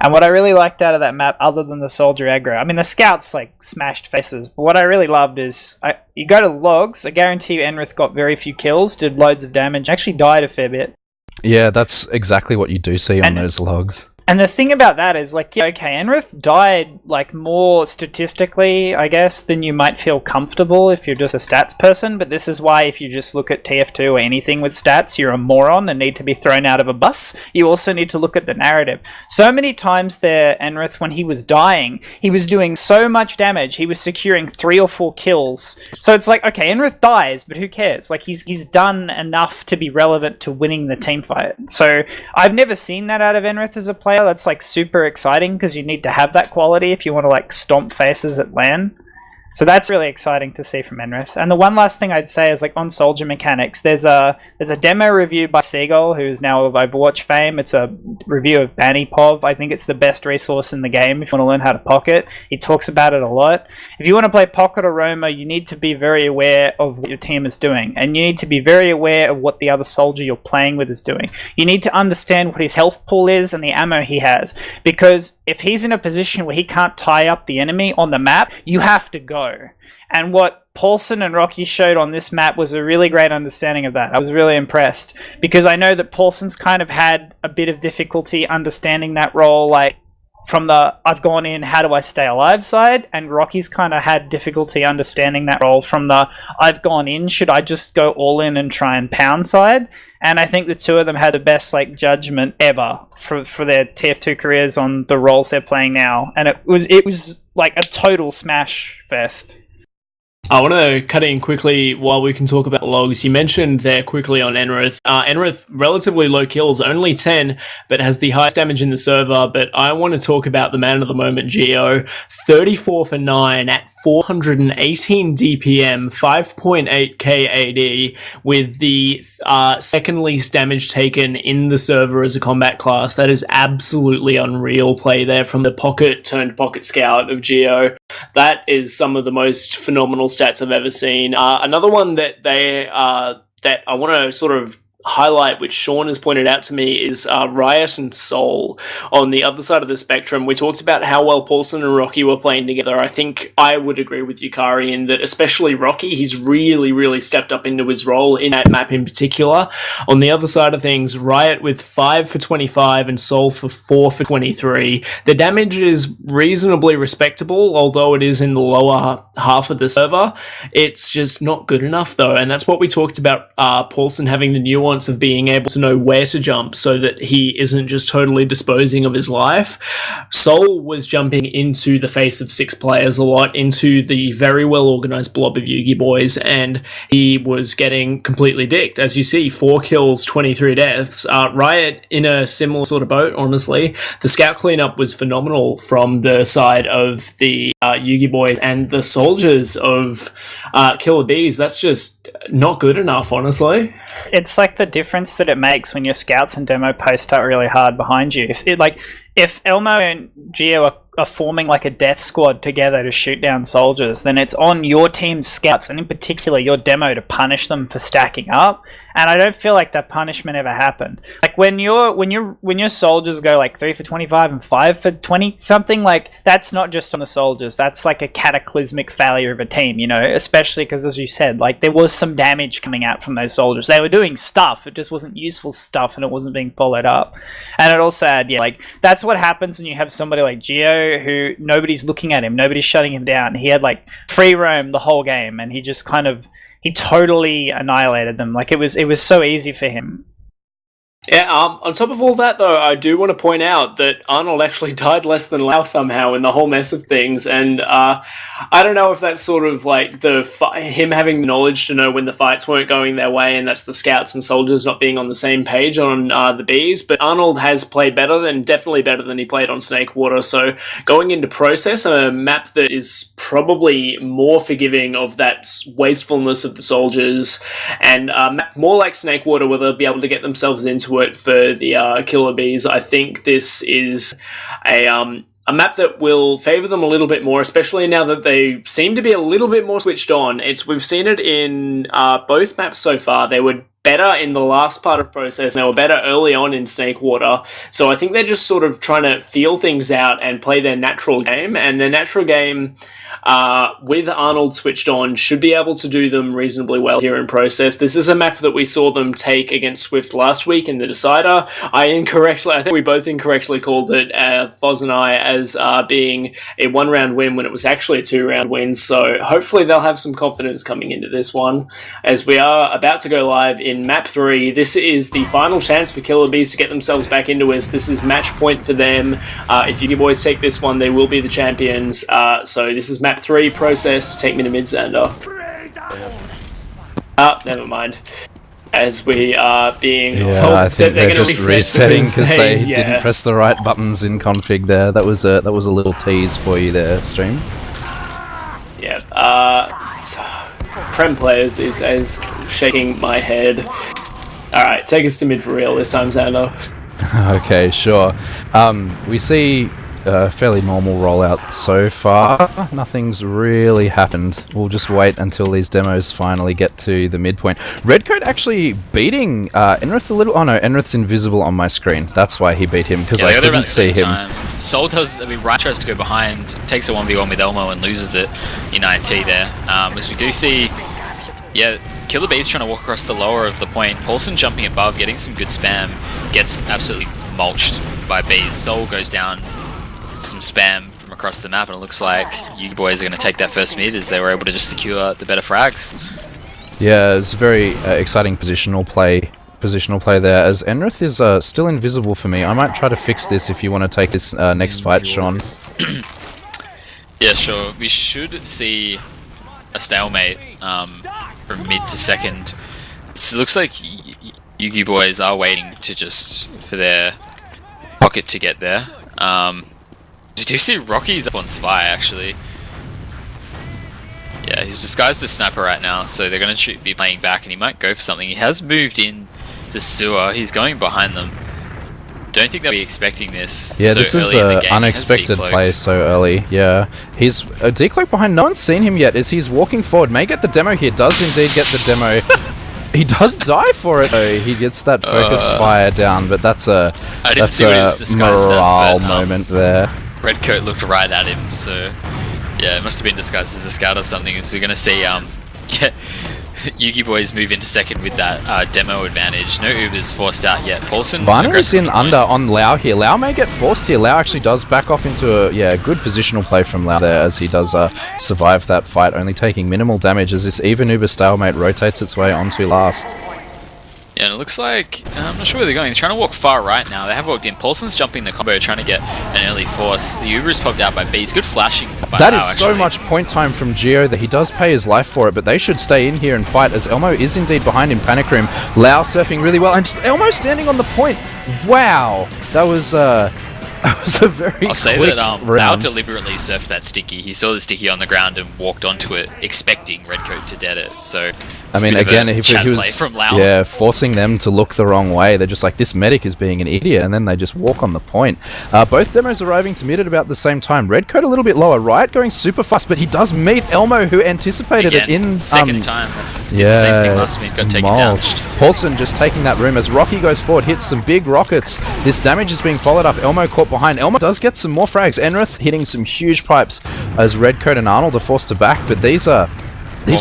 D: And what I really liked out of that map, other than the soldier aggro, I mean, the scouts, smashed faces. But what I really loved is, you go to logs, I guarantee you Enrith got very few kills, did loads of damage, actually died a fair bit.
C: Yeah, that's exactly what you do see on those logs.
D: And the thing about that is, like, yeah, okay, Enrith died, like, more statistically, I guess, than you might feel comfortable if you're just a stats person, but this is why if you just look at TF2 or anything with stats, you're a moron and need to be thrown out of a bus. You also need to look at the narrative. So many times there, Enrith, when he was dying, he was doing so much damage, he was securing 3 or 4 kills. So it's like, okay, Enrith dies, but who cares? Like, he's done enough to be relevant to winning the team fight. So I've never seen that out of Enrith as a player. That's like super exciting because you need to have that quality if you want to like stomp faces at LAN. So that's really exciting to see from Enrith. And the one last thing I'd say is, like, on soldier mechanics, there's a demo review by Seagull, who is now of Overwatch fame. It's a review of Banny Pov. I think it's the best resource in the game if you want to learn how to pocket. He talks about it a lot. If you want to play pocket or Roma, you need to be very aware of what your team is doing. And you need to be very aware of what the other soldier you're playing with is doing. You need to understand what his health pool is and the ammo he has. Because if he's in a position where he can't tie up the enemy on the map, you have to go. And what Paulson and Rocky showed on this map was a really great understanding of that. I was really impressed because I know that Paulson's kind of had a bit of difficulty understanding that role, like from the I've gone in, how do I stay alive side, and Rocky's kind of had difficulty understanding that role from the I've gone in, should I just go all in and try and pound side. And I think the two of them had the best like judgment ever for their TF2 careers on the roles they're playing now, and it was like a total smash fest.
A: I want to cut in quickly while we can talk about the logs. You mentioned there quickly on Enrith. Enrith, relatively low kills, only 10, but has the highest damage in the server. But I want to talk about the man of the moment, Geo. 34 for 9 at 418 DPM, 5.8 KAD, with the second least damage taken in the server as a combat class. That is absolutely unreal play there from the pocket turned pocket scout of Geo. That is some of the most phenomenal stats I've ever seen. Another one that that I want to sort of highlight, which Sean has pointed out to me, is Riot and Soul on the other side of the spectrum. We talked about how well Paulson and Rocky were playing together. I think I would agree with Yukari in that, especially Rocky, he's really stepped up into his role in that map in particular. On the other side of things, Riot with 5 for 25 and Soul for 4 for 23. The damage is reasonably respectable, although it is in the lower half of the server. It's just not good enough though, and that's what we talked about, Paulson having the nuance of being able to know where to jump so that he isn't just totally disposing of his life. Soul was jumping into the face of 6 players a lot, into the very well organized blob of YUGIBOYS, and he was getting completely dicked. As you see, 4 kills, 23 deaths. Riot in a similar sort of boat, honestly. The scout cleanup was phenomenal from the side of the YUGIBOYS and the soldiers of KILLA BEEZ. That's just not good enough, honestly.
D: It's like the difference that it makes when your scouts and demo post out really hard behind you. If Elmo and Geo are forming like a death squad together to shoot down soldiers, then it's on your team's scouts, and in particular your demo, to punish them for stacking up. And I don't feel like that punishment ever happened. Like when your soldiers go like 3 for 25 and 5 for 20 something, like that's not just on the soldiers. That's like a cataclysmic failure of a team, you know, especially because, as you said, like there was some damage coming out from those soldiers. They were doing stuff, it just wasn't useful stuff, and it wasn't being followed up. And it also had, yeah, like that's what happens when you have somebody like Geo who nobody's looking at him, nobody's shutting him down. He had like free roam the whole game, and he just kind of totally annihilated them. Like it was so easy for him.
A: Yeah, on top of all that, though, I do want to point out that Arnold actually died less than Lau somehow in the whole mess of things, and I don't know if that's sort of like him having the knowledge to know when the fights weren't going their way, and that's the scouts and soldiers not being on the same page on the Bees, but Arnold has played definitely better than he played on Snakewater, so going into Process, a map that is probably more forgiving of that wastefulness of the soldiers, and a map more like Snakewater where they'll be able to get themselves into it for the KILLA BEEZ. I think this is a map that will favour them a little bit more, especially now that they seem to be a little bit more switched on. We've seen it in both maps so far. They were better in the last part of Process, and they were better early on in Snakewater. So I think they're just sort of trying to feel things out and play their natural game, and their natural game with Arnold switched on, should be able to do them reasonably well here in process. This is a map that we saw them take against Swift last week in the decider. I think we both incorrectly called it, Foz and I, as being a 1-round win when it was actually a 2-round win. So hopefully they'll have some confidence coming into this one. As we are about to go live in map 3, this is the final chance for KILLA BEEZ to get themselves back into us. This is match point for them. If YUGIBOYS take this one, they will be the champions. So this is map 3, process, take me to mid, xander. Never mind. As we are being told
C: I think
A: that they're going to
C: just resetting because they
A: yeah.
C: didn't press the right buttons in config there. That was a little tease for you there, stream.
A: Yeah. Prem players these days, shaking my head. Alright, take us to mid for real this time, xander.
C: Okay, sure. We see a fairly normal rollout so far. Nothing's really happened. We'll just wait until these demos finally get to the midpoint. Redcoat actually beating Enrith a little. Oh no, Enrith's invisible on my screen. That's why he beat him, because I couldn't see him.
B: Soul does, Ryan tries to go behind, takes a 1v1 with Elmo and loses it in INT there. As we do see, yeah, KILLA BEEZ trying to walk across the lower of the point. Paulson jumping above, getting some good spam, gets absolutely mulched by Bees. Soul goes down, some spam from across the map, and it looks like YUGIBOYS are going to take that first mid as they were able to just secure the better frags.
C: Yeah, it's very exciting positional play there, as Enrith is still invisible for me. I might try to fix this if you want to take this next fight, Sean.
B: Yeah, sure. We should see a stalemate from mid to second. So it looks like YUGIBOYS are waiting for their pocket to get there. Did you see Rocky's up on Spy, actually? Yeah, he's disguised as Sniper right now, so they're going to be playing back, and he might go for something. He has moved in to Sewer. He's going behind them. Don't think they'll be expecting this.
C: Yeah,
B: so
C: this is an unexpected play so early. Yeah, he's a decloak behind. No one's seen him yet. As he's walking forward, may get the demo here. Does indeed get the demo. He does die for it though. He gets that focus fire down, but that's a morale moment there.
B: Redcoat looked right at him, so yeah, it must have been disguised as a scout or something. So we're gonna see YUGIBOYS move into second with that demo advantage. No Ubers forced out yet. Paulson
C: Varner is in under on Lau here. Lau may get forced here. Lau actually does back off into a good positional play from Lau there, as he does survive that fight, only taking minimal damage as this even Uber stalemate rotates its way onto last.
B: Yeah, and it looks like, I'm not sure where they're going. They're trying to walk far right now. They have walked in. Paulson's jumping the combo, trying to get an early force. The Uber is popped out by Bees. Good flashing by
C: That
B: Lau,
C: is so much point time from Geo that he does pay his life for it, but they should stay in here and fight, as Elmo is indeed behind him. Panic Room. Lau surfing really well, and just Elmo standing on the point. Wow. That was a very
B: I'll say
C: quick
B: that Lau
C: round.
B: deliberately surfed that sticky. He saw the sticky on the ground and walked onto it, expecting Redcoat to dead it. So
C: I mean, again, he was
B: from Lau.
C: forcing them to look the wrong way. They're just like, this medic is being an idiot, and then they just walk on the point. Both demos arriving to mid at about the same time. Redcoat a little bit lower. Riot going super fast, but he does meet Elmo, who anticipated it in
B: second time. That's the same thing last week. Got taken down.
C: Paulson just taking that room as Rocky goes forward, hits some big rockets. This damage is being followed up. Elmo caught behind. Elmo does get some more frags. Enrith hitting some huge pipes as Redcoat and Arnold are forced to back, but these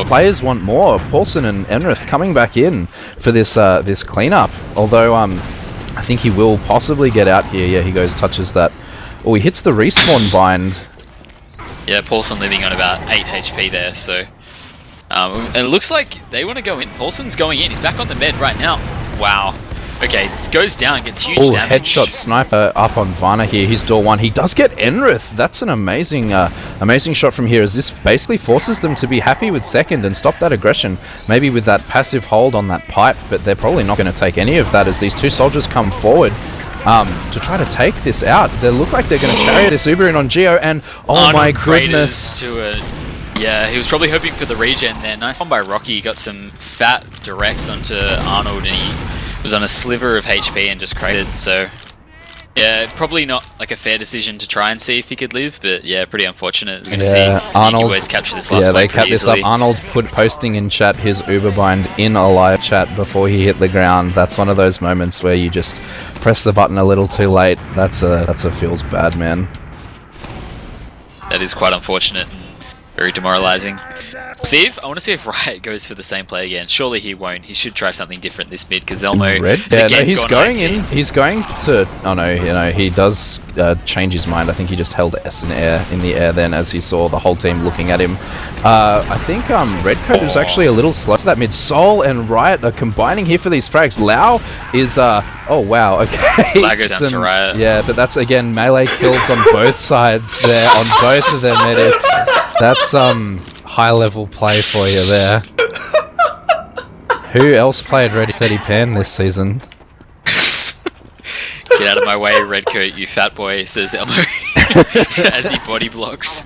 C: players want more. Paulson and Enrith coming back in for this this cleanup. Although I think he will possibly get out here. Yeah, he goes, touches that. Oh, he hits the respawn bind.
B: Yeah, Paulson living on about 8 HP there. So, and it looks like they want to go in. Paulson's going in. He's back on the med right now. Wow. Okay, goes down, gets huge damage.
C: Headshot sniper up on Varna here. He's door one. He does get Enrith. That's an amazing amazing shot from here, as this basically forces them to be happy with second and stop that aggression. Maybe with that passive hold on that pipe, but they're probably not going to take any of that as these two soldiers come forward to try to take this out. They look like they're going to chariot this Uber in on Geo, and oh my goodness.
B: Yeah, he was probably hoping for the regen there. Nice one by Rocky. He got some fat directs onto Arnold, and he was on a sliver of HP and just crated. So yeah, probably not like a fair decision to try and see if he could live, but yeah, pretty unfortunate. We're going to see Arnold capture this last
C: they cap this up. Arnold posting in chat his Uber bind in a live chat before he hit the ground. That's one of those moments where you just press the button a little too late. That's a feels bad, man.
B: That is quite unfortunate. Very demoralizing. Steve, I want to see if Riot goes for the same play again. Surely he won't. He should try something different this mid because Elmo.
C: Red? Yeah, no, he's going in. He's going to. Oh no, he does change his mind. I think he just held S in the air then as he saw the whole team looking at him. I think Redcoat is actually a little slow to that mid. Soul and Riot are combining here for these frags. Lao is. Oh wow. Okay.
B: Lao goes down to Riot.
C: Yeah, but that's again melee kills on both sides there on both of their medics. That's high level play for you there. Who else played Ready Steady Pan this season?
B: Get out of my way, Redcoat, you fat boy, says Elmo as he body blocks.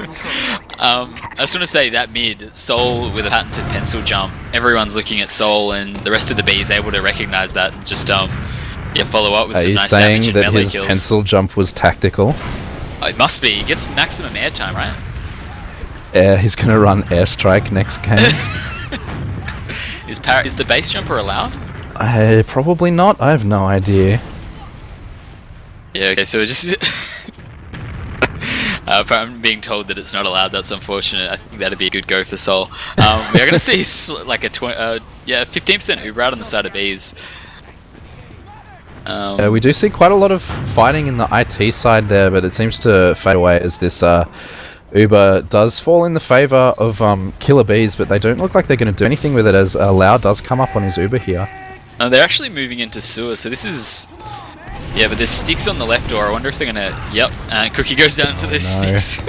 B: I just want to say that mid, Soul with a patented pencil jump, everyone's looking at Soul and the rest of the B is able to recognize that and just follow up with some nice damage and melee kills. Are you saying that his pencil jump was tactical? Oh, it must be. He gets maximum airtime, right?
C: He's going to run airstrike next game.
B: Is the base jumper allowed?
C: Probably not. I have no idea.
B: Yeah, okay, so just... I'm being told that it's not allowed. That's unfortunate. I think that'd be a good go for Soul. We are going to see like a 15% Uber out on the side of Bees.
C: We do see quite a lot of fighting in the IT side there, but it seems to fade away as this Uber does fall in the favour of KILLA BEEZ, but they don't look like they're going to do anything with it as Lau does come up on his Uber here.
B: They're actually moving into sewer, so this is... Yeah, but there's sticks on the left door. I wonder if they're going to... Yep, and Cookie goes down to those sticks.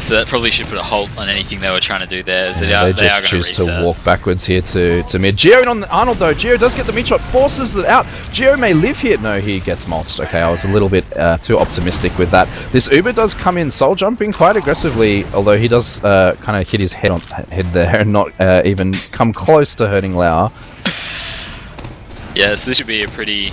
B: So that probably should put a halt on anything they were trying to do there. So
C: they just choose to walk backwards here to mid. Geo in on the Arnold though. Geo does get the mid shot, forces it out. Geo may live here. No, he gets mulched. Okay, I was a little bit too optimistic with that. This Uber does come in, Soul jumping quite aggressively, although he does kind of hit his head there and not even come close to hurting Lau.
B: Yeah, so this should be a pretty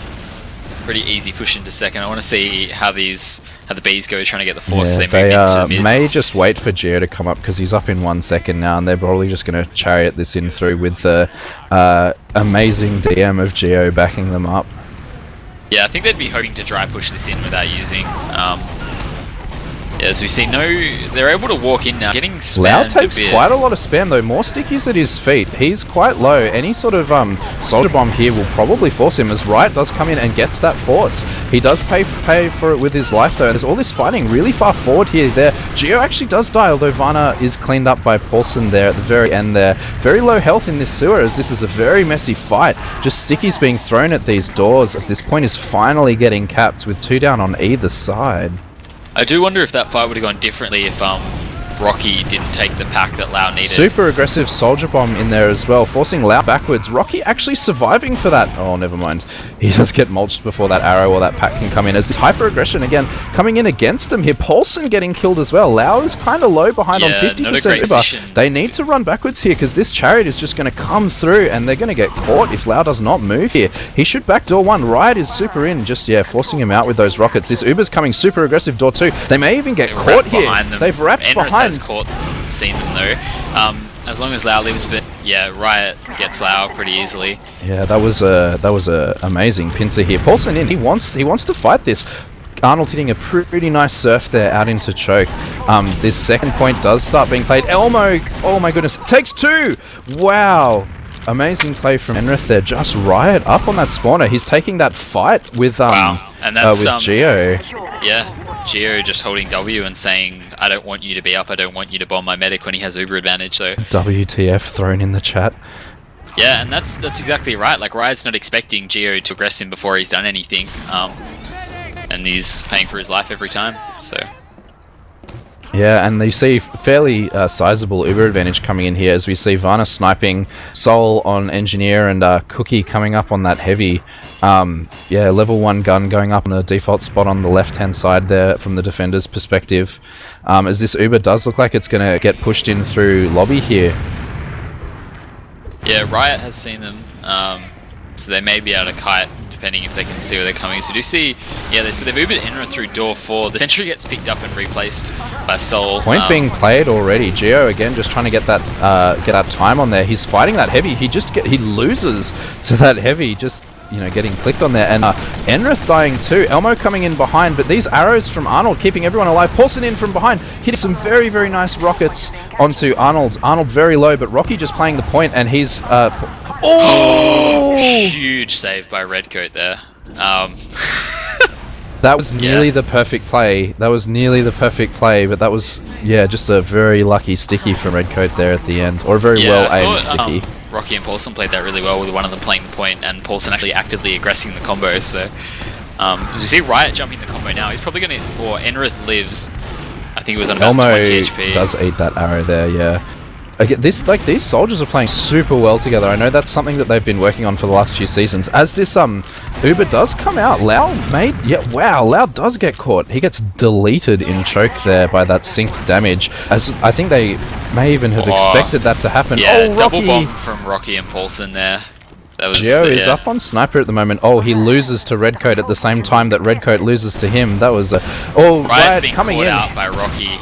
B: easy push into second. I want to see how the Bees go trying to get the force.
C: Yeah, they may just wait for Geo to come up because he's up in 1 second now, and they're probably just going to chariot this in through with the amazing DM of Geo backing them up.
B: Yeah, I think they'd be hoping to dry push this in without using... as we see, they're able to walk in now, getting spammed.
C: Lau takes quite a lot of spam though, more stickies at his feet. He's quite low. Any sort of soldier bomb here will probably force him as Riot does come in and gets that force. He does pay for it with his life though, and there's all this fighting really far forward here. Geo actually does die, although Varna is cleaned up by Paulson there at the very end there. Very low health in this sewer as this is a very messy fight. Just stickies being thrown at these doors as this point is finally getting capped with 2 down on either side.
B: I do wonder if that fight would have gone differently if Rocky didn't take the pack that Lau needed.
C: Super aggressive soldier bomb in there as well, forcing Lau backwards. Rocky actually surviving for that. Oh, never mind. He does get mulched before that arrow or that pack can come in. As this hyper aggression again coming in against them here. Paulson getting killed as well. Lau is kind of low behind on 50% Uber. They need to run backwards here because this chariot is just going to come through and they're going to get caught if Lau does not move here. He should back door 1. Riot is super in, just forcing him out with those rockets. This Uber's coming super aggressive door 2. They may even get caught here. They've wrapped behind.
B: Seen them though. As long as Lau lives, but Riot gets Lau pretty easily.
C: Yeah, that was a amazing pincer here. Paulson in. He wants to fight this. Arnold hitting a pretty nice surf there out into choke. This second point does start being played. Elmo, oh my goodness, takes 2. Wow. Amazing play from Enrith there. Just Riot up on that spawner. He's taking that fight with
B: and that's
C: with Geo.
B: Yeah, Geo just holding W and saying, "I don't want you to be up. I don't want you to bomb my medic," when he has Uber advantage. So
C: WTF thrown in the chat.
B: Yeah, and that's exactly right. Like Riot's not expecting Geo to aggress him before he's done anything, and he's paying for his life every time. So.
C: Yeah, and you see fairly sizable Uber advantage coming in here as we see Varna sniping Soul on Engineer and Cookie coming up on that heavy. Level 1 gun going up on the default spot on the left-hand side there from the defender's perspective. As this Uber does look like it's going to get pushed in through lobby here.
B: Yeah, Riot has seen them, so they may be able to kite depending if they can see where they're coming. So do you see, so they've Ubered Enra through door 4. The sentry gets picked up and replaced by Soul.
C: Point being played already. Geo again just trying to get that time on there. He's fighting that heavy. He loses to that heavy. Just getting clicked on there. And Enrith dying too. Elmo coming in behind, but these arrows from Arnold keeping everyone alive. Paulson in from behind, hitting some very, very nice rockets onto Arnold. Arnold very low, but Rocky just playing the point, and he's...
B: Huge save by Redcoat there.
C: That was nearly the perfect play. But that was, just a very lucky sticky from Redcoat there at the end. Or a very well-aimed sticky.
B: Rocky and Paulson played that really well, with one of them playing the point and Paulson actually actively aggressing the combo. So, as you see Riot jumping the combo now, he's probably going to... Or Enrith lives. I think it was on about 20 HP.
C: Does eat that arrow there, yeah. Again, these soldiers are playing super well together. I know that's something that they've been working on for the last few seasons. As this Uber does come out, Lau does get caught. He gets deleted in choke there by that synced damage. As I think they may even have expected that to happen.
B: Yeah, double bomb from Rocky and Paulson there. That was,
C: Geo is up on Sniper at the moment. Oh, he loses to Redcoat at the same time that Redcoat loses to him. That was
B: Riot's being coming in out by Rocky.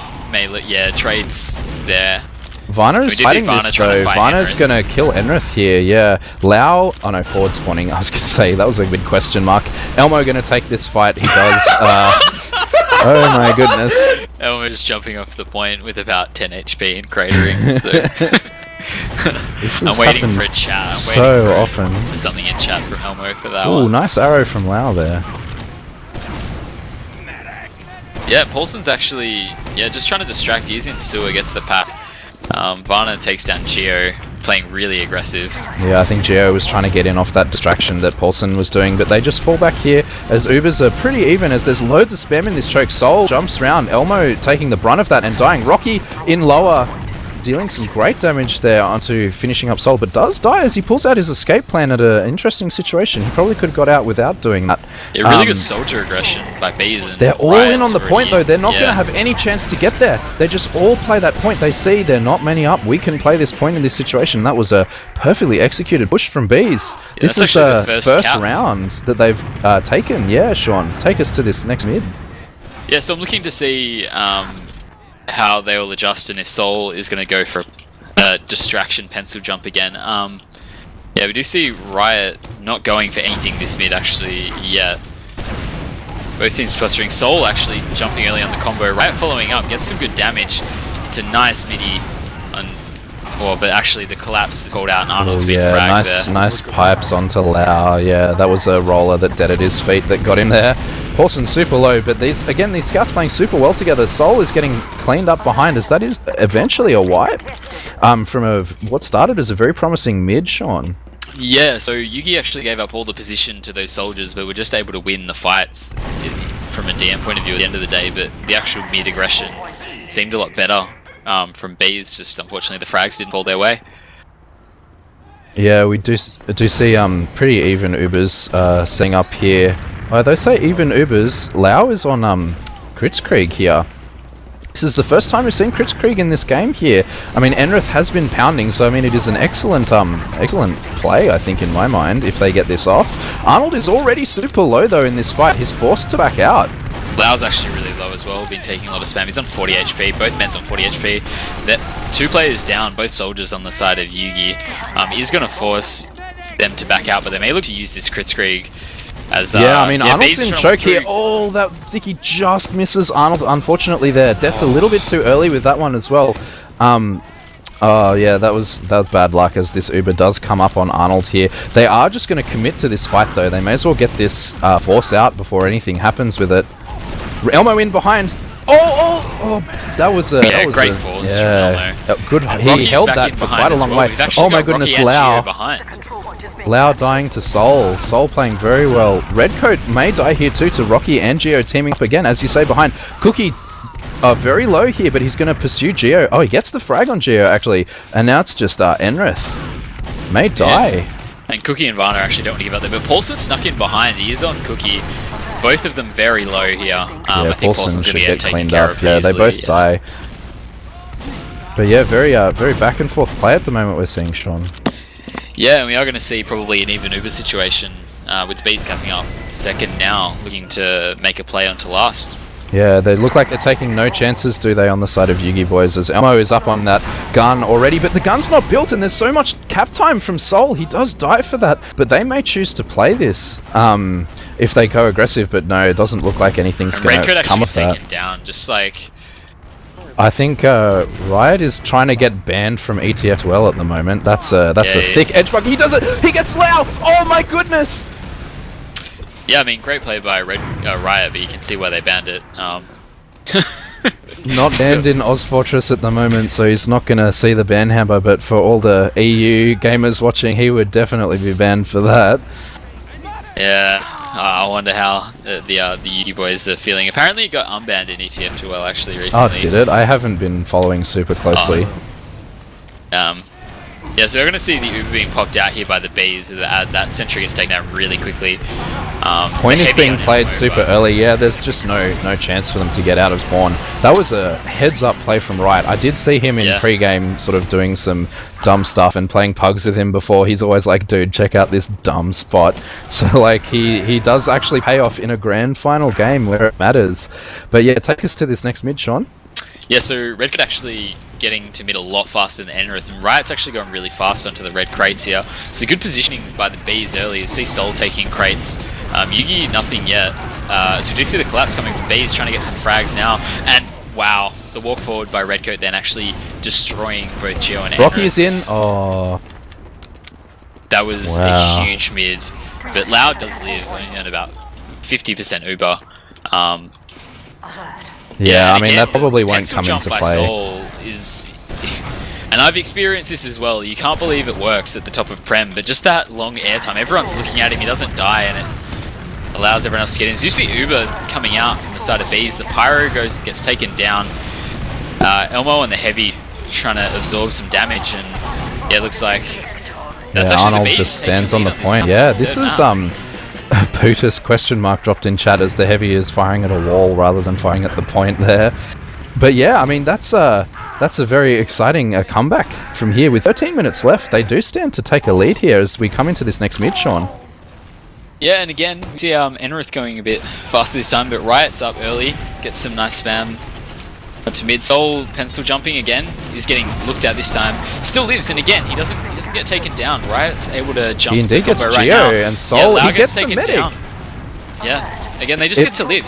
B: Trades there.
C: Varner is fighting this though. Varner's gonna kill Enrith here, yeah. Lau, oh no, forward spawning. I was gonna say, that was a big question mark. Elmo gonna take this fight, he does. Oh my goodness.
B: Elmo just jumping off the point with about 10 HP and cratering, so... I'm waiting for a chat.
C: Often.
B: For something in chat from Elmo for that
C: one.
B: Ooh,
C: nice arrow from Lau there.
B: Yeah, Paulson's actually, just trying to distract. He's in sewer, gets the pack. Varner takes down Geo, playing really aggressive.
C: Yeah, I think Geo was trying to get in off that distraction that Paulson was doing, but they just fall back here as Ubers are pretty even, as there's loads of spam in this choke. Soul jumps around, Elmo taking the brunt of that and dying. Rocky in lower, dealing some great damage there onto finishing up Soul, but does die as he pulls out his escape plan at an interesting situation. He probably could have got out without doing that.
B: Yeah, really good soldier aggression by Bees.
C: They're all in on the point though. They're not going to have any chance to get there. They just all play that point. They see they're not many up. We can play this point in this situation. That was a perfectly executed push from Bees.
B: Yeah,
C: this is the first round that they've taken. Yeah, Sean, take us to this next mid.
B: Yeah, so I'm looking to see how they will adjust and if Soul is going to go for a distraction pencil jump again. Yeah, we do see Riot not going for anything this mid actually yet. Both teams clustering. Soul actually jumping early on the combo. Riot following up, gets some good damage. It's a nice midi. But actually the collapse is called out and Arnold's been fragged there.
C: Nice pipes onto Lau. Yeah, that was a roller that deaded his feet that got him there. Paulson super low, but these scouts playing super well together. Soul is getting cleaned up behind us. That is eventually a wipe from what started as a very promising mid, Sean.
B: Yeah, so Yugi actually gave up all the position to those soldiers, but were just able to win the fights from a DM point of view at the end of the day, but the actual mid aggression seemed a lot better from Bees. Just unfortunately the frags didn't fall their way.
C: Yeah, we do see pretty even Ubers setting up here. They say even Ubers. Lau is on Kritzkrieg here. This is the first time we've seen Kritzkrieg in this game here. I mean, Enrith has been pounding, so I mean it is an excellent play, I think, in my mind, if they get this off. Arnold is already super low though in this fight. He's forced to back out.
B: Lau's actually really low as well, been taking a lot of spam. He's on 40 HP, both men's on 40 HP. That two players down, both soldiers on the side of Yugi. He's going to force them to back out, but they may look to use this Kritzkrieg as...
C: Arnold's in choke here. Oh, that sticky just misses Arnold, unfortunately there. Death's a little bit too early with that one as well. Oh yeah, that was bad luck as this Uber does come up on Arnold here. They are just going to commit to this fight though. They may as well get this force out before anything happens with it. Elmo in behind. Oh! That was a
B: great force from Elmo.
C: Good. He held that for quite a long way. Oh my goodness, Lau. Lau dying to Soul. Soul playing very well. Redcoat may die here too to Rocky and Geo teaming up again, as you say behind. Cookie very low here, but he's going to pursue Geo. Oh, he gets the frag on Geo actually, and now it's just Enrith. May die.
B: Yeah. And Cookie and Varner actually don't want to give up there, but Paulson snuck in behind. He is on Cookie. Both of them very low here. I think Paulson's going to get taken care of.
C: Yeah, they both die. But yeah, very back and forth play at the moment we're seeing, Sean.
B: Yeah, and we are going to see probably an even Uber situation with the Bees coming up second now, looking to make a play onto last.
C: Yeah, they look like they're taking no chances, do they, on the side of YUGIBOYS, as Elmo is up on that gun already, but the gun's not built and there's so much cap time from Soul. He does die for that, but they may choose to play this if they go aggressive, but no, it doesn't look like anything's going to come of that.
B: Taken down, just like...
C: I think Riot is trying to get banned from ETF2L at the moment. That's a thick edge bug. He does it! He gets Lau! Oh my goodness!
B: Yeah, I mean, great play by Riot, but you can see why they banned it.
C: Not banned in ozfortress at the moment, so he's not going to see the ban hammer, but for all the EU gamers watching, he would definitely be banned for that.
B: Yeah, I wonder how the YUGIBOYS are feeling. Apparently it got unbanned in ETF2L actually recently.
C: Oh, did it? I haven't been following super closely.
B: Yeah, so we're going to see the Uber being popped out here by the Bees. That sentry gets taken out really quickly.
C: Point is being played super early. Yeah, there's just no chance for them to get out of spawn. That was a heads-up play from Riot. I did see him in pre-game sort of doing some dumb stuff and playing pugs with him before. He's always like, dude, check out this dumb spot. So, like, he does actually pay off in a grand final game where it matters. But yeah, take us to this next mid, Sean.
B: Yeah, so Red could actually getting to mid a lot faster than Enrith, and Riot's actually going really fast onto the red crates here. So good positioning by the Bees early. You see Soul taking crates. Yugi, nothing yet. So we do see the collapse coming from Bees, trying to get some frags now. And wow, the walk forward by Redcoat then actually destroying both Geo and Enrith.
C: Rocky's in. Oh.
B: That was a huge mid. But Loud does live only at about 50% Uber.
C: Yeah, I mean, that probably won't come into play.
B: Soul is, and I've experienced this as well, you can't believe it works at the top of Prem, but just that long airtime, everyone's looking at him, he doesn't die, and it allows everyone else to get in. So you see Uber coming out from the side of Bees, the Pyro gets taken down, Elmo and the Heavy trying to absorb some damage, and yeah, it looks like that's actually
C: Arnold
B: the Bees
C: just stands on the
B: this
C: point. Yeah, this is Putus question mark dropped in chat as the Heavy is firing at a wall rather than firing at the point there. But yeah, I mean, that's a very exciting comeback from here. With 13 minutes left, they do stand to take a lead here as we come into this next mid, Sean.
B: Yeah, and again, we see Enrith going a bit faster this time, but Riot's up early, gets some nice spam to mid. Soul pencil jumping again. He's getting looked at this time. Still lives, and again, he doesn't get taken down. Riot's able to jump.
C: He indeed gets
B: right
C: Geo,
B: now.
C: and Soul,
B: he
C: gets the
B: taken
C: medic.
B: down. Yeah, again, they just get to live.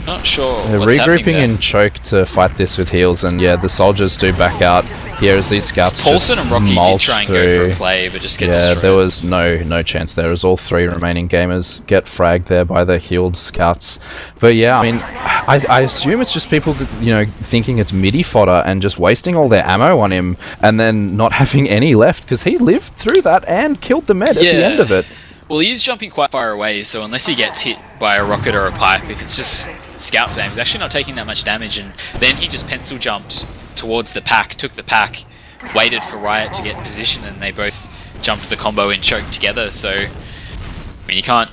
B: Not sure.
C: They're regrouping in choke to fight this with heals, and yeah, the soldiers do back out here as these scouts
B: Paulson
C: just
B: and Rocky did try and
C: through.
B: go for a play, but just get destroyed.
C: There was no chance there, as all three remaining gamers get fragged there by the healed scouts. But yeah, I mean, I assume it's just people, thinking it's midi fodder and just wasting all their ammo on him, and then not having any left, because he lived through that and killed the med at the end of it.
B: Well, he is jumping quite far away, so unless he gets hit by a rocket or a pipe, if it's just scout spam, he's actually not taking that much damage, and then he just pencil jumped towards the pack, took the pack, waited for Riot to get in position, and they both jumped the combo and choked together. So, I mean, you can't...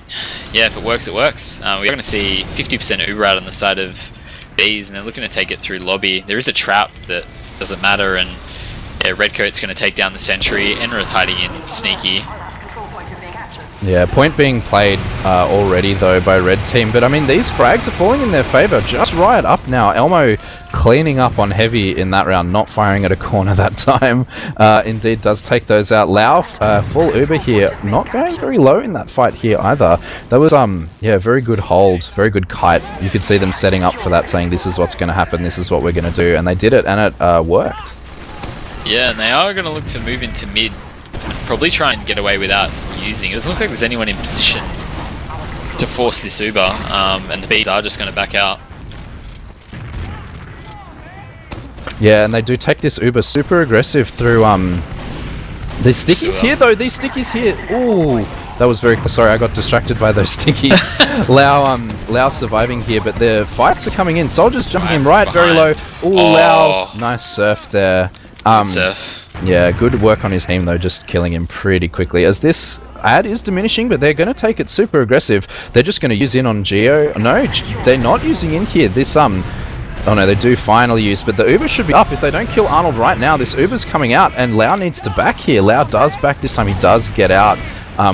B: Yeah, if it works, it works. We're going to see 50% Uber out on the side of Bees, and they're looking to take it through lobby. There is a trap that doesn't matter, and yeah, Redcoat's going to take down the sentry. Enrith hiding in sneaky.
C: Yeah, point being played already, though, by Red Team. But, I mean, these frags are falling in their favour. Just Riot up now. Elmo cleaning up on Heavy in that round, not firing at a corner that time. Indeed does take those out. Lau, full Uber here. Not going very low in that fight here either. That was, very good hold. Very good kite. You could see them setting up for that, saying this is what's going to happen, this is what we're going to do. And they did it, and it worked.
B: Yeah, and they are going to look to move into mid. Probably try and get away without using. It doesn't look like there's anyone in position to force this Uber, and the Bees are just going to back out.
C: Yeah, and they do take this Uber super aggressive through these stickies here, though. These stickies here. Ooh, that was very close. Sorry, I got distracted by those stickies. Lau surviving here, but the fights are coming in. Soldiers jumping in right very low. Ooh, Lau, nice surf there.
B: Surf.
C: Yeah, good work on his team, though, just killing him pretty quickly. As this ad is diminishing, but they're going to take it super aggressive. They're just going to use in on Geo. No, they're not using in here. This, oh no, they do finally use, but the Uber should be up. If they don't kill Arnold right now, this Uber's coming out, and Lau needs to back here. Lau does back this time. He does get out.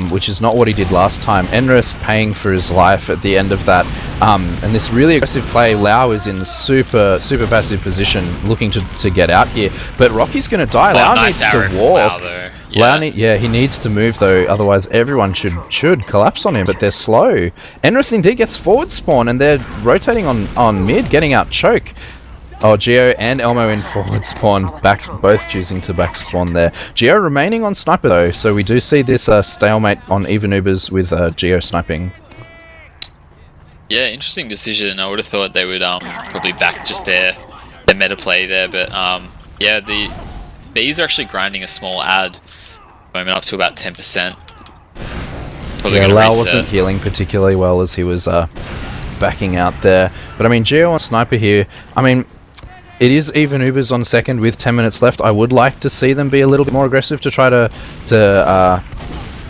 C: which is not what he did last time. Enrith paying for his life at the end of that. And this really aggressive play, Lau is in super passive position, looking to get out here. But Rocky's going to die. Lau
B: nice
C: needs
B: arrow
C: to
B: from
C: walk.
B: Lau, though. Yeah.
C: He needs to move though, otherwise everyone should collapse on him, but they're slow. Enrith indeed gets forward spawn, and they're rotating on mid, getting out choke. Oh, Geo and Elmo in forward spawn, both choosing to back spawn there. Geo remaining on sniper though, so we do see this stalemate on even Ubers with Geo sniping.
B: Yeah, interesting decision. I would have thought they would probably back just their meta play there, but yeah, the Bees are actually grinding a small ad moment up to about 10%.
C: Yeah, Lau wasn't healing particularly well as he was backing out there. But I mean, Geo on sniper here, I mean, it is even Ubers on second with 10 minutes left. I would like to see them be a little bit more aggressive to try to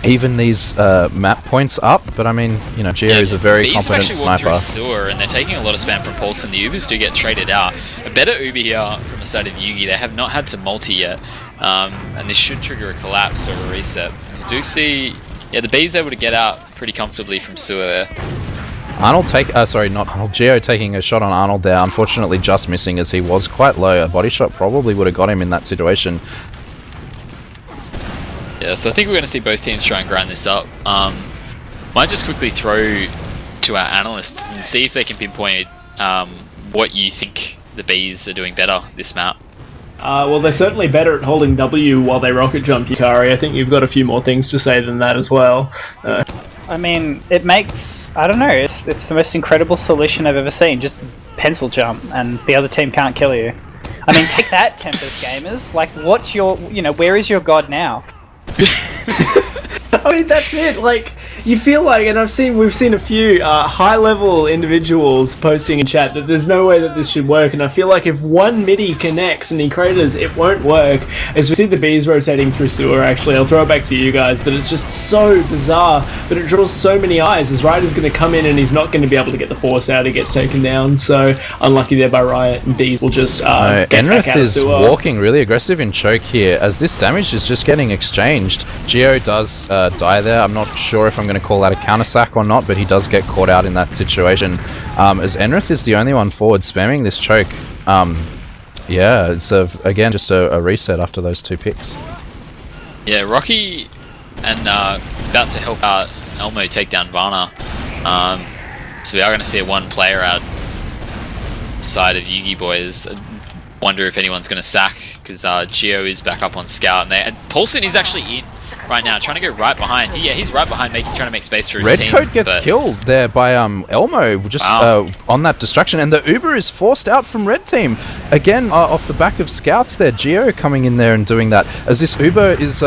C: even these map points up. But I mean, you know, Geo is a very competent sniper.
B: Through sewer, and they're taking a lot of spam from Paulson. The Ubers do get traded out. A better Uber here from the side of Yugi. They have not had to multi yet, and this should trigger a collapse or a reset. So do see, yeah, the Bees able to get out pretty comfortably from sewer there. Geo taking a shot on Arnold there, unfortunately just missing as he was quite low. A body shot probably would have got him in that situation. Yeah, so I think we're going to see both teams try and grind this up. Might just quickly throw to our analysts and see if they can pinpoint what you think the Bees are doing better this map.
A: Well, they're certainly better at holding W while they rocket jump Yukari. I think you've got a few more things to say than that as well.
D: I mean, it makes, I don't know, it's the most incredible solution I've ever seen. Just pencil jump and the other team can't kill you. I mean, take that, Tempest gamers. Like, what's your, you know, where is your god now?
A: I mean, that's it. Like, you feel like, and we've seen a few high-level individuals posting in chat that there's no way that this should work, and I feel like if one midi connects and he craters, it won't work. As we see the Bees rotating through sewer, actually, I'll throw it back to you guys, but it's just so bizarre, but it draws so many eyes, as Ryder's going to come in and he's not going to be able to get the force out, he gets taken down, so unlucky there by Riot, and Bees will just get
C: Enrith
A: back out
C: is
A: of sewer.
C: walking really aggressive in choke here, as this damage is just getting exchanged. Geo does die there. I'm not sure if I'm going to call that a counter sack or not, but he does get caught out in that situation. As Enrith is the only one forward spamming this choke. Yeah, it's again just a reset after those two picks.
B: Yeah, Rocky and about to help out Elmo take down Varna. So we are going to see a one player out side of YUGIBOYS. I wonder if anyone's going to sack because Geo is back up on scout, and Paulson is actually in right now, trying to go right behind. Yeah, he's right behind, trying to make space for his team.
C: Redcoat gets killed there by Elmo, just on that distraction, and the Uber is forced out from Red Team. Again, off the back of scouts there, Geo coming in there and doing that, as this Uber is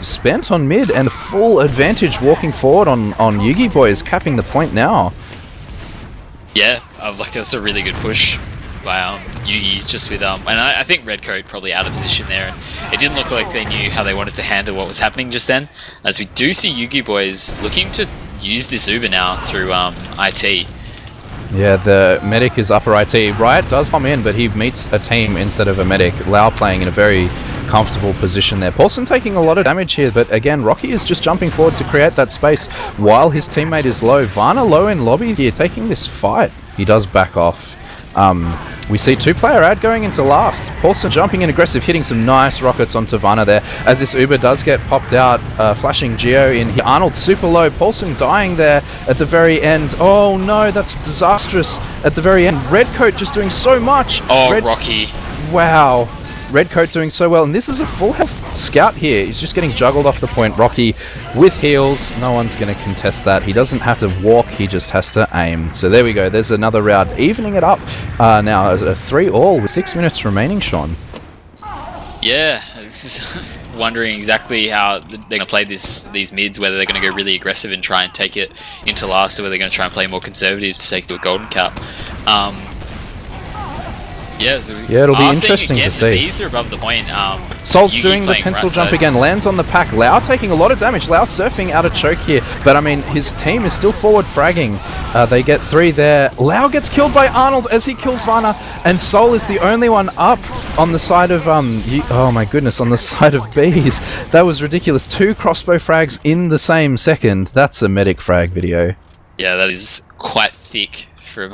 C: spent on mid, and full advantage walking forward on YUGIBOYS, capping the point now.
B: Yeah, like that's a really good push by Yugi, just with and I think Redcoat probably out of position there, and it didn't look like they knew how they wanted to handle what was happening just then, as we do see YUGIBOYS looking to use this Uber now through IT.
C: Yeah, the medic is upper IT. Riot does come in, but he meets a team instead of a medic. Lau playing in a very comfortable position there. Paulson taking a lot of damage here, but again, Rocky is just jumping forward to create that space while his teammate is low. Varna low in lobby here, taking this fight. He does back off. We see two-player ad going into last. Paulson jumping in aggressive, hitting some nice rockets onto Varna there, as this Uber does get popped out, flashing Geo in here. Arnold super low, Paulson dying there at the very end. Oh no, that's disastrous at the very end. Redcoat just doing so much.
B: Oh, Rocky.
C: Wow. Redcoat doing so well, and this is a full health scout here. He's just getting juggled off the point. Rocky with heals. No one's going to contest that. He doesn't have to walk, he just has to aim. So there we go. There's another round, evening it up now. A 3-all with 6 minutes remaining, Sean.
B: Yeah, it's wondering exactly how they're going to play these mids, whether they're going to go really aggressive and try and take it into last, or whether they're going to try and play more conservative to take to a golden cap. Yeah, so
C: Yeah, it'll be interesting
B: again,
C: to see.
B: The bees are above the point.
C: Soul's
B: Yugi
C: doing the
B: playing
C: pencil
B: right
C: jump
B: side.
C: again, lands on the pack. Lau taking a lot of damage. Lau surfing out of choke here, but I mean, his team is still forward fragging. They get 3 there. Lau gets killed by Arnold as he kills Vana, and Soul is the only one up on the side of, oh my goodness, on the side of bees. That was ridiculous. 2 crossbow frags in the same second. That's a medic frag video.
B: Yeah, that is quite thick from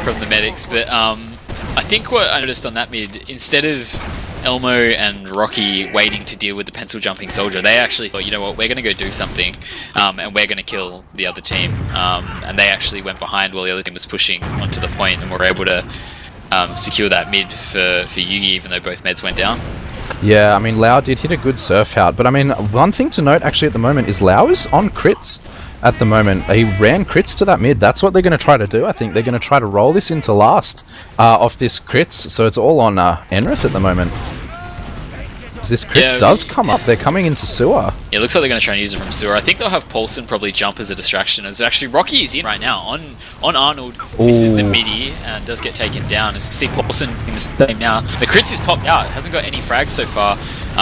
B: from the medics. But I think what I noticed on that mid, instead of Elmo and Rocky waiting to deal with the pencil jumping soldier, they actually thought, you know what, we're going to go do something, and we're going to kill the other team. And they actually went behind while the other team was pushing onto the point, and were able to secure that mid for Yugi, even though both meds went down.
C: Yeah, I mean, Lau did hit a good surf out, but I mean, one thing to note actually at the moment is Lau is on crits at the moment. He ran crits to that mid. That's what they're going to try to do. I think they're going to try to roll this into last off this crits, so it's all on Enrith at the moment. This crits does come up. They're coming into sewer.
B: Yeah, it looks like they're going to try and use it from sewer. I think they'll have Paulson probably jump as a distraction. As actually Rocky is in right now on Arnold. Misses the midi and does get taken down. As you see Paulson in the same now. The crits is popped out. Hasn't got any frags so far.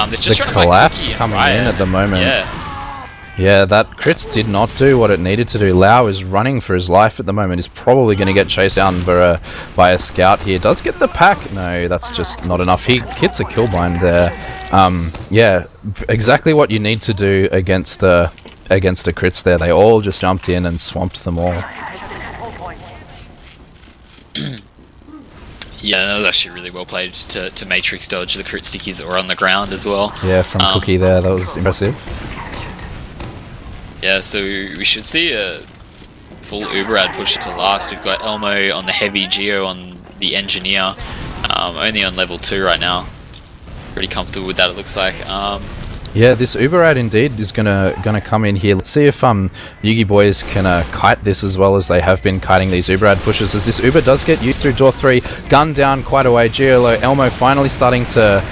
B: They're just trying to fight
C: collapse
B: Cookie
C: coming
B: and Riot.
C: in at the moment.
B: Yeah.
C: Yeah, that crits did not do what it needed to do. Lau is running for his life at the moment. He's probably going to get chased down by a scout here. Does get the pack. No, that's just not enough. He hits a killbind there. Yeah, exactly what you need to do against the crits there. They all just jumped in and swamped them all.
B: Yeah, that was actually really well played to Matrix dodge the crit stickies that were on the ground as well.
C: Yeah, from Cookie there. That was impressive.
B: Yeah, so we should see a full Uberad push to last. We've got Elmo on the heavy, Geo on the engineer, only on level 2 right now. Pretty comfortable with that, it looks like.
C: Yeah, this Uberad indeed is gonna come in here. Let's see if YUGIBOYS can kite this as well as they have been kiting these Uberad pushes. As this Uber does get used through door 3, gun down quite a way. Geo low, Elmo finally starting to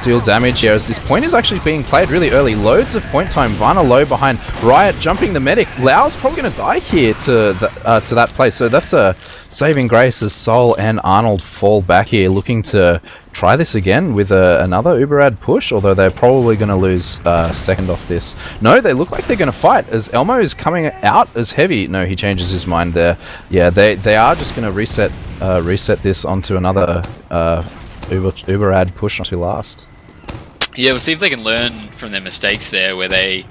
C: deal damage here as this point is actually being played really early. Loads of point time. Vana low behind. Riot jumping the medic. Lau's probably going to die here to that place. So that's a saving grace as Sol and Arnold fall back here, looking to try this again with another Uberad push, although they're probably going to lose second off this. No, they look like they're going to fight as Elmo is coming out as heavy. No, he changes his mind there. Yeah, they are just going to reset this onto another Uberad push onto last.
B: Yeah, we'll see if they can learn from their mistakes there, where they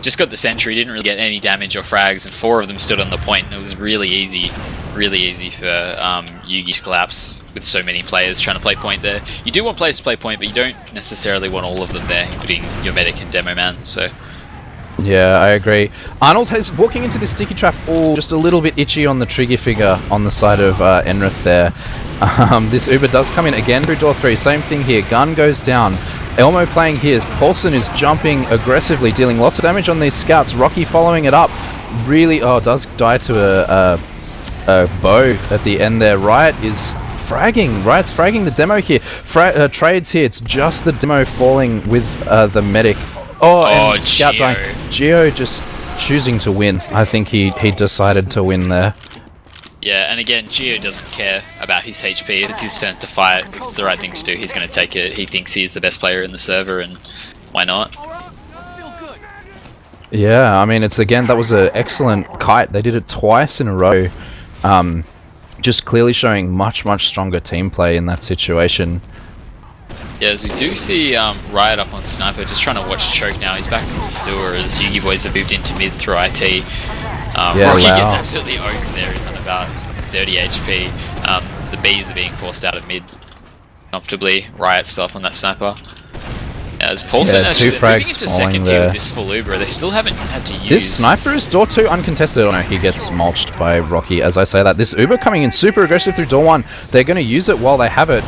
B: just got the sentry, didn't really get any damage or frags, and 4 of them stood on the point, and it was really easy for Yugi to collapse with so many players trying to play point there. You do want players to play point, but you don't necessarily want all of them there, including your medic and demo man, so...
C: Yeah, I agree. Arnold has walking into this sticky trap, just a little bit itchy on the trigger finger on the side of Enrith there. This Uber does come in again through door 3. Same thing here. Gun goes down. Elmo playing here. Paulson is jumping aggressively, dealing lots of damage on these scouts. Rocky following it up. Really, does die to a bow at the end there. Riot is fragging. Riot's fragging the demo here. Trades here. It's just the demo falling with the medic. And Scout
B: Geo.
C: dying. Geo just choosing to win. I think he decided to win there.
B: Yeah, and again, Geo doesn't care about his HP. If it's his turn to fight, if it's the right thing to do, he's going to take it. He thinks he is the best player in the server, and why not?
C: Yeah, I mean, that was an excellent kite. They did it twice in a row. Just clearly showing much stronger team play in that situation.
B: Yeah, as we do see Riot up on Sniper, just trying to watch Choke now. He's back into sewer as YUGIBOYS have moved into mid through IT. Rocky gets absolutely owned there. He's on about 30 HP. The Bees are being forced out of mid comfortably. Riot's still up on that Sniper. As Paulson actually moving into second tier with this full Uber, they still haven't had to use...
C: This Sniper is door 2 uncontested. Oh no, he gets mulched by Rocky as I say that. This Uber coming in super aggressive through door 1. They're going to use it while they have it.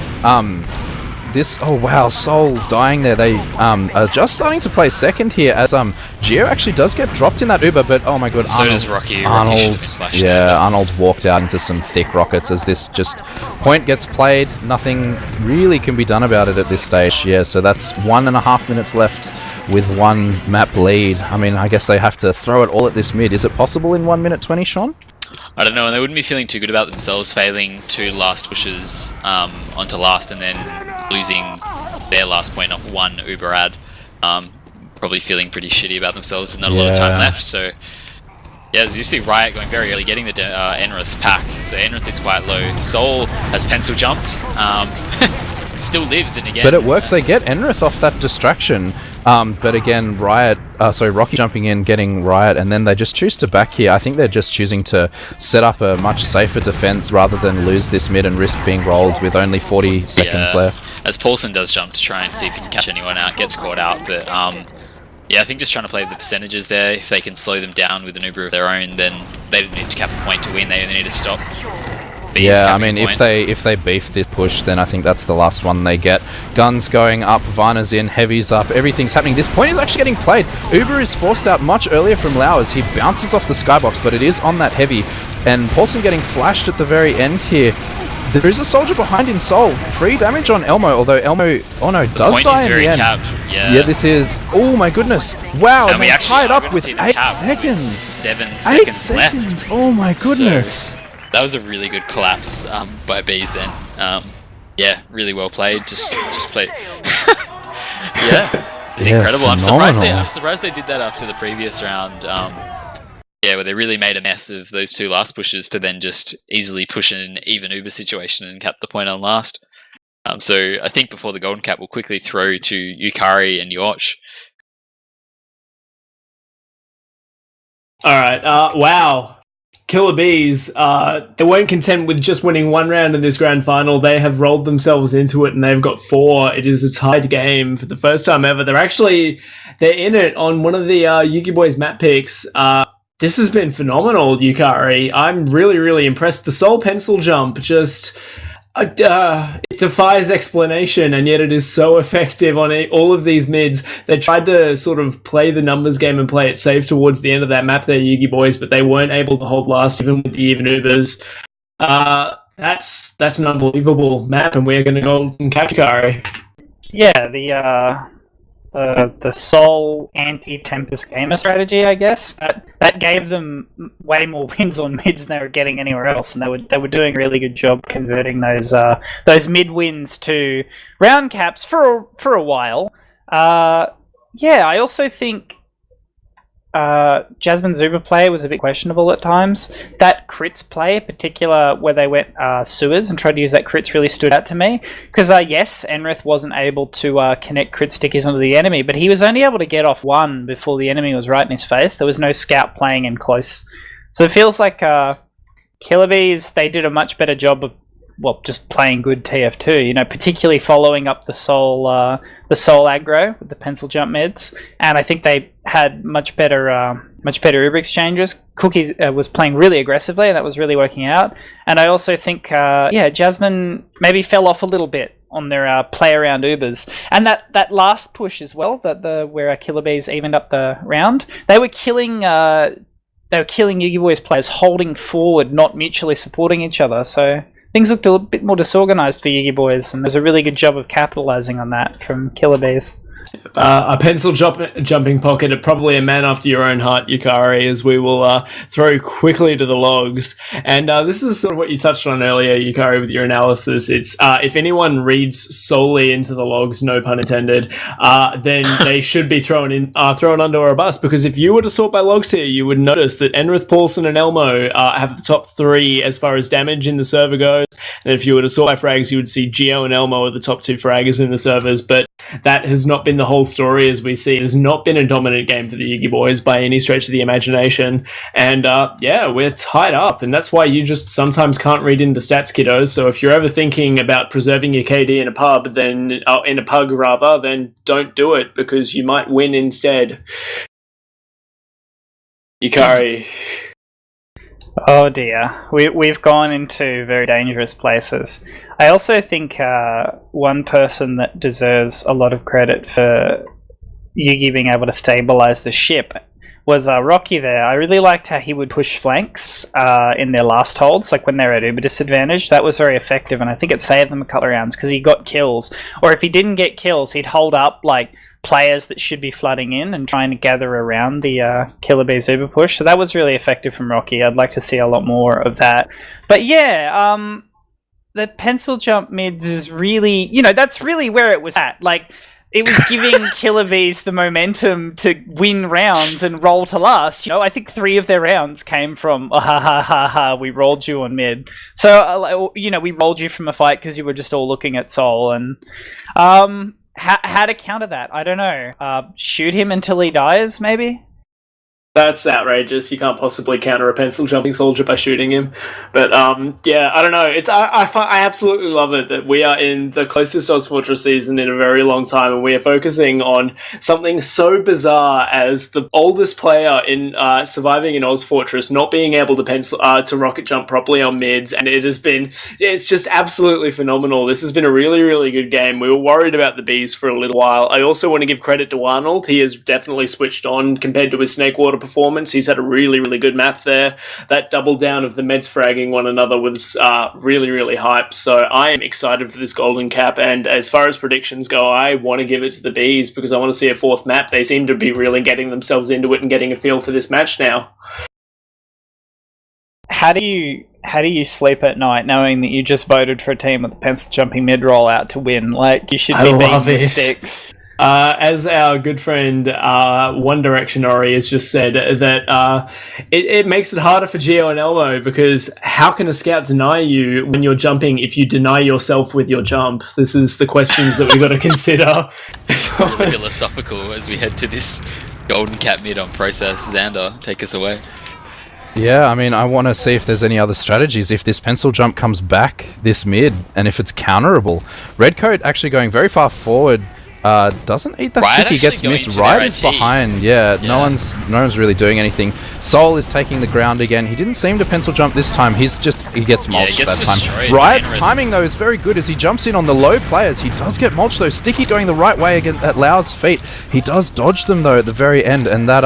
C: Oh wow, Soul dying there. They are just starting to play second here as Geo actually does get dropped in that Uber, but oh my god,
B: so does Rocky.
C: Arnold walked out into some thick rockets as this just point gets played. Nothing really can be done about it at this stage. Yeah, so that's 1.5 minutes left with 1 map lead. I mean, I guess they have to throw it all at this mid. Is it possible in 1 minute 20, Sean?
B: I don't know, and they wouldn't be feeling too good about themselves failing 2 last pushes onto last and then losing their last point off 1 Uber ad. Probably feeling pretty shitty about themselves with not a lot of time left. So yeah, as you see Riot going very early, getting the Enrith's pack. So Enrith is quite low. Soul has pencil jumped. Still lives, and again...
C: But it works, they get Enrith off that distraction. But again, Rocky jumping in, getting Riot, and then they just choose to back here. I think they're just choosing to set up a much safer defense rather than lose this mid and risk being rolled with only 40 seconds left.
B: As Paulson does jump to try and see if he can catch anyone out, gets caught out, but yeah, I think just trying to play the percentages there. If they can slow them down with an Uber of their own, then they don't need to cap a point to win, they only need to stop.
C: Yeah, I mean, if they beef this push, then I think that's the last one they get. Guns going up, Varna's in, Heavy's up, everything's happening. This point is actually getting played. Uber is forced out much earlier from Lau as he bounces off the skybox, but it is on that Heavy. And Paulson getting flashed at the very end here. There is a soldier behind in Soul. Free damage on Elmo, although Elmo, does die in the end.
B: Capped.
C: Yeah, this is... Oh my goodness. Wow, and they tie it up with 8 seconds.
B: 7 seconds left.
C: Oh my goodness.
B: So, that was a really good collapse by Bees then. Yeah, really well played. Just played. Yeah, it's incredible. I'm surprised they did that after the previous round. Yeah, where they really made a mess of those 2 last pushes to then just easily push in an even Uber situation and cap the point on last. So I think before the golden cap, we'll quickly throw to Yukari and yauch.
A: All right. Wow. KILLA BEEZ, they weren't content with just winning 1 round in this grand final. They have rolled themselves into it and they've got 4. It is a tied game for the first time ever. They're in it on one of the YUGIBOYS map picks. This has been phenomenal, Yukari. I'm really, really impressed. The Soul pencil jump just... it defies explanation, and yet it is so effective on all of these mids. They tried to sort of play the numbers game and play it safe towards the end of that map there, YUGIBOYS, but they weren't able to hold last even with the even Ubers. That's an unbelievable map, and we're going to go and capture Yukari.
D: Yeah, the Soul anti-Tempest gamer strategy, I guess, that gave them way more wins on mids than they were getting anywhere else, and they were doing a really good job converting those mid wins to round caps for a while. Yeah, I also think Jasmine's Uber play was a bit questionable at times. That crits play, in particular where they went sewers and tried to use that crits, really stood out to me. Because yes, Enrith wasn't able to connect crit stickies onto the enemy, but he was only able to get off 1 before the enemy was right in his face. There was no scout playing in close. So it feels like KILLA BEEZ, they did a much better job of just playing good TF2, particularly following up the Soul aggro with the pencil jump mids, and I think they had much better Uber exchanges. Cookies was playing really aggressively, and that was really working out. And I also think, Jasmine maybe fell off a little bit on their play around Ubers, and that last push as well, where KILLA BEEZ evened up the round, they were killing YUGIBOYS players holding forward, not mutually supporting each other. So things looked a bit more disorganized for YUGIBOYS, and there's a really good job of capitalizing on that from KILLA BEEZ.
A: A pencil jumping pocket, probably a man after your own heart, Yukari, as we will throw quickly to the logs. And this is sort of what you touched on earlier, Yukari, with your analysis. It's if anyone reads solely into the logs, no pun intended, then they should be thrown under a bus, because if you were to sort by logs here, you would notice that Enrith, Paulson, and Elmo have the top 3 as far as damage in the server goes. And if you were to sort by frags, you would see Geo and Elmo are the top 2 fraggers in the servers, but that has not been the whole story, as we see. It has not been a dominant game for the YUGIBOYS by any stretch of the imagination. And we're tied up, and that's why you just sometimes can't read into stats, kiddos. So if you're ever thinking about preserving your KD in a pub, then in a pug rather, then don't do it, because you might win instead. Yukari.
D: Oh dear, we've gone into very dangerous places. I also think one person that deserves a lot of credit for Yugi being able to stabilize the ship was Rocky there. I really liked how he would push flanks in their last holds, like when they're at uber disadvantage. That was very effective, and I think it saved them a couple of rounds because he got kills. Or if he didn't get kills, he'd hold up like players that should be flooding in and trying to gather around the KILLA BEEZ Uber push. So that was really effective from Rocky. I'd like to see a lot more of that. But yeah, the pencil jump mids is really, that's really where it was at. Like, it was giving KILLA BEEZ the momentum to win rounds and roll to last. I think 3 of their rounds came from, we rolled you on mid. So, we rolled you from a fight because you were just all looking at Soul. And how to counter that? I don't know. Shoot him until he dies, maybe?
A: That's outrageous. You can't possibly counter a pencil jumping soldier by shooting him. But yeah, I don't know. I absolutely love it that we are in the closest ozfortress season in a very long time, and we are focusing on something so bizarre as the oldest player in surviving in ozfortress not being able to rocket jump properly on mids, and it's just absolutely phenomenal. This has been a really, really good game. We were worried about the bees for a little while. I also want to give credit to Arnold. He has definitely switched on compared to his Snakewater performance. He's had a really, really good map there. That double down of the meds fragging one another was really, really hype. So I am excited for this golden cap, and as far as predictions go, I want to give it to the bees because I want to see a 4th map. They seem to be really getting themselves into it and getting a feel for this match now. How do you sleep at night knowing that you just voted for a team with a pencil jumping mid roll out to win? Like, you should be beating with sticks. As our good friend One Direction Ori has just said, that it makes it harder for Gio and Elmo, because how can a scout deny you when you're jumping if you deny yourself with your jump? This is the questions that we've got to consider.
B: Really philosophical as we head to this golden cap mid on process. Xander, take us away.
C: Yeah, I mean, I want to see if there's any other strategies. If this pencil jump comes back this mid, and if it's counterable. Redcoat actually going very far forward. Doesn't eat that
B: Riot
C: stick, he gets missed. Riot is behind, yeah. No one's really doing anything. Soul is taking the ground again. He didn't seem to pencil jump this time. He gets mulched that time. Riot's timing though is very good as he jumps in on the low players. He does get mulched though. Sticky going the right way again at Loud's feet. He does dodge them though at the very end, and that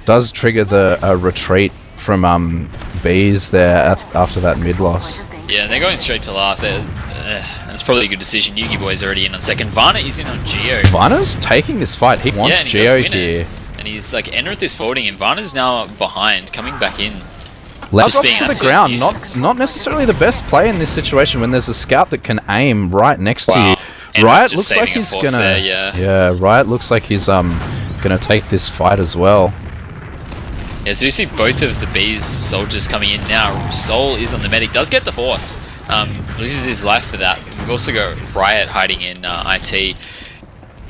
C: does trigger the retreat from Bees there after that mid loss.
B: Yeah, they're going straight to last. That's probably a good decision. YUGIBOYS already in on second. Varna is in on Geo.
C: Varna's taking this fight. He wants Geo here.
B: And he's like, Enrith is forwarding him. Varna's now behind, coming back in.
C: Loud drops to the ground. Not necessarily the best play in this situation when there's a scout that can aim right next to you.
B: Enrith
C: Riot looks like he's gonna... Riot looks like he's gonna take this fight as well.
B: Yeah, so you see both of the Bees soldiers coming in now. Soul is on the medic, does get the force. Loses his life for that. We've also got Riot hiding in IT.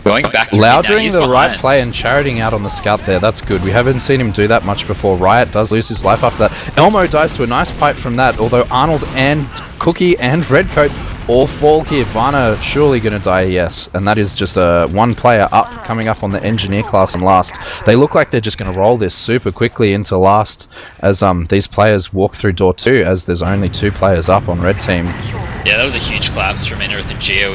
B: Going back to
C: Loud doing the right play and charioting out on the scout there. That's good. We haven't seen him do that much before. Riot does lose his life after that. Elmo dies to a nice pipe from that, although Arnold and Cookie and Redcoat all fall here. Varna surely going to die, yes. And that is just one player up, coming up on the engineer class and last. They look like they're just going to roll this super quickly into last as these players walk through door 2, as there's only 2 players up on red team.
B: Yeah, that was a huge collapse from Enrith and Geo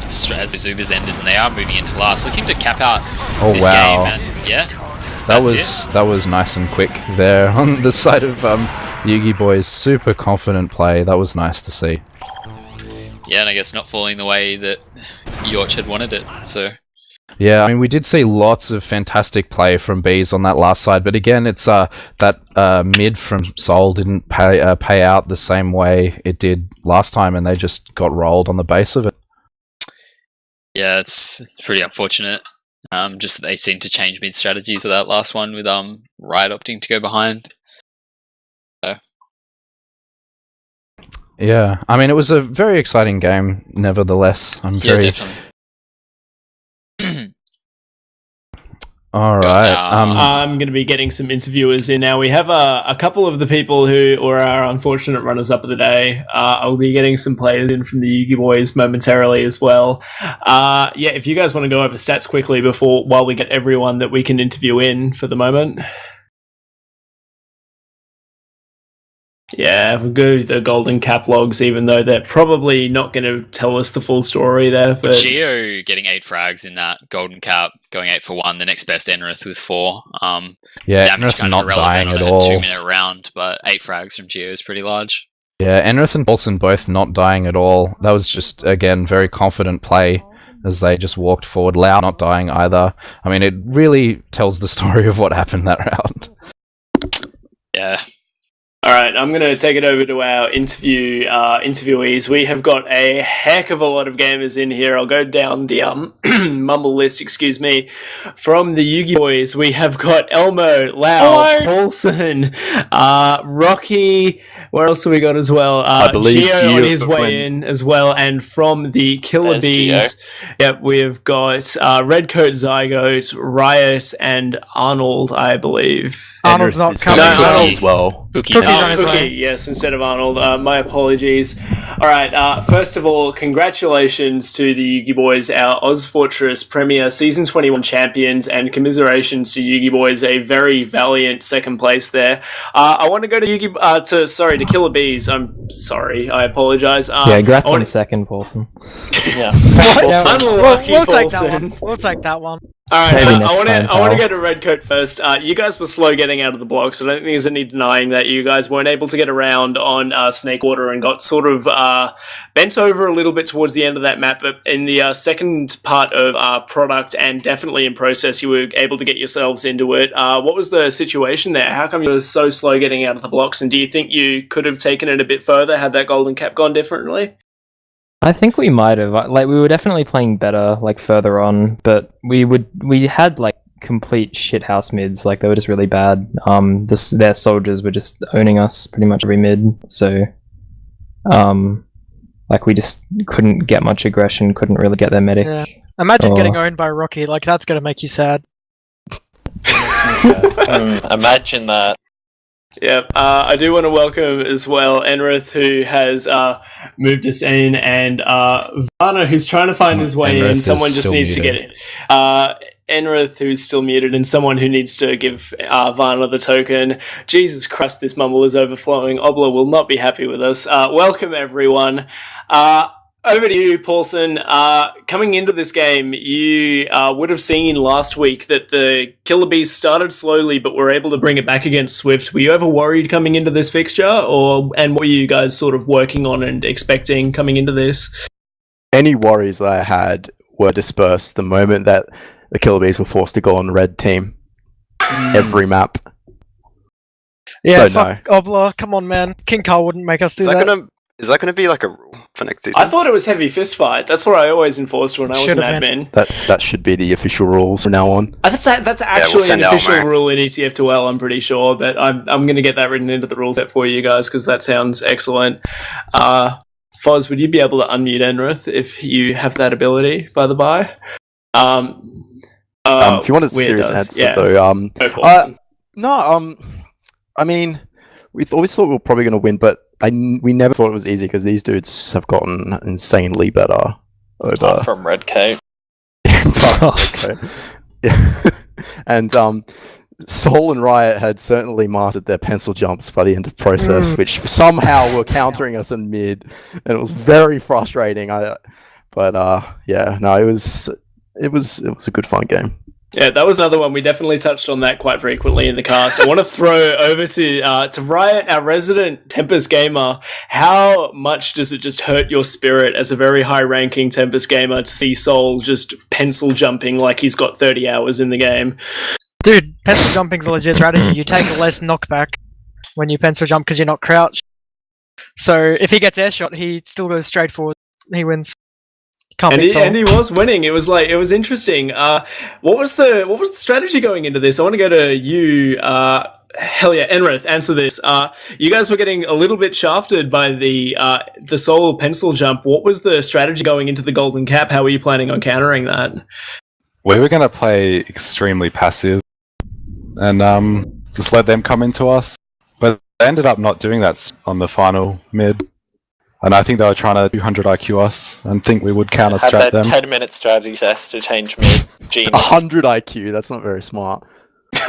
B: as the Zubers ended, and they are moving into last, looking to cap out this game. And yeah,
C: that was nice and quick there on the side of YUGIBOYS. Super confident play. That was nice to see.
B: Yeah, and I guess not falling the way that yauch had wanted it, so...
C: Yeah, I mean, we did see lots of fantastic play from Bees on that last side, but again, it's that mid from Soul didn't pay out the same way it did last time, and they just got rolled on the base of it.
B: Yeah, it's pretty unfortunate. Just that they seem to change mid strategies for that last one with Riot opting to go behind. So...
C: Yeah, I mean, it was a very exciting game, nevertheless.
B: Definitely.
C: Alright.
A: I'm going to be getting some interviewers in now. We have a couple of the people who are our unfortunate runners-up of the day. I'll be getting some players in from the YUGIBOYS momentarily as well. Yeah, if you guys want to go over stats quickly while we get everyone that we can interview in for the moment. Yeah, we'll go the golden cap logs, even though they're probably not going to tell us the full story there. But
B: Geo getting 8 frags in that golden cap, going 8 for 1. The next best Enrith with 4.
C: Yeah,
B: damage
C: Enrith
B: kind
C: not
B: of
C: dying
B: irrelevant
C: at
B: on
C: all.
B: a 2-minute round, but 8 frags from Geo is pretty large.
C: Yeah, Enrith and Paulson both not dying at all. That was just, again, very confident play as they just walked forward, loud, not dying either. I mean, it really tells the story of what happened that round.
B: Yeah.
A: All right, I'm going to take it over to our interviewees. We have got a heck of a lot of gamers in here. I'll go down the mumble list, excuse me. From the YUGIBOYS, we have got Elmo, Lau, Paulson, Rocky. Where else have we got as well?
F: I believe
A: Gio on his way in as well. And from the KILLA BEEZ, yep, we've got Redcoat Zygote, Riot, and Arnold, I believe.
G: Arnold's not coming.
F: As well.
B: Cookie's on his
A: Cookie, yes, instead of Arnold. My apologies. All right, first of all, congratulations to the YUGIBOYS, our ozfortress Premier Season 21 champions, and commiserations to YUGIBOYS, a very valiant second place there. I want to go to to KILLA BEEZ. I'm sorry, I apologize.
H: Congrats on second, Paulson.
G: Yeah.
A: Unlucky,
G: We'll take that
A: Paulson.
G: one. We'll take that one.
A: All right,
H: Maybe next
A: I want
H: time,
A: to
H: pal.
A: go to Redcoat first. You guys were slow getting out of the blocks. I don't think there's any denying that you guys weren't able to get around on Snakewater and got sort of bent over a little bit towards the end of that map. But in the second part of product and definitely in process, you were able to get yourselves into it. What was the situation there? How come you were so slow getting out of the blocks? And do you think you could have taken it a bit further had that golden cap gone differently?
H: I think we might have. Like, we were definitely playing better, like, further on, but we had, like, complete shithouse mids. Like, they were just really bad. Their soldiers were just owning us pretty much every mid, so, like, we just couldn't get much aggression, couldn't really get their medic.
G: Yeah. Imagine getting owned by Rocky. Like, that's gonna make you sad.
F: Imagine that.
A: Yeah, I do want to welcome as well Enrith, who has moved us in, and Varna, who's trying to find his way
C: Enrith
A: in.
C: is
A: Someone just
C: still
A: needs to get
C: muted.
A: it. Enrith, who's still muted, and someone who needs to give Varna the token. Jesus Christ, this mumble is overflowing. Obla will not be happy with us. Welcome, everyone. Over to you, Paulson. Coming into this game, you would have seen last week that the KILLA BEEZ started slowly, but were able to bring it back against Swift. Were you ever worried coming into this fixture, and what were you guys sort of working on and expecting coming into this?
F: Any worries that I had were dispersed the moment that the KILLA BEEZ were forced to go on red team. Every map.
G: Yeah,
F: So
G: fuck Obla. Come on, man. King Carl wouldn't make us do that.
I: Is that gonna be like a rule for next season?
A: I thought it was heavy fist fight. That's what I always enforced when I was an
G: Should've been.
A: admin.
F: That should be the official rules from now on.
A: That's actually
I: we'll send
A: an official
I: Elmo.
A: rule in ETF2L, I'm pretty sure, but I'm going to get that written into the rule set for you guys because that sounds excellent. Foz, would you be able to unmute Enrith if you have that ability, by the by?
F: If you want a
A: Weird
F: serious
A: does,
F: answer,
A: yeah.
F: though,
A: Go for it.
F: no, I mean, we always thought we were probably going to win, but we never thought it was easy because these dudes have gotten insanely better over.
I: From Red Coat.
F: Okay. Yeah. And Soul and Riot had certainly mastered their pencil jumps by the end of process, which somehow were countering us in mid, and it was very frustrating. It was a good fun game.
A: Yeah, that was another one. We definitely touched on that quite frequently in the cast. I want to throw over to Riot, our resident Tempest gamer. How much does it just hurt your spirit as a very high-ranking Tempest gamer to see Soul just pencil jumping like he's got 30 hours in the game?
G: Dude, pencil jumping's a legit strategy. You take less knockback when you pencil jump because you're not crouched. So if he gets air shot, he still goes straight forward. He wins. Can't beat Soul.
A: And he was winning. It was interesting. What was the strategy going into this? I want to go to you. Hell yeah, Enrith, answer this. You guys were getting a little bit shafted by the Soul pencil jump. What was the strategy going into the golden cap? How were you planning on countering that?
J: We were going to play extremely passive and just let them come into us. But they ended up not doing that on the final mid. And I think they were trying to 200 IQ us and think we would counter-strat them.
I: 10-minute strategy test to change mid. Genius.
F: 100 IQ, that's not very smart.
I: It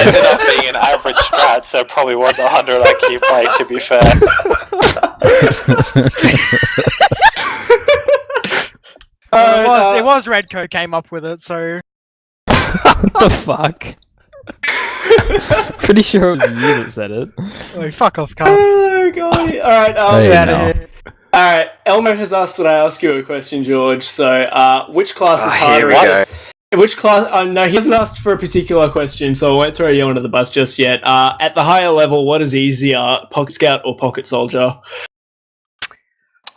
I: ended up being an average strat, so it probably was a 100 IQ play, to be fair.
G: It was Redco came up with it, so...
H: What the fuck? Pretty sure it was you that said it.
G: Oh, fuck off, Carl.
A: Oh, golly. All right,
C: Hey,
G: Get out
C: now.
G: of here.
A: Alright, Elmo has asked that I ask you a question, George. So, which class is harder?
I: Here we go.
A: Which class? No, he hasn't asked for a particular question, so I won't throw you under the bus just yet. At the higher level, what is easier, Pocket Scout or Pocket Soldier?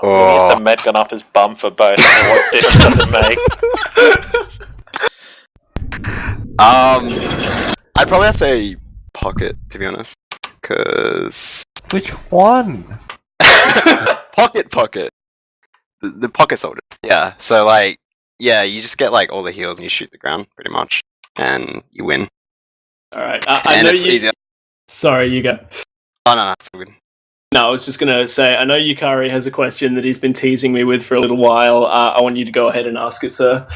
I: He needs the med gun up his bum for both. So what difference does it make?
K: I'd probably have to say Pocket, to be honest. Because...
L: Which one?
K: Pocket. The Pocket Soldier. Yeah, so like, yeah, you just get like all the heals and you shoot the ground, pretty much. And you win.
A: Alright,
K: And
A: I know
K: it's easier.
A: Sorry, you go.
K: Oh, no, that's good.
A: No, I was just going to say, I know Yukari has a question that he's been teasing me with for a little while. I want you to go ahead and ask it, sir.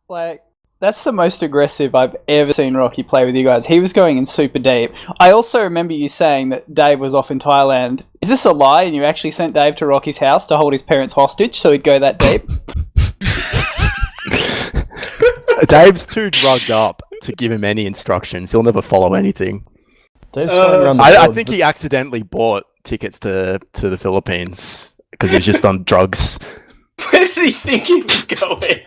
D: Like, that's the most aggressive I've ever seen Rocky play with you guys. He was going in super deep. I also remember you saying that Dave was off in Thailand. Is this a lie and you actually sent Dave to Rocky's house to hold his parents hostage so he'd go that deep?
F: Dave's too drugged up to give him any instructions. He'll never follow anything.
C: I
F: think he accidentally bought tickets to the Philippines because he's just on drugs.
A: Where did he think he was going?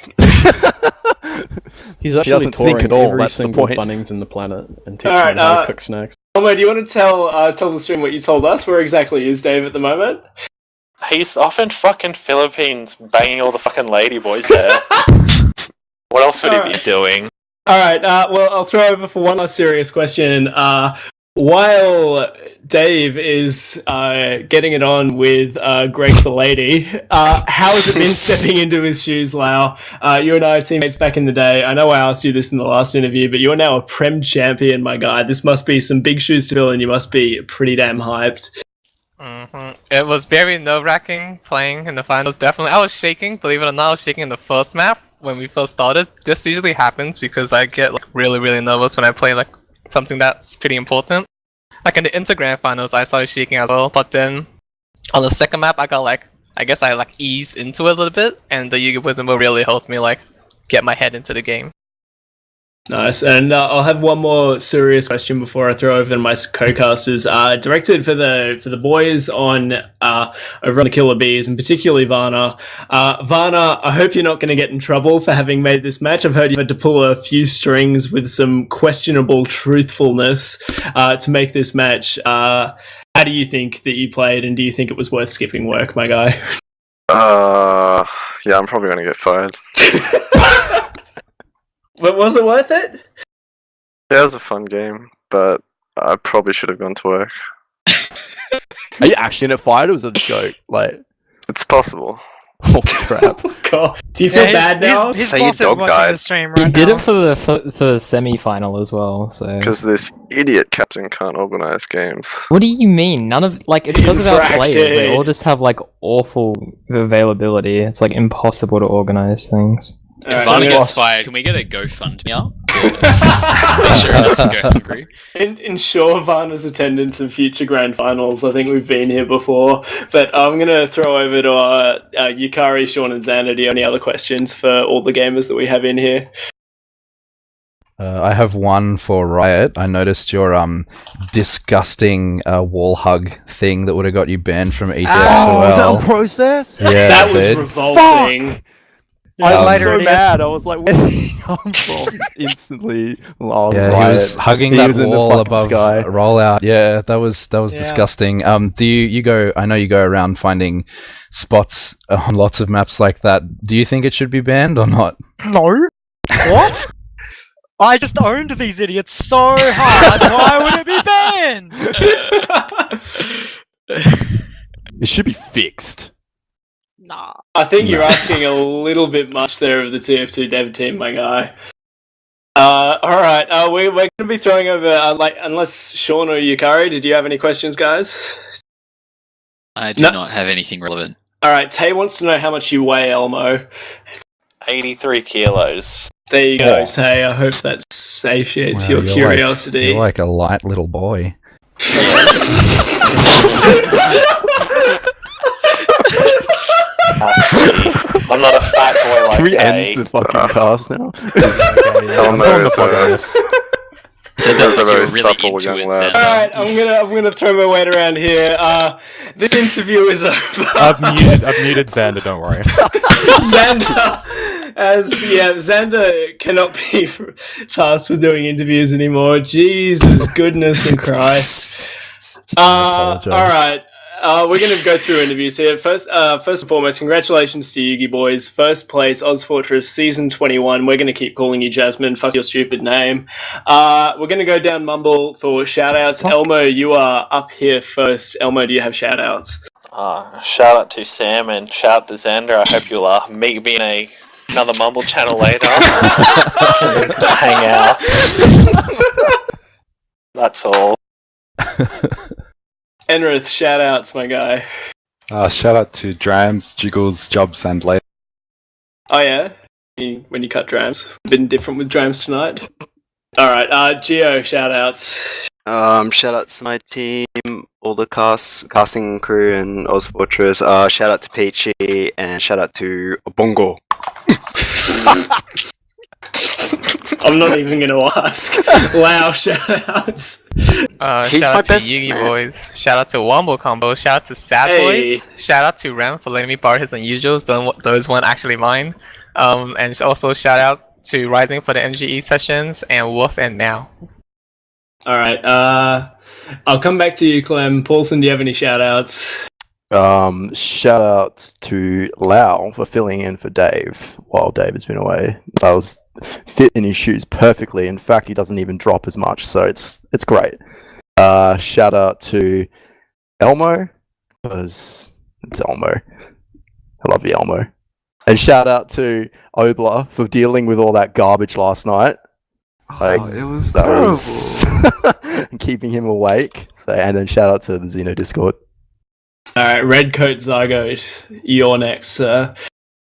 L: He's
F: He
L: actually
F: doesn't think
L: touring
F: at all,
L: every
F: that's the
L: single
F: point.
L: Bunnings in the planet and teaching
A: Alright,
L: them how to cook snacks.
A: Elmo, do you want to tell the stream what you told us? Where exactly is Dave at the moment?
I: He's off in fucking Philippines banging all the fucking ladyboys there. What else would he be doing?
A: Alright, well, I'll throw over for one last serious question. While Dave is getting it on with Greg the Lady, how has it been stepping into his shoes, Lau? You and I are teammates back in the day. I know I asked you this in the last interview, but you're now a Prem champion, my guy. This must be some big shoes to fill, and you must be pretty damn hyped.
M: It was very nerve-wracking playing in the finals, definitely. I was shaking, believe it or not, I was shaking in the first map when we first started. This usually happens because I get like really, really nervous when I play like something that's pretty important. Like in the Intergram finals, I started shaking as well, but then on the second map, I got like, I guess I like eased into it a little bit, and the YUGIBOYS will really help me like get my head into the game.
A: Nice, and I'll have one more serious question before I throw over to my co-casters. Directed for the boys on over on the KILLA BEEZ, and particularly Varna. Varna, I hope you're not going to get in trouble for having made this match. I've heard you had to pull a few strings with some questionable truthfulness to make this match. How do you think that you played, and do you think it was worth skipping work, my guy?
K: Yeah, I'm probably going to get fired.
A: But was it worth it?
K: Yeah, it was a fun game, but I probably should have gone to work.
F: Are you actually going to fight, or was it a joke? Like,
K: it's possible.
F: Oh crap!
A: God. Do you feel bad now?
G: His boss is watching the stream right now.
H: He did it for the semi-final as well. So
K: Because this idiot captain can't organize games.
H: what do you mean? None of like it's because of our players. They all just have like awful availability. It's like impossible to organize things.
B: If Varna gets fired, can we get a GoFundMe up? Make sure he doesn't go hungry.
A: Ensure Varna's attendance in future grand finals. I think we've been here before. But I'm going to throw over to Yukari, Sean, and Xander. Do you have any other questions for all the gamers that we have in here?
C: I have one for Riot. I noticed your disgusting wall hug thing that would have got you banned from ETX as well.
F: Was that on process?
C: Yeah,
A: that
C: it
A: was
C: did.
A: revolting.
F: I was so mad. I was like, where did he come from? Instantly. Oh,
C: Yeah,
F: Riot.
C: he was hugging
F: He
C: that
F: was in the
C: wall
F: fucking
C: above
F: sky.
C: rollout. Yeah, that was disgusting. Do you go? I know you go around finding spots on lots of maps like that. Do you think it should be banned or not?
G: No. What? I just owned these idiots so hard. Why would it be banned?
F: It should be fixed.
G: Nah.
A: I think you're asking a little bit much there of the TF2 dev team, my guy. Alright, we're going to be throwing over, unless Sean or Yukari, did you have any questions, guys?
B: I do not have anything relevant.
A: Alright, Tay wants to know how much you weigh, Elmo.
I: 83 kilos.
A: There you go, Tay. I hope that satiates your
C: you're
A: curiosity.
C: You're like a light little boy.
I: I'm not a fat boy like
F: Can we
I: Tay.
F: end the fucking cast now?
K: Elmo is
B: Said
I: That's a
B: that you
I: very
B: were really
I: supple
B: into
I: young
B: it,
I: lad.
B: Xander.
A: Alright, I'm gonna throw my weight around here. This interview is over.
L: I've muted Xander, don't worry.
A: Xander cannot be tasked with doing interviews anymore. Jesus goodness and Christ. Alright. We're going to go through interviews here. First and foremost, congratulations to YUGIBOYS. First place, ozfortress, Season 21. We're going to keep calling you Jasmine. Fuck your stupid name. We're going to go down Mumble for shout-outs. Elmo, you are up here first. Elmo, do you have shout-outs?
I: Shout out to Sam and shout out to Xander. I hope you'll meet me in another Mumble channel later. Hang out. That's all.
A: Enrith, shout-outs, my guy.
J: Shout out to Drams, Jiggles, Jobs, and Later.
A: Oh, yeah? When you cut drams. Been different with drams tonight. Alright, Geo, shout-outs.
K: Shout out to my team, all the casting crew and ozfortress. Shout out to Peachy and shout out to Bongo.
A: I'm not even going to ask. Wow, shout-outs.
K: He's
M: Shout
K: my
M: out to
K: best
M: YUGIBOYS. Shout out to Wombo Combo. Shout out to Sad
A: Hey.
M: Boys. Shout out to Ram for letting me borrow his unusuals. Those weren't actually mine. And also shout out to Rising for the NGE sessions and Wolf and Now.
A: Alright, I'll come back to you, Clem. Paulson, do you have any shout-outs?
F: Shout out to Lau for filling in for Dave while Dave has been away. That was fit in his shoes perfectly. In fact, he doesn't even drop as much, so it's great. Shout out to Elmo, because it's Elmo. I love you, Elmo. And shout out to Obla for dealing with all that garbage last night.
J: It was
F: that
J: terrible.
F: was keeping him awake. So, and then shout out to the Xeno Discord.
A: Alright, Redcoat Zygote, you're next, sir.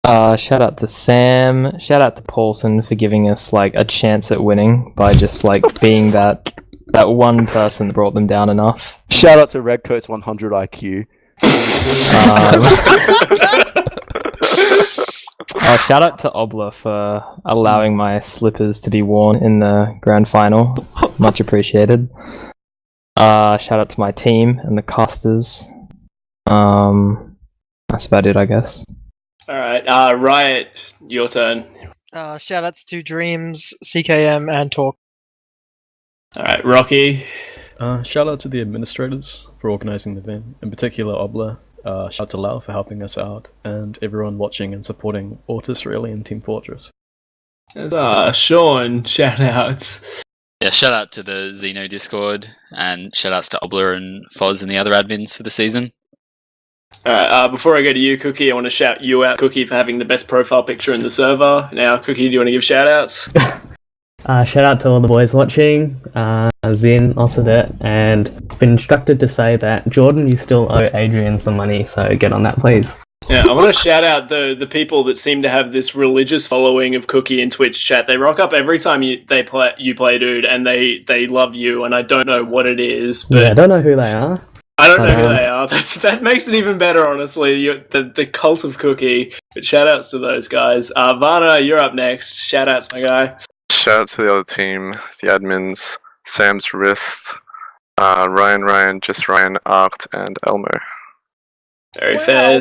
H: Shout out to Sam. Shout out to Paulson for giving us like a chance at winning by just like being that one person that brought them down enough.
F: Shout out to Redcoat's 100 IQ.
H: Shout out to Obla for allowing my slippers to be worn in the grand final. Much appreciated. Shout out to my team and the casters. That's about it, I guess.
A: Alright, Riot, your turn.
G: Shoutouts to Dreams, CKM, and Talk.
A: Alright, Rocky.
L: Shout out to the administrators for organising the event, in particular Obla. Shout out to Lau for helping us out, and everyone watching and supporting Autis Really and Team Fortress.
A: Sean, shout-outs.
B: Yeah, shout out to the Xeno Discord, and shout outs to Obla and Foz and the other admins for the season.
A: Alright, before I go to you, Cookie, I want to shout you out, Cookie, for having the best profile picture in the server. Now, Cookie, do you want to give shout-outs?
N: Shout out to all the boys watching, Zin, Ossadet, and been instructed to say that Jordan, you still owe Adrian some money, so get on that, please.
A: Yeah, I want to shout out the people that seem to have this religious following of Cookie in Twitch chat. They rock up every time you play, dude, and they love you, and I don't know what it is. But
N: Yeah, I don't know who they are.
A: I don't know who they are. That makes it even better, honestly. The cult of Cookie. But shout outs to those guys. Varna, you're up next. Shout outs, my guy.
O: Shout out to the other team, the admins, Sam's Wrist, Ryan, Just Ryan, Art, and Elmer.
A: Very fair.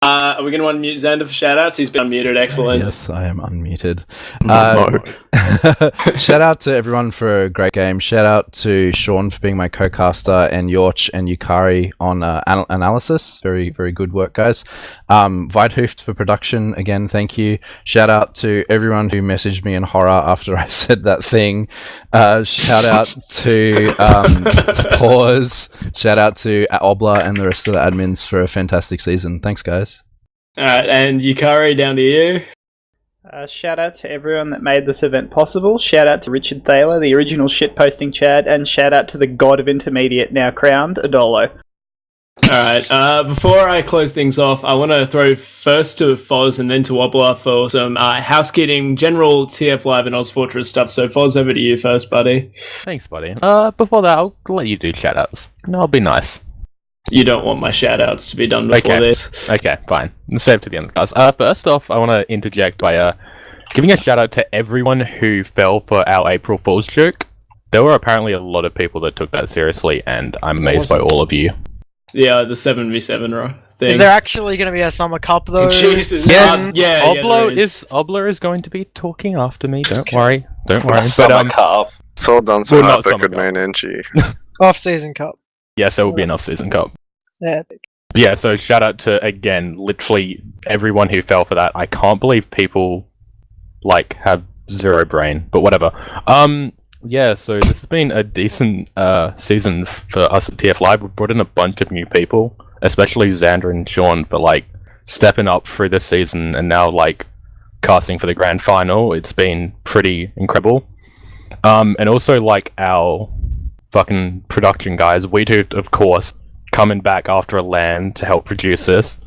A: Are we going to unmute Xander for shout-outs? He's been unmuted. Excellent.
C: Yes, I am unmuted. Shout out to everyone for a great game. Shout out to Sean for being my co-caster, and Yauch and Yukari on Analysis. Very, very good work, guys. Wiethoofd for production. Again, thank you. Shout out to everyone who messaged me in horror after I said that thing. Shout out to Pause. Shout out to Obla and the rest of the admins for a fantastic season. Thanks, guys.
A: Alright, and Yukari, down to you.
D: Shout out to everyone that made this event possible. Shout out to Richard Thaler, the original shitposting Chad, and shout out to the god of intermediate, now crowned, Adolo.
A: Alright, before I close things off, I want to throw first to Foz and then to Obla for some housekeeping, general TF Live and ozfortress stuff. So Foz, over to you first, buddy.
L: Thanks, buddy. Before that, I'll let you do shoutouts. No, I'll be nice.
A: You don't want my shoutouts to be done before this.
L: Okay, fine. Save to the end, guys. First off, I want to interject by giving a shout out to everyone who fell for our April Fool's joke.
P: there were apparently a lot of people that took that seriously, and I'm amazed by all of you.
A: Yeah, the 7v7 thing.
G: Is there actually going to be a summer cup though?
A: Jesus.
P: Yes,
A: yeah,
P: Oblo is going to be talking after me. Don't worry.
O: Summer Cup. It's all done so
P: Well, not
O: hard, but
P: Summer
O: good
P: Cup.
O: main NG.
G: Off-season cup.
P: Yes, there will be an off-season cup.
G: Yeah.
P: Yeah, so shout out to, again, literally everyone who fell for that. I can't believe people, like, have zero brain, but whatever. Yeah, so this has been a decent season for us at TF Live. We've brought in a bunch of new people, especially Xander and Sean, for, like, stepping up through the season and now, like, casting for the grand final. It's been pretty incredible. And also, like, our fucking production guys, Wiethoofd, of course, coming back after a LAN to help produce this,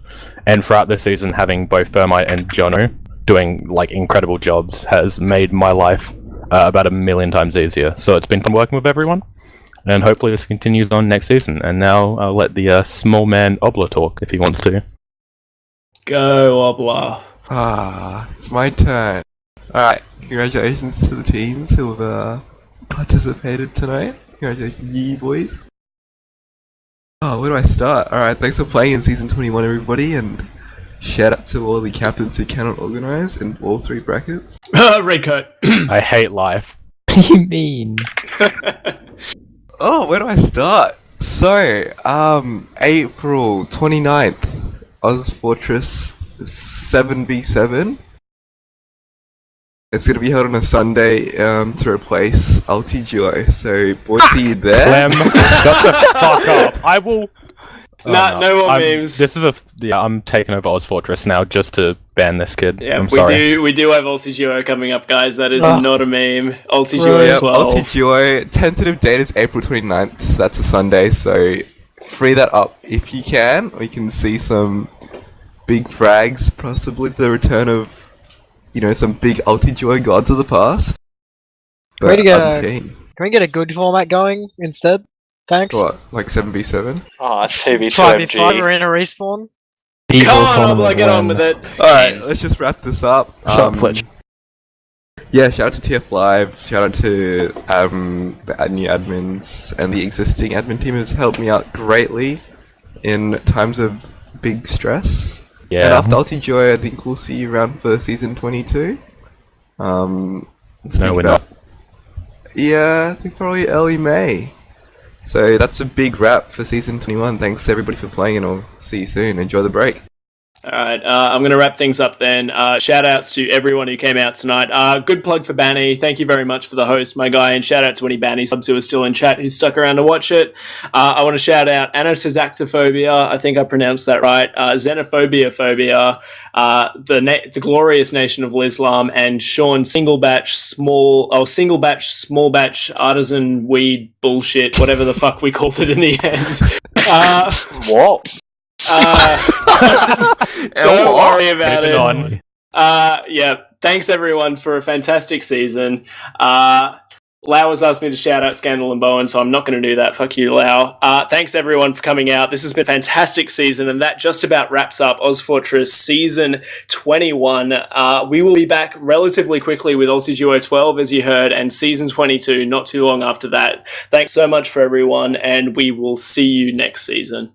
P: and throughout the season having both Thermite and Jono doing like incredible jobs has made my life about 1,000,000 times easier. So it's been fun working with everyone, and hopefully this continues on next season. And now I'll let the small man Obla talk if he wants to.
A: Go Obla.
Q: It's my turn. Alright, congratulations to the teams who have participated tonight. Congratulations, YUGIBOYS. Oh, where do I start? Alright, thanks for playing in Season 21, everybody, and shout out to all the captains who cannot organise in all 3 brackets.
A: Red coat.
P: I hate life.
H: What do you mean?
Q: Oh, where do I start? So, April 29th, ozfortress 7v7. It's going to be held on a Sunday to replace Duo. So, boys, see you there.
P: Clem, shut the fuck up. I will...
A: No more memes.
P: This is I'm taking over ozfortress now just to ban this kid.
A: Yeah,
P: I'm sorry.
A: we do have Duo coming up, guys. That is not a meme. Duo as well.
Q: Duo, tentative date is April 29th. So that's a Sunday, so free that up if you can. We can see some big frags, possibly the return of, you know, some big Duo gods of the past.
G: Can we get a good format going instead? Thanks.
Q: What, like 7v7?
I: Oh, 2v2
G: 5v5 arena respawn.
A: Come on, get on with it.
Q: Alright, let's just wrap this up. Yeah, shout out to TF Live, shout out to the new admins, and the existing admin team has helped me out greatly in times of big stress.
P: Yeah.
Q: And after Joy, I think we'll see you around for Season 22.
P: No, we're not.
Q: Yeah, I think probably early May. So that's a big wrap for Season 21. Thanks everybody for playing, and I'll see you soon. Enjoy the break.
A: Alright, I'm going to wrap things up then. Shout outs to everyone who came out tonight. Good plug for Banny. Thank you very much for the host, my guy, and shout out to any Banny subs who are still in chat who stuck around to watch it. I want to shout out Anatodactophobia, I think I pronounced that right, Xenophobia Phobia, the Glorious Nation of Islam, and Sean Single Batch Small Batch Artisan Weed Bullshit, whatever the fuck we called it in the end.
I: What?
A: Don't worry about it. Yeah, thanks everyone for a fantastic season. Lau has asked me to shout out Scandal and Bowen, so I'm not going to do that. Fuck you, Lau. Thanks everyone for coming out. This has been a fantastic season, and that just about wraps up ozfortress Season 21. We will be back relatively quickly with Duo 12, as you heard, and Season 22 not too long after that. Thanks so much for everyone, and we will see you next season.